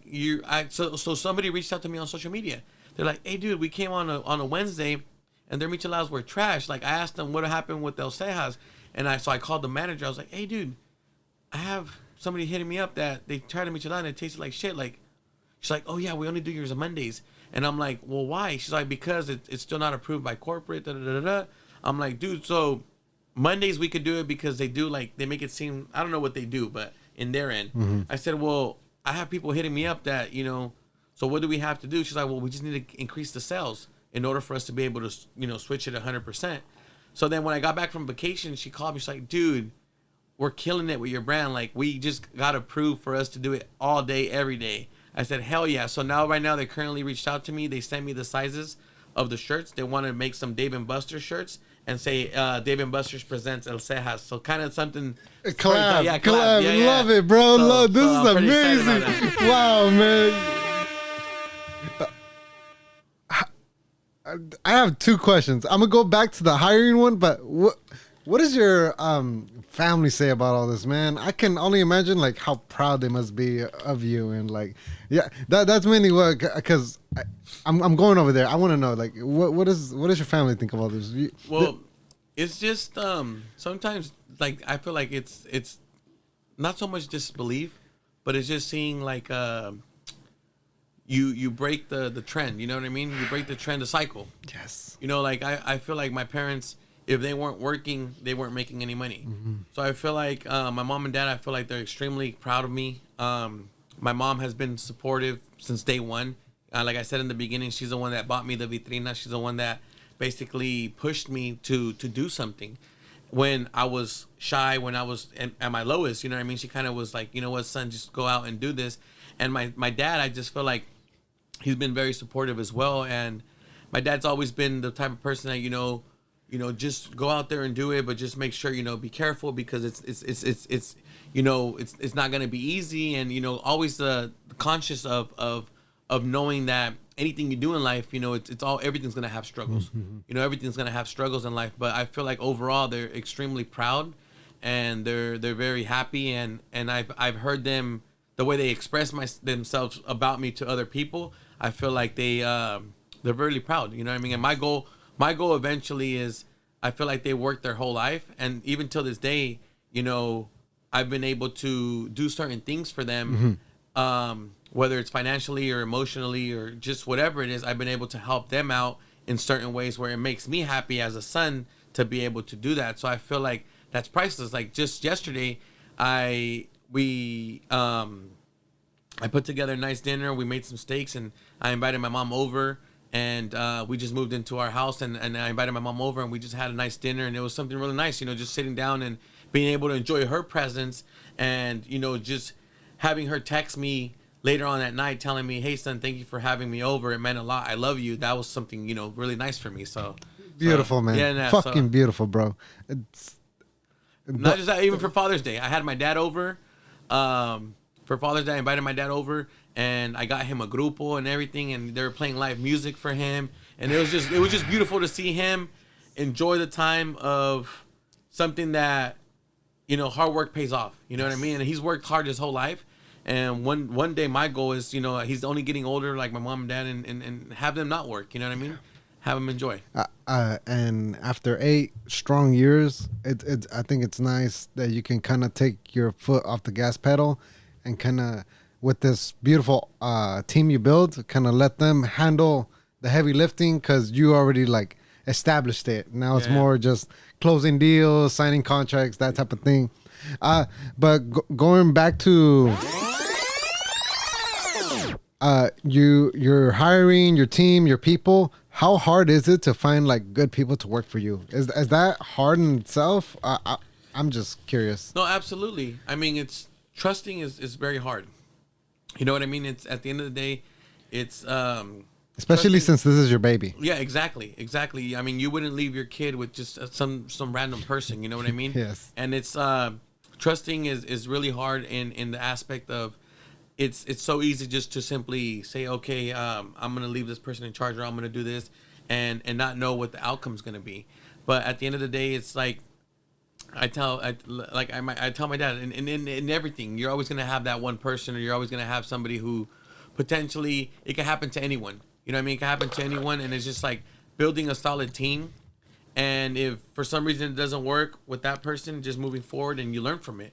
so somebody reached out to me on social media. They're like, hey, dude, we came on a Wednesday, and their micheladas were trash. Like I asked them what happened with El Cejas, and I called the manager. I was like, hey, dude, I have somebody hitting me up that they tried a michelada and it tasted like shit. Like, she's like, oh yeah, we only do yours on Mondays. And I'm like, well, why? She's like, because it's still not approved by corporate. Da, da, da, da. I'm like, dude, so Mondays we could do it because they do like they make it seem, I don't know what they do, but in their end, I said, well, I have people hitting me up that so what do we have to do? She's like, well, we just need to increase the sales in order for us to be able to switch it 100%. So then when I got back from vacation, she called me. She's like, dude, we're killing it with your brand. Like, we just got approved for us to do it all day, every day. I said, hell yeah. So right now, they currently reached out to me. They sent me the sizes of the shirts. They want to make some Dave & Buster's shirts and say, Dave & Buster's presents El Cejas. So kind of something. Collab. Yeah, collab. Yeah, yeah. Love it, bro. Love. This I'm is pretty excited about amazing. that. Wow, man. I have two questions. I'm gonna go back to the hiring one, but what does your family say about all this, man? I can only imagine like how proud they must be of you, and like, yeah, that's mainly what, because I'm going over there. I want to know like what does your family think of all this? Well, it's just sometimes like I feel like it's not so much disbelief, but it's just seeing like you break the trend, you know what I mean? You break the trend, the cycle. Yes. Like I feel like my parents, if they weren't working, they weren't making any money. So I feel like my mom and dad, I feel like they're extremely proud of me. My mom has been supportive since day one. Like I said in the beginning, she's the one that bought me the vitrina. She's the one that basically pushed me to do something. When I was shy, when I was at my lowest, you know what I mean? She kind of was like, you know what, son, just go out and do this. And my dad, I just feel like he's been very supportive as well. And my dad's always been the type of person that, just go out there and do it, but just make sure, be careful because it's not going to be easy. And, always the conscious of knowing that anything you do in life, everything's going to have struggles. Everything's going to have struggles in life. But I feel like overall they're extremely proud and they're very happy. And I've heard them, the way they express themselves about me to other people, I feel like they're really proud. You know what I mean? And my goal eventually is, I feel like they worked their whole life, and even till this day, I've been able to do certain things for them, whether it's financially or emotionally or just whatever it is. I've been able to help them out in certain ways where it makes me happy as a son to be able to do that. So I feel like that's priceless. Like just yesterday, I put together a nice dinner. We made some steaks, and I invited my mom over, and we just moved into our house, and I invited my mom over, and we just had a nice dinner, and it was something really nice, just sitting down and being able to enjoy her presence, and, just having her text me later on that night telling me, hey, son, thank you for having me over. It meant a lot. I love you. That was something, really nice for me. So beautiful, man. Yeah, fucking beautiful, bro. It's not just that, even for Father's Day. I had my dad over. For Father's Day, I invited my dad over, and I got him a grupo and everything, and they were playing live music for him, and it was just beautiful to see him enjoy the time of something that, hard work pays off. You know what I mean? And he's worked hard his whole life, and one day my goal is, he's only getting older, like my mom and dad, and have them not work. You know what I mean? Have them enjoy. And after 8 strong years, I think it's nice that you can kind of take your foot off the gas pedal. And kind of, with this beautiful team you build, kind of let them handle the heavy lifting because you already like established it. Now it's more just closing deals, signing contracts, that type of thing. But going back to you're hiring your team, your people. How hard is it to find like good people to work for you? Is that hard in itself? I'm just curious. No, absolutely. I mean, trusting is very hard. You know what I mean? It's at the end of the day, it's especially since this is your baby. Yeah, exactly. I mean, you wouldn't leave your kid with just some random person. You know what I mean? Yes. And it's trusting is really hard in the aspect of it's so easy just to simply say, okay, I'm gonna leave this person in charge, or I'm gonna do this, and not know what the outcome's gonna be. But at the end of the day, it's like I tell my dad, in everything, you're always gonna have that one person, or you're always gonna have somebody who potentially, it can happen to anyone. You know what I mean? It can happen to anyone, and it's just like building a solid team. And if for some reason it doesn't work with that person, just moving forward, and you learn from it.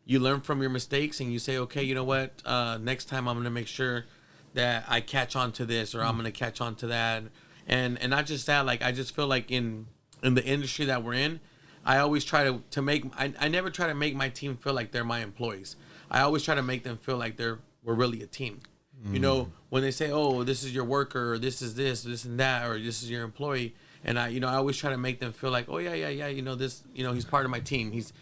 You learn from your mistakes, and you say, okay, you know what? Next time I'm gonna make sure that I catch on to this, or I'm gonna catch on to that, and not just that. Like, I just feel like in the industry that we're in, I always try to make. I never try to make my team feel like they're my employees. I always try to make them feel like we're really a team. You know, when they say, "Oh, this is your worker," or "This is this and that," or "This is your employee," and I always try to make them feel like, "Oh yeah, you know this, he's part of my team. He's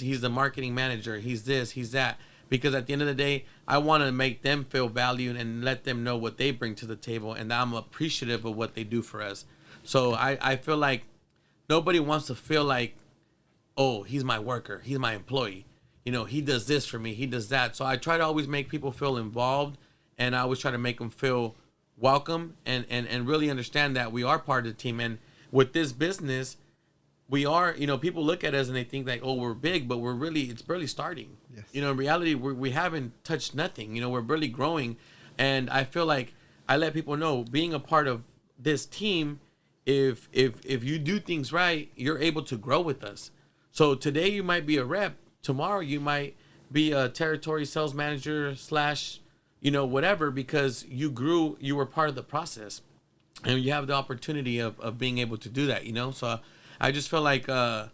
the marketing manager. He's this, he's that." Because at the end of the day, I want to make them feel valued and let them know what they bring to the table, and I'm appreciative of what they do for us. So I feel like nobody wants to feel like, "Oh, he's my worker, he's my employee. He does this for me, he does that." So I try to always make people feel involved. And I always try to make them feel welcome and really understand that we are part of the team. And with this business, we are, people look at us and they think like, oh, we're big, but it's barely starting. Yes. In reality, we haven't touched nothing. We're barely growing. And I feel like I let people know, being a part of this team, if you do things right, you're able to grow with us. So today you might be a rep. Tomorrow you might be a territory sales manager / whatever, because you grew, you were part of the process, and you have the opportunity of being able to do that, So I just feel like the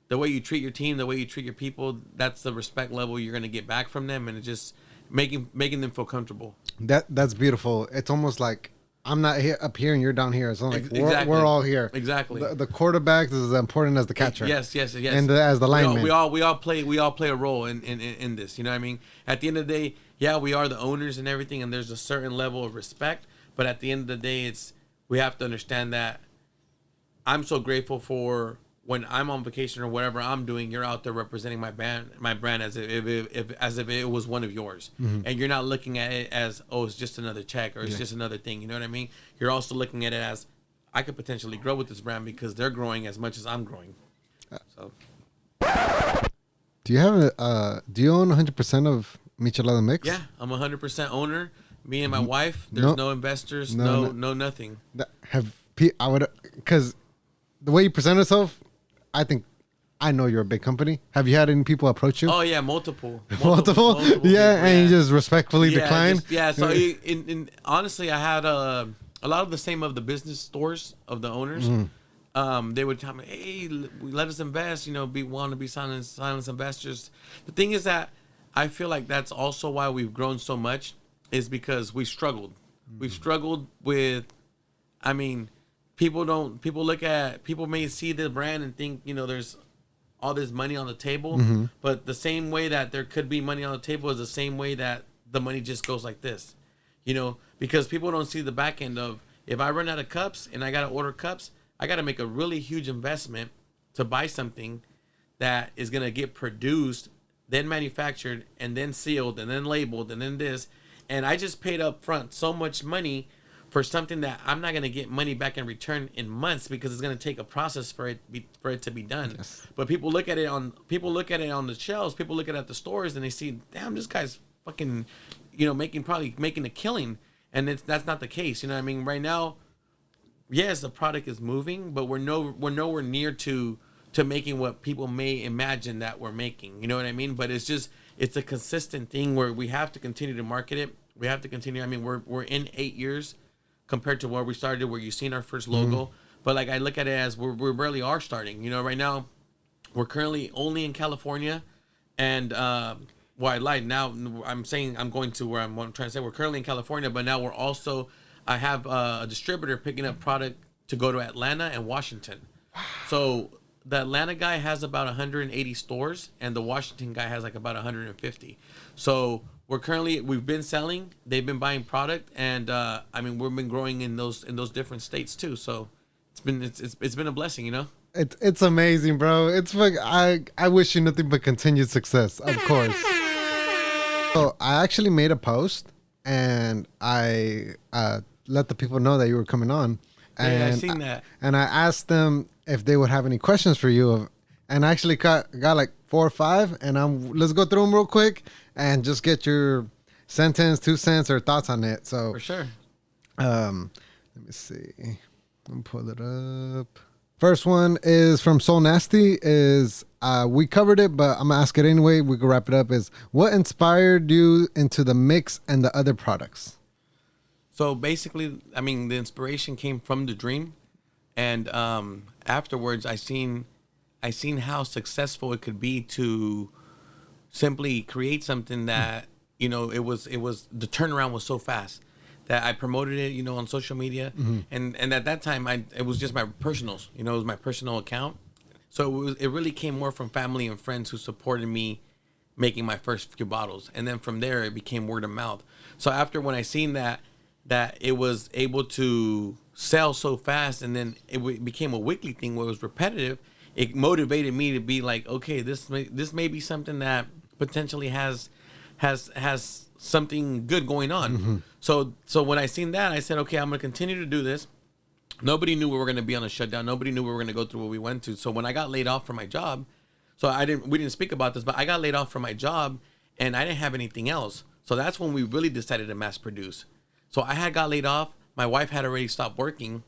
way you treat your team, the way you treat your people, that's the respect level you're going to get back from them, and it's just making them feel comfortable. That's beautiful. It's almost like I'm not here up here and you're down here. It's like exactly. we're all here. Exactly. The quarterback is as important as the catcher. Yes. And as the lineman. We all play a role in this. You know what I mean? At the end of the day, yeah, we are the owners and everything, and there's a certain level of respect. But at the end of the day, we have to understand that I'm so grateful for when I'm on vacation or whatever I'm doing, you're out there representing my brand as if it was one of yours. Mm-hmm. And you're not looking at it as, oh, it's just another check, or it's just another thing. You know what I mean? You're also looking at it as, I could potentially grow with this brand because they're growing as much as I'm growing. So, do you own 100% of Michelada Mix? Yeah, I'm 100% owner. Me and my wife. There's no investors. No nothing. Because the way you present yourself, I know you're a big company. Have you had any people approach you? Oh yeah, multiple. Multiple? Yeah, and you just respectfully decline. So honestly, I had a lot of the same of the business stores of the owners. They would tell me, "Hey, let us invest. We want to be silent investors." The thing is that I feel like that's also why we've grown so much, is because we struggled. We've struggled with, people may see the brand and think, there's all this money on the table, but the same way that there could be money on the table is the same way that the money just goes like this, because people don't see the back end of, if I run out of cups and I got to order cups, I got to make a really huge investment to buy something that is going to get produced, then manufactured, and then sealed, and then labeled, and then this. And I just paid up front so much money for something that I'm not going to get money back in return in months, because it's going to take a process for it to be done. Yes. But people look at it on the shelves, people look at the stores, and they see, damn, this guy's fucking, making a killing. And that's not the case. Right now, yes, the product is moving, but we're nowhere near to making what people may imagine that we're making. You know what I mean? But it's a consistent thing where we have to continue to market it. We have to continue. We're in 8 years compared to where we started, where you've seen our first logo. But like, I look at it as we barely are starting. Right now, we're currently only in California, and I lied. Now I'm saying I'm going to where I'm trying to say we're currently in California, but now I have a distributor picking up product to go to Atlanta and Washington. Wow. So the Atlanta guy has about 180 stores, and the Washington guy has like about 150. So we've been selling, they've been buying product, and we've been growing in those different states too. So it's been a blessing, It's amazing, bro. It's like I wish you nothing but continued success, of course. So I actually made a post and I let the people know that you were coming on. And Yeah, I seen that. And I asked them if they would have any questions for you. And I actually got like 4 or 5. And let's go through them real quick and just get your sentence, 2 cents, or thoughts on it. So For sure. let me see. Let me pull it up. First one is from Soul Nasty. We covered it, but I'm gonna ask it anyway. We can wrap it up. Is what inspired you into the mix and the other products? So basically, I mean, the inspiration came from the dream, and afterwards, I seen how successful it could be to simply create something that it was the turnaround was so fast that I promoted it, on social media, and at that time, it was just my personals, it was my personal account, so it really came more from family and friends who supported me making my first few bottles, and then from there it became word of mouth. So after when I seen that it was able to sell so fast, and then it became a weekly thing where it was repetitive, it motivated me to be like, okay, this may be something that potentially has something good going on. So when I seen that, I said, okay, I'm gonna continue to do this. Nobody knew we were gonna be on a shutdown. Nobody knew we were gonna go through what we went to. So when I got laid off from my job, we didn't speak about this, but I got laid off from my job and I didn't have anything else. So that's when we really decided to mass produce. So I had got laid off. My wife had already stopped working.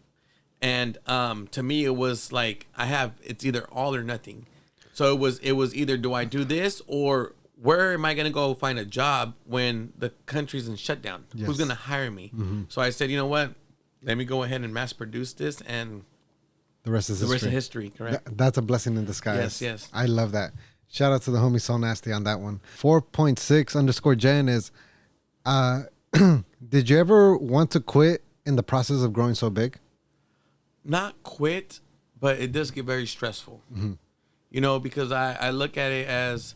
And to me, it was like, it's either all or nothing. So it was either, do I do this, or where am I going to go find a job when the country's in shutdown? Yes. Who's going to hire me? So I said, you know what? Let me go ahead and mass produce this, and The rest is history, correct? That's a blessing in disguise. Yes, yes. I love that. Shout out to the homie Soul Nasty on that one. 4.6_Jen is, did you ever want to quit in the process of growing so big? Not quit, but it does get very stressful. Because I look at it as,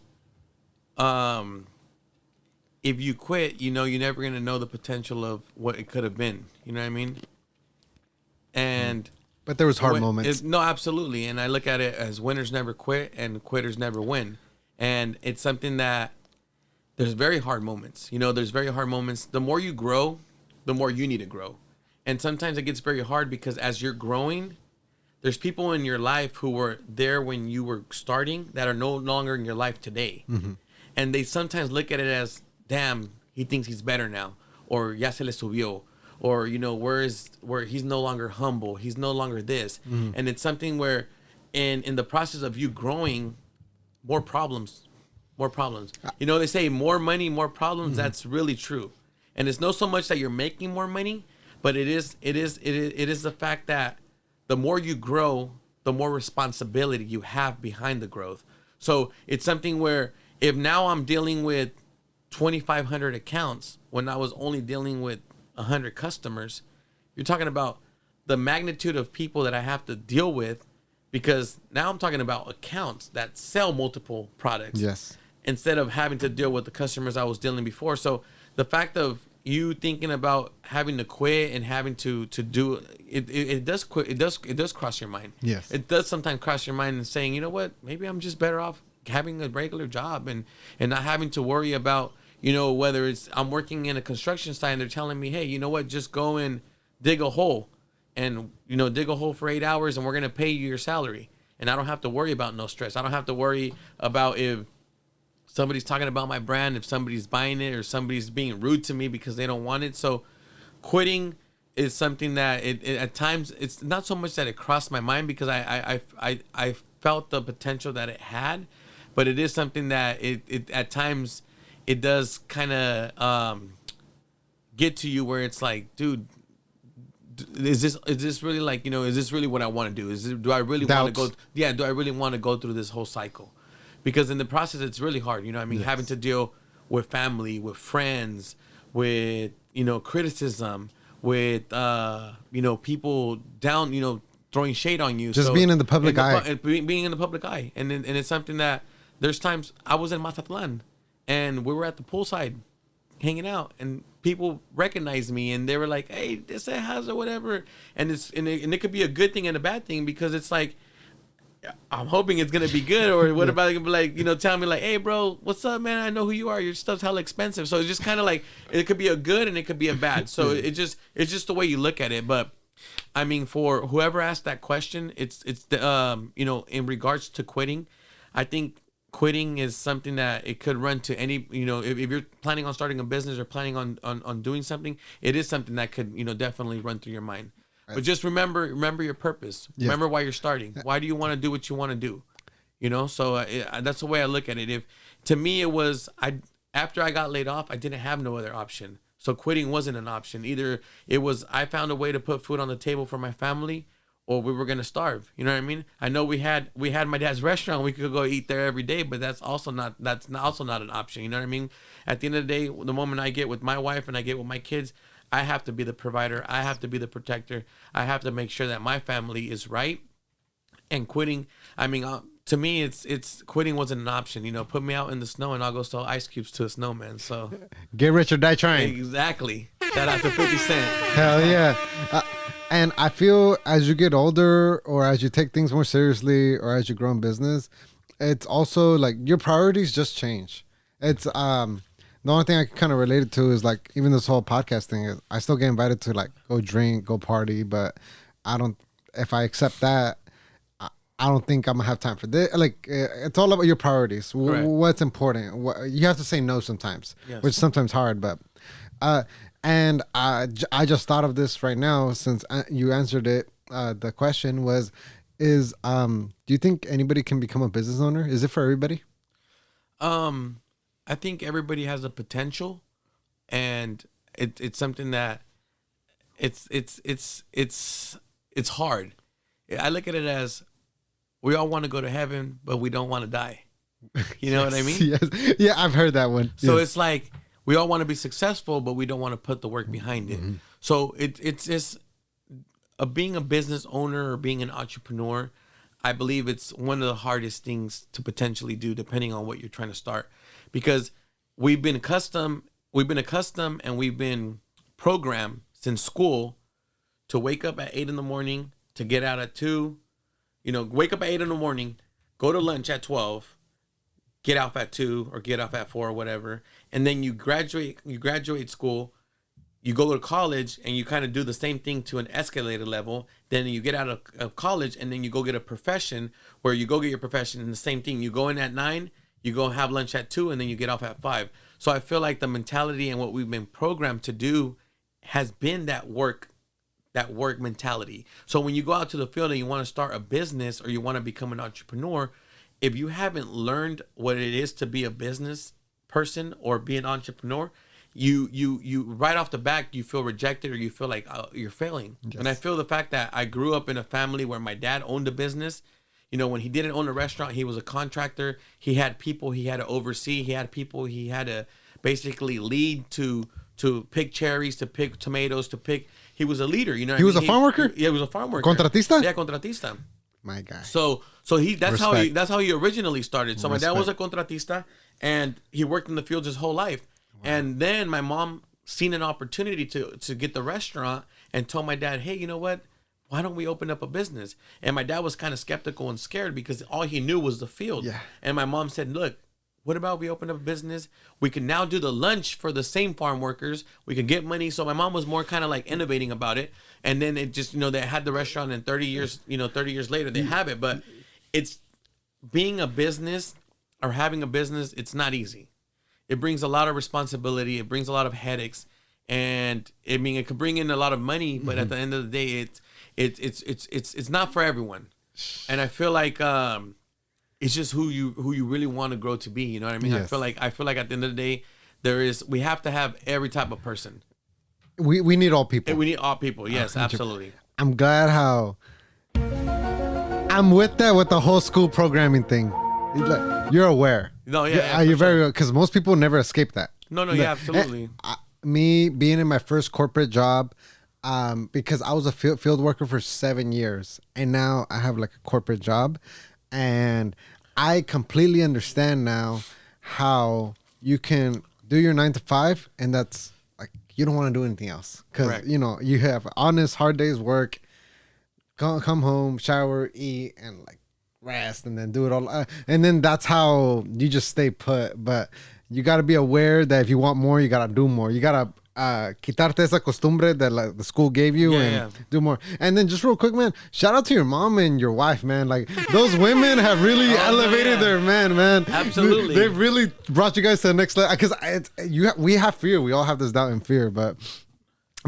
if you quit, you're never going to know the potential of what it could have been. You know what I mean? And But there was hard moments. No, absolutely. And I look at it as winners never quit and quitters never win. And it's something that there's very hard moments. There's very hard moments. The more you grow, the more you need to grow. And sometimes it gets very hard because as you're growing, there's people in your life who were there when you were starting that are no longer in your life today. And they sometimes look at it as, damn, he thinks he's better now. Or ya se le subió. Or, where he's no longer humble. He's no longer this. And it's something where in the process of you growing, more problems. They say more money, more problems. That's really true. And it's not so much that you're making more money, but it is the fact that the more you grow, the more responsibility you have behind the growth. So it's something where if now I'm dealing with 2,500 accounts when I was only dealing with 100 customers, you're talking about the magnitude of people that I have to deal with, because now I'm talking about accounts that sell multiple products. Yes. Instead of having to deal with the customers I was dealing before. So the fact of you thinking about having to quit and having to do it does cross your mind. Yes. It does sometimes cross your mind and saying, you know what, maybe I'm just better off having a regular job and not having to worry about, whether it's I'm working in a construction site and they're telling me, hey, you know what, just go and dig a hole and, dig a hole for 8 hours and we're going to pay you your salary. And I don't have to worry about no stress. I don't have to worry about if somebody's talking about my brand, if somebody's buying it, or somebody's being rude to me because they don't want it. So quitting is something that it at times, it's not so much that it crossed my mind because I felt the potential that it had, but it is something that it at times it does kind of get to you where it's like, dude, is this really like, is this really what I want to do? Do I really want to go? Yeah. Do I really want to go through this whole cycle? Because in the process, it's really hard. Yes. Having to deal with family, with friends, with, criticism, with, people down, throwing shade on you. Just being in the public eye. Being in the public eye. And it's something that there's times I was in Mazatlan and we were at the poolside hanging out and people recognized me and they were like, hey, this Cejas or whatever. And it could be a good thing and a bad thing because it's like, I'm hoping it's gonna be good, or what about it be like, tell me like, hey bro, what's up, man? I know who you are. Your stuff's hella expensive. So it's just kind of like it could be a good and it could be a bad. So it's just the way you look at it. But I mean, for whoever asked that question, it's the in regards to quitting, I think quitting is something that it could run to any, if you're planning on starting a business or planning on doing something, it is something that could, definitely run through your mind. But just remember your purpose. Yes. Remember why you're starting. Why do you want to do what you want to do? So that's the way I look at it. If to me it was, after I got laid off, I didn't have no other option. So quitting wasn't an option. Either it was I found a way to put food on the table for my family, or we were gonna starve. You know what I mean? I know we had my dad's restaurant. We could go eat there every day, but that's also not an option. You know what I mean? At the end of the day, the moment I get with my wife and I get with my kids, I have to be the provider. I have to be the protector. I have to make sure that my family is right. And quitting, I mean, to me, it's quitting wasn't an option. Put me out in the snow and I'll go sell ice cubes to a snowman. So get rich or die trying. Exactly. Shout out to 50 Cent. Hell yeah. And I feel as you get older, or as you take things more seriously, or as you grow in business, it's also like your priorities just change. It's the only thing I can kind of relate it to is like even this whole podcast thing is I still get invited to like go drink, go party, but if I accept that, I don't think I'm gonna have time for this. Like it's all about your priorities. What's important. You have to say no sometimes, yes. Which is sometimes hard, but and I just thought of this right now since you answered it. The question is do you think anybody can become a business owner? Is it for everybody? I think everybody has a potential, and it's something that it's hard. I look at it as we all want to go to heaven, but we don't want to die. You know what I mean? Yes. Yeah, I've heard that one. So yes. It's like we all want to be successful, but we don't want to put the work behind it. Mm-hmm. So it's just being a business owner or being an entrepreneur. I believe it's one of the hardest things to potentially do, depending on what you're trying to start, because we've been accustomed and we've been programmed since school to wake up at 8 a.m, to get out at 2, wake up at 8 a.m, go to lunch at 12, get off at 2 or get off at 4 or whatever. And then you graduate school, you go to college and you kind of do the same thing to an escalated level. Then you get out of college and then you go get a profession where you go get your profession and the same thing. You go in at 9, you go have lunch at 2, and then you get off at 5. So I feel like the mentality and what we've been programmed to do has been that work mentality. So when you go out to the field and you want to start a business or you want to become an entrepreneur, if you haven't learned what it is to be a business person or be an entrepreneur, you right off the bat, you feel rejected or you feel like you're failing. Yes. And I feel the fact that I grew up in a family where my dad owned a business. When he didn't own a restaurant, he was a contractor. He had people he had to oversee. He had people he had to basically lead to pick cherries, to pick tomatoes, to pick. He was a leader. He was a farm worker? Yeah, he was a farm worker. Contratista? Yeah, contratista. My guy. So that's how he originally started. So my dad was a contratista and he worked in the fields his whole life. Wow. And then my mom seen an opportunity to get the restaurant and told my dad, hey, you know what? Why don't we open up a business? And my dad was kind of skeptical and scared because all he knew was the field. Yeah. And my mom said, look, what about we open up a business? We can now do the lunch for the same farm workers. We can get money. So my mom was more kind of like innovating about it. And then it just, they had the restaurant and 30 years later, they have it. But it's being a business or having a business, it's not easy. It brings a lot of responsibility. It brings a lot of headaches. And I mean, it could bring in a lot of money, but at the end of the day, it's not for everyone. And I feel like it's just who you really want to grow to be. You know what I mean? Yes. I feel like at the end of the day, we have to have every type of person. We need all people. We need all people. Yes, absolutely. I'm glad how I'm with that with the whole school programming thing. You're aware. No, yeah, you're very, because most people never escape that. No, yeah, absolutely. Me being in my first corporate job, because I was a field worker for 7 years, and now I have like a corporate job, and I completely understand now how you can do your 9 to 5, and that's like you don't want to do anything else because you have honest hard days work, come home, shower, eat, and like rest and then do it all. And then that's how you just stay put. But you got to be aware that if you want more, you got to do more. You got to quitarte esa costumbre that like the school gave you and do more. And then just real quick, man, shout out to your mom and your wife, man. Like those women have really elevated their man. Absolutely. They've really brought you guys to the next level. Because we have fear. We all have this doubt and fear, but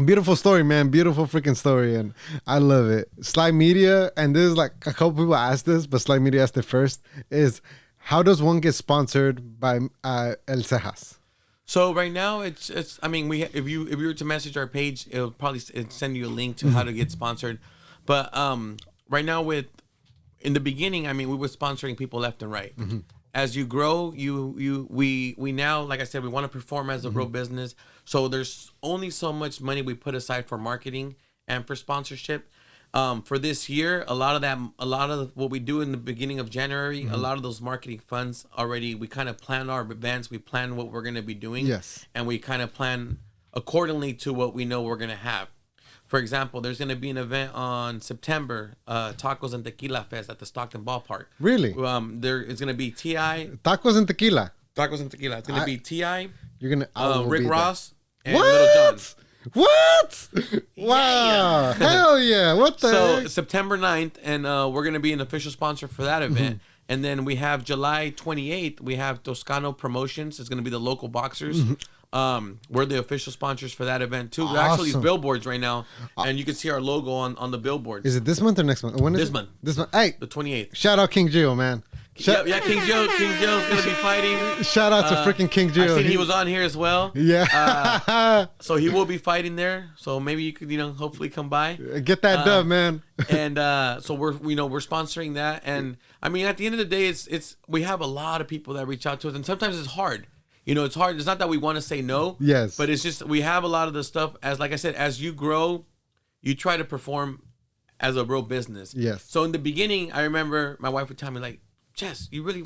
beautiful story, man. Beautiful freaking story. And I love it. Slide Media, and this is like a couple people asked this, but Slide Media asked it first, is how does one get sponsored by El Cejas? So right now it's I mean if you were to message our page, it'll probably send you a link to how to get sponsored. But right now in the beginning, I mean, we were sponsoring people left and right. As you grow, we now, like I said, we want to perform as a real business. So there's only so much money we put aside for marketing and for sponsorship. For this year, a lot of what we do in the beginning of January, a lot of those marketing funds already, we kind of plan our events, we plan what we're going to be doing. Yes. And we kind of plan accordingly to what we know we're going to have. For example, there's going to be an event on September, Tacos and Tequila Fest at the Stockton Ballpark. Really? There is going to be T.I. Tacos and tequila. Tacos and Tequila. It's going to be T.I. You're gonna Rick Ross and what? Little John. What? Wow. Hell yeah. What the So heck? September 9th, and we're going to be an official sponsor for that event. And then we have July 28th, we have Toscano Promotions. It's going to be the local boxers. We're the official sponsors for that event too. We're actually these billboards right now, and you can see our logo on the billboards. Is it this month or next month? When is This it? month. This month. Hey, The 28th. shout out King Gio, man. King Joe's going to be fighting. Shout out to freaking King Gio. I seen he was on here as well. Yeah. So he will be fighting there. So maybe you could, hopefully come by. Get that dub, man. And so we're sponsoring that. And I mean, at the end of the day, it's we have a lot of people that reach out to us, and sometimes it's hard. It's hard. It's not that we want to say no. Yes. But it's just we have a lot of the stuff. Like I said, as you grow, you try to perform as a real business. Yes. So in the beginning, I remember my wife would tell me like, Jess, you really,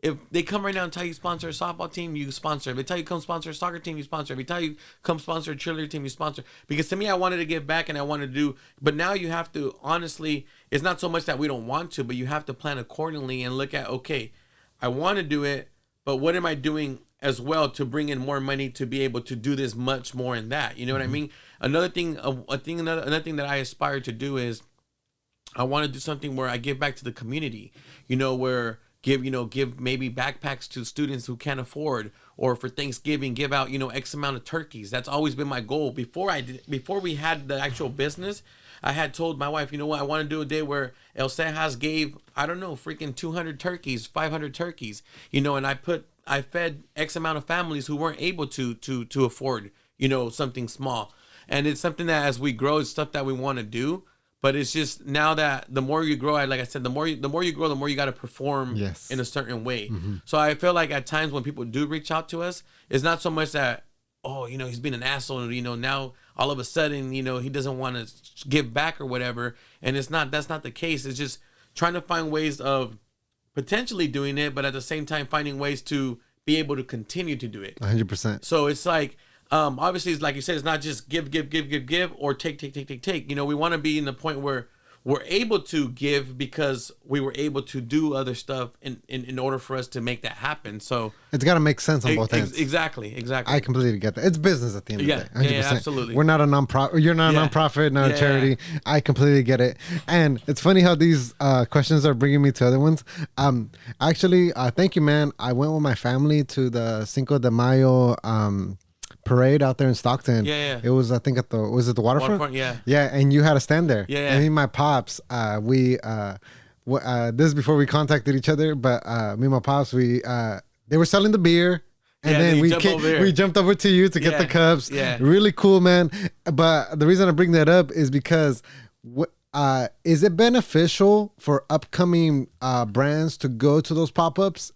if they come right now and tell you sponsor a softball team, you sponsor. If they tell you come sponsor a soccer team, you sponsor. If they tell you come sponsor a cheerleader team, you sponsor. Because to me, I wanted to give back and I wanted to do, but now you have to, honestly, it's not so much that we don't want to, but you have to plan accordingly and look at, okay, I want to do it, but what am I doing as well to bring in more money to be able to do this much more in that? You know what I mean? Another thing that I aspire to do is I want to do something where I give back to the community, where give maybe backpacks to students who can't afford, or for Thanksgiving, give out, X amount of turkeys. That's always been my goal. Before we had the actual business, I had told my wife, you know what, I want to do a day where El Cejas gave, I don't know, freaking 200 turkeys, 500 turkeys, and I fed X amount of families who weren't able to afford, something small. And it's something that as we grow, it's stuff that we want to do. But it's just now that the more you grow, like I said, the more you grow, the more you got to perform in a certain way. So I feel like at times when people do reach out to us, it's not so much that, he's being an asshole, now all of a sudden, he doesn't want to give back or whatever. And that's not the case. It's just trying to find ways of potentially doing it, but at the same time finding ways to be able to continue to do it. 100%. So it's like, obviously, it's like you said, it's not just give or take. We want to be in the point where we're able to give because we were able to do other stuff in order for us to make that happen. So it's got to make sense on both ends. Exactly. I completely get that. It's business at the end of the day. 100%. Yeah, absolutely. We're not a non-profit. You're not a non-profit, not a charity. I completely get it. And it's funny how these questions are bringing me to other ones. Actually, thank you, man. I went with my family to the Cinco de Mayo parade out there in Stockton. Yeah. It was, I think, was it the waterfront? Yeah. Yeah, and you had a stand there. Yeah. And me and my pops, this is before we contacted each other, but me and my pops, they were selling the beer. And then we jumped over to you to get the cups. Yeah. Really cool, man. But the reason I bring that up is because is it beneficial for upcoming brands to go to those pop-ups?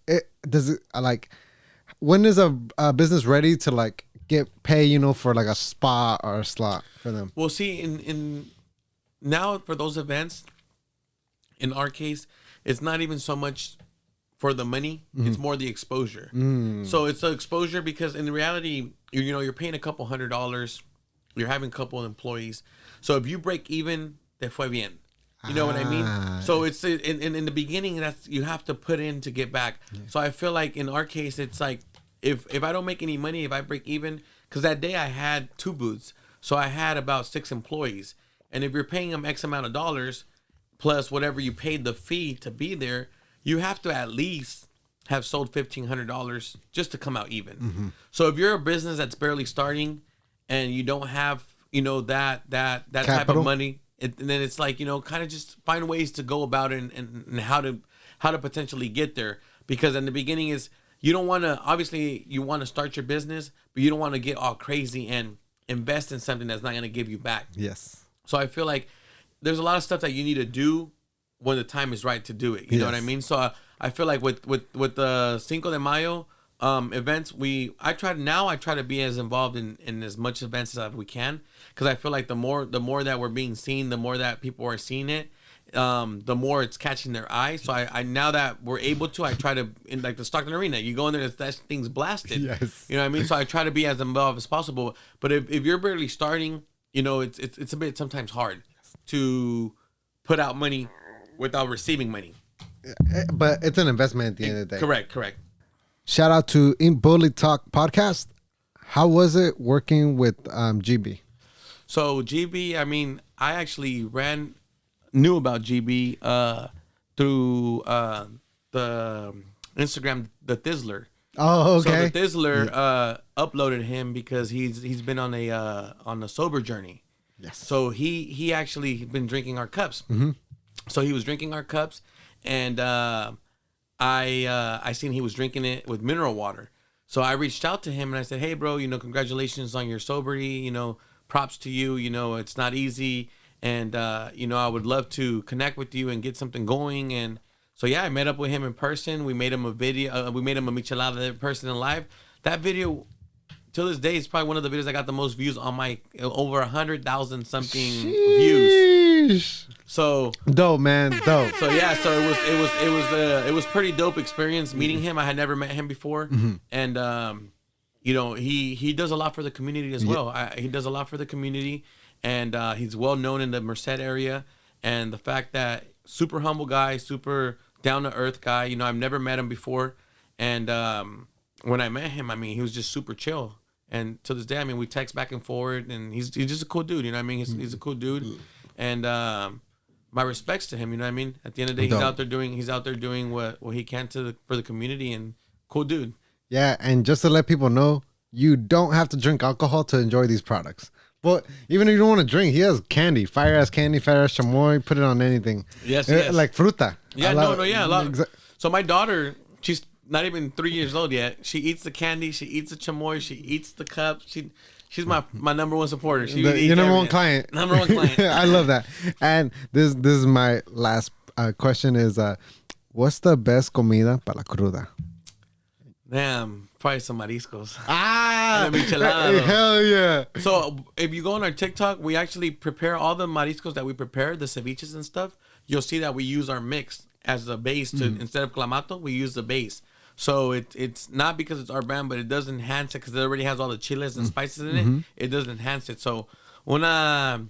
When is a business ready to pay for like a spot or a slot for them? Well, see, in now for those events, in our case, it's not even so much for the money, it's more the exposure. So it's the exposure because in reality, you're paying a couple $100, you're having a couple employees. So if you break even, te fue bien. You know what I mean? So it's in the beginning, that's you have to put in to get back. Yeah. So I feel like in our case, it's like if I don't make any money, if I break even, because that day I had 2 booths, so I had about 6 employees, and if you're paying them X amount of dollars plus whatever you paid the fee to be there, you have to at least have sold $1,500 just to come out even. Mm-hmm. So if you're a business that's barely starting and you don't have that type of money. And then it's like, kind of just find ways to go about it and how to potentially get there. Because in the beginning is you don't want to, obviously you want to start your business, but you don't want to get all crazy and invest in something that's not going to give you back. Yes. So I feel like there's a lot of stuff that you need to do when the time is right to do it. You know what I mean? So I feel like with the Cinco de Mayo events, I try to be as involved in as much events as we can, because I feel like the more that we're being seen, the more that people are seeing it, the more it's catching their eye. So I now that we're able to, I try to, in like the Stockton Arena, you go in there, that thing's blasted. Yes. You know what I mean? So I try to be as involved as possible. But if you're barely starting, it's a bit sometimes hard to put out money without receiving money. But it's an investment at the end of the day. Correct. Shout out to In Bully Talk podcast. How was it working with GB? So GB, I mean, I actually knew about GB through the Instagram, the Thizzler. Oh, okay. So the Thizzler uploaded him because he's been on a sober journey. Yes. So he actually been drinking our cups. Mm-hmm. So he was drinking our cups, and I seen he was drinking it with mineral water. So I reached out to him and I said, "Hey, bro, congratulations on your sobriety. Props to you. It's not easy, and I would love to connect with you and get something going." And so yeah, I met up with him in person. We made him a video. We made him a Michelada in person and live. That video, till this day, is probably one of the videos that got the most views on my over 100,000 something views. So dope, man, dope. So yeah, so it was pretty dope experience meeting him. I had never met him before, mm-hmm. And he does a lot for the community as well. He does a lot for the community, and he's well known in the Merced area. And the fact that super humble guy, super down to earth guy. I've never met him before, and when I met him, I mean, he was just super chill. And to this day, I mean, we text back and forth, and he's just a cool dude. You know what I mean? He's a cool dude, and my respects to him. You know what I mean? At the end of the day, he's out there doing what he can for the community, and cool dude. Yeah, and just to let people know, you don't have to drink alcohol to enjoy these products. But even if you don't want to drink, he has candy, fire ass chamoy. Put it on anything. Yes. Like fruta. Yeah, a lot. So my daughter, she's not even 3 years old yet. She eats the candy. She eats the chamoy. She eats the cup. She's my number one supporter. Your number one client. Number one client. I love that. And this is my last question is, what's the best comida para la cruda? Damn, probably some mariscos. And a michelada. Hell yeah. So if you go on our TikTok, we actually prepare all the mariscos that we prepare, the ceviches and stuff. You'll see that we use our mix as the base to instead of clamato, we use the base. So it's not because it's our brand, but it does enhance it because it already has all the chiles and spices in it. It does enhance it. So unos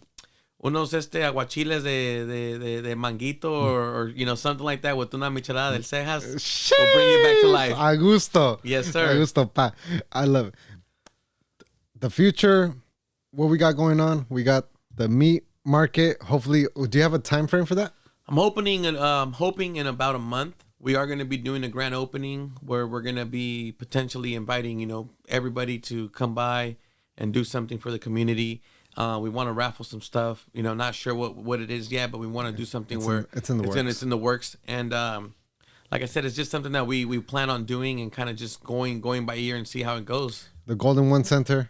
aguachiles de manguito or something like that with una michelada del Cejas will bring you back to life. A gusto. Yes, sir. A gusto, pa. I love it. The future, what we got going on? We got the meat market. Hopefully, do you have a time frame for that? I'm hoping in about a month. We are going to be doing a grand opening where we're going to be potentially inviting, everybody to come by and do something for the community. We want to raffle some stuff, not sure what it is yet, but we want to do something it's in the works. And like I said, it's just something that we plan on doing and kind of just going by ear and see how it goes. The Golden One Center,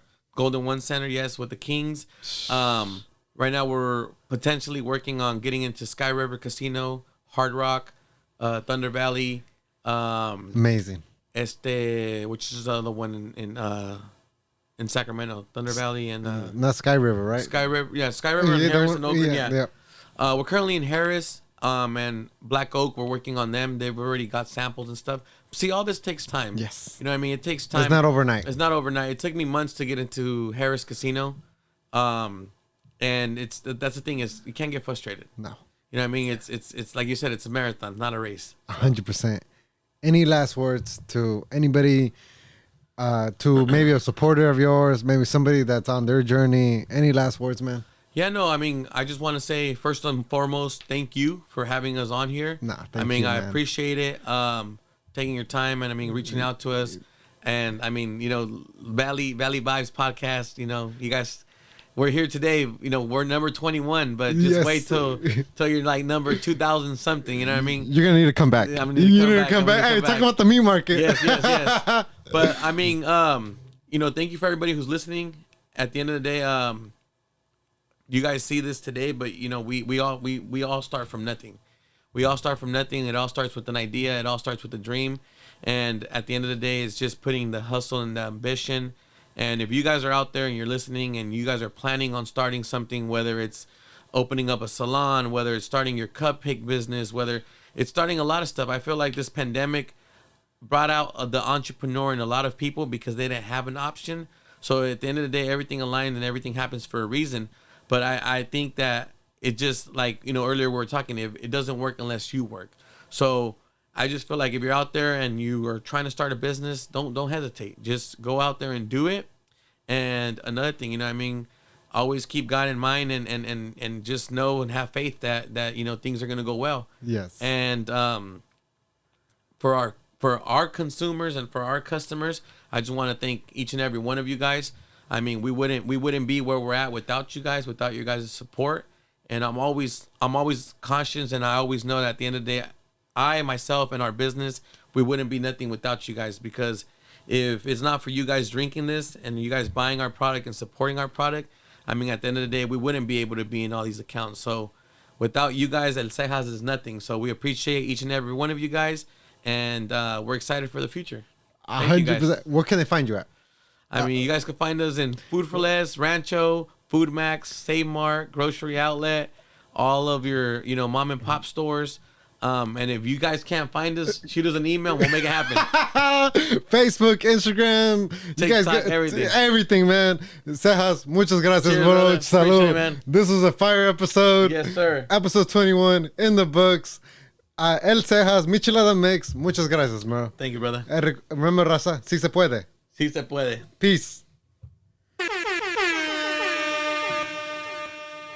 yes, with the Kings. Right now we're potentially working on getting into Sky River Casino, Hard Rock, Thunder Valley, amazing. Which is the other one in Sacramento, Thunder Valley and not Sky River, right? Sky River in Harris and Oakland. Yeah. We're currently in Harris, and Black Oak. We're working on them. They've already got samples and stuff. See, all this takes time. Yes, you know what I mean. It takes time. It's not overnight. It took me months to get into Harris Casino, and that's the thing is you can't get frustrated. No. You know what I mean? It's like you said, it's a marathon, not a race. 100%. Any last words to anybody, to maybe a supporter of yours, maybe somebody that's on their journey? Any last words, man? Yeah, no, I mean, I just want to say, first and foremost, thank you for having us on here. Thank you, I man. appreciate it, taking your time and, I mean, reaching out to us. And, I mean, you know, Valley Vibes podcast, you know, you guys, we're here today. You know, we're number 21, but just wait till you're like number 2,000 something, you know what I mean? You're going to need to come back. I'm You need to come back. Hey, talk about the meat market. Yes. But, I mean, you know, thank you for everybody who's listening. At the end of the day, you guys see this today, but you know, we all start from nothing. We all start from nothing. It all starts with an idea. It all starts with a dream. And at the end of the day, it's just putting the hustle and the ambition. And if you guys are out there and you're listening and you guys are planning on starting something, whether it's opening up a salon, whether it's starting your cupcake business, whether it's starting a lot of stuff, I feel like this pandemic brought out the entrepreneur in a lot of people because they didn't have an option. So at the end of the day, everything aligned and everything happens for a reason. But I think that it just, like, you know, earlier we were talking, if it doesn't work unless you work. So I just feel like if you're out there and you are trying to start a business, don't hesitate. Just go out there and do it. And another thing, you know what I mean, always keep God in mind and just know and have faith that you know, things are going to go well. Yes. And for our consumers and for our customers, I just want to thank each and every one of you guys. I mean, we wouldn't be where we're at without you guys, without your guys' support. And I'm always conscious, and I always know that at the end of the day, I, myself, and our business, we wouldn't be nothing without you guys. Because if it's not for you guys drinking this and you guys buying our product and supporting our product, I mean, at the end of the day, we wouldn't be able to be in all these accounts. So without you guys, El Cejas is nothing. So we appreciate each and every one of you guys, and we're excited for the future. Thank you guys. 100%. Where can they find you at? I mean, you guys can find us in Food for Less, Rancho, Food Max, Save Mart, Grocery Outlet, all of your, you know, mom and pop stores. And if you guys can't find us, shoot us an email. We'll make it happen. Facebook, Instagram, TikTok, you guys get everything, man. Cejas, muchas gracias, Cheers, bro. brother. Appreciate it, Salud. man. This was a fire episode. Yes, sir. Episode 21 in the books. El Cejas, Michelada Mix. Muchas gracias, bro. Thank you, brother. Remember, raza, si se puede. Sí se puede. Peace.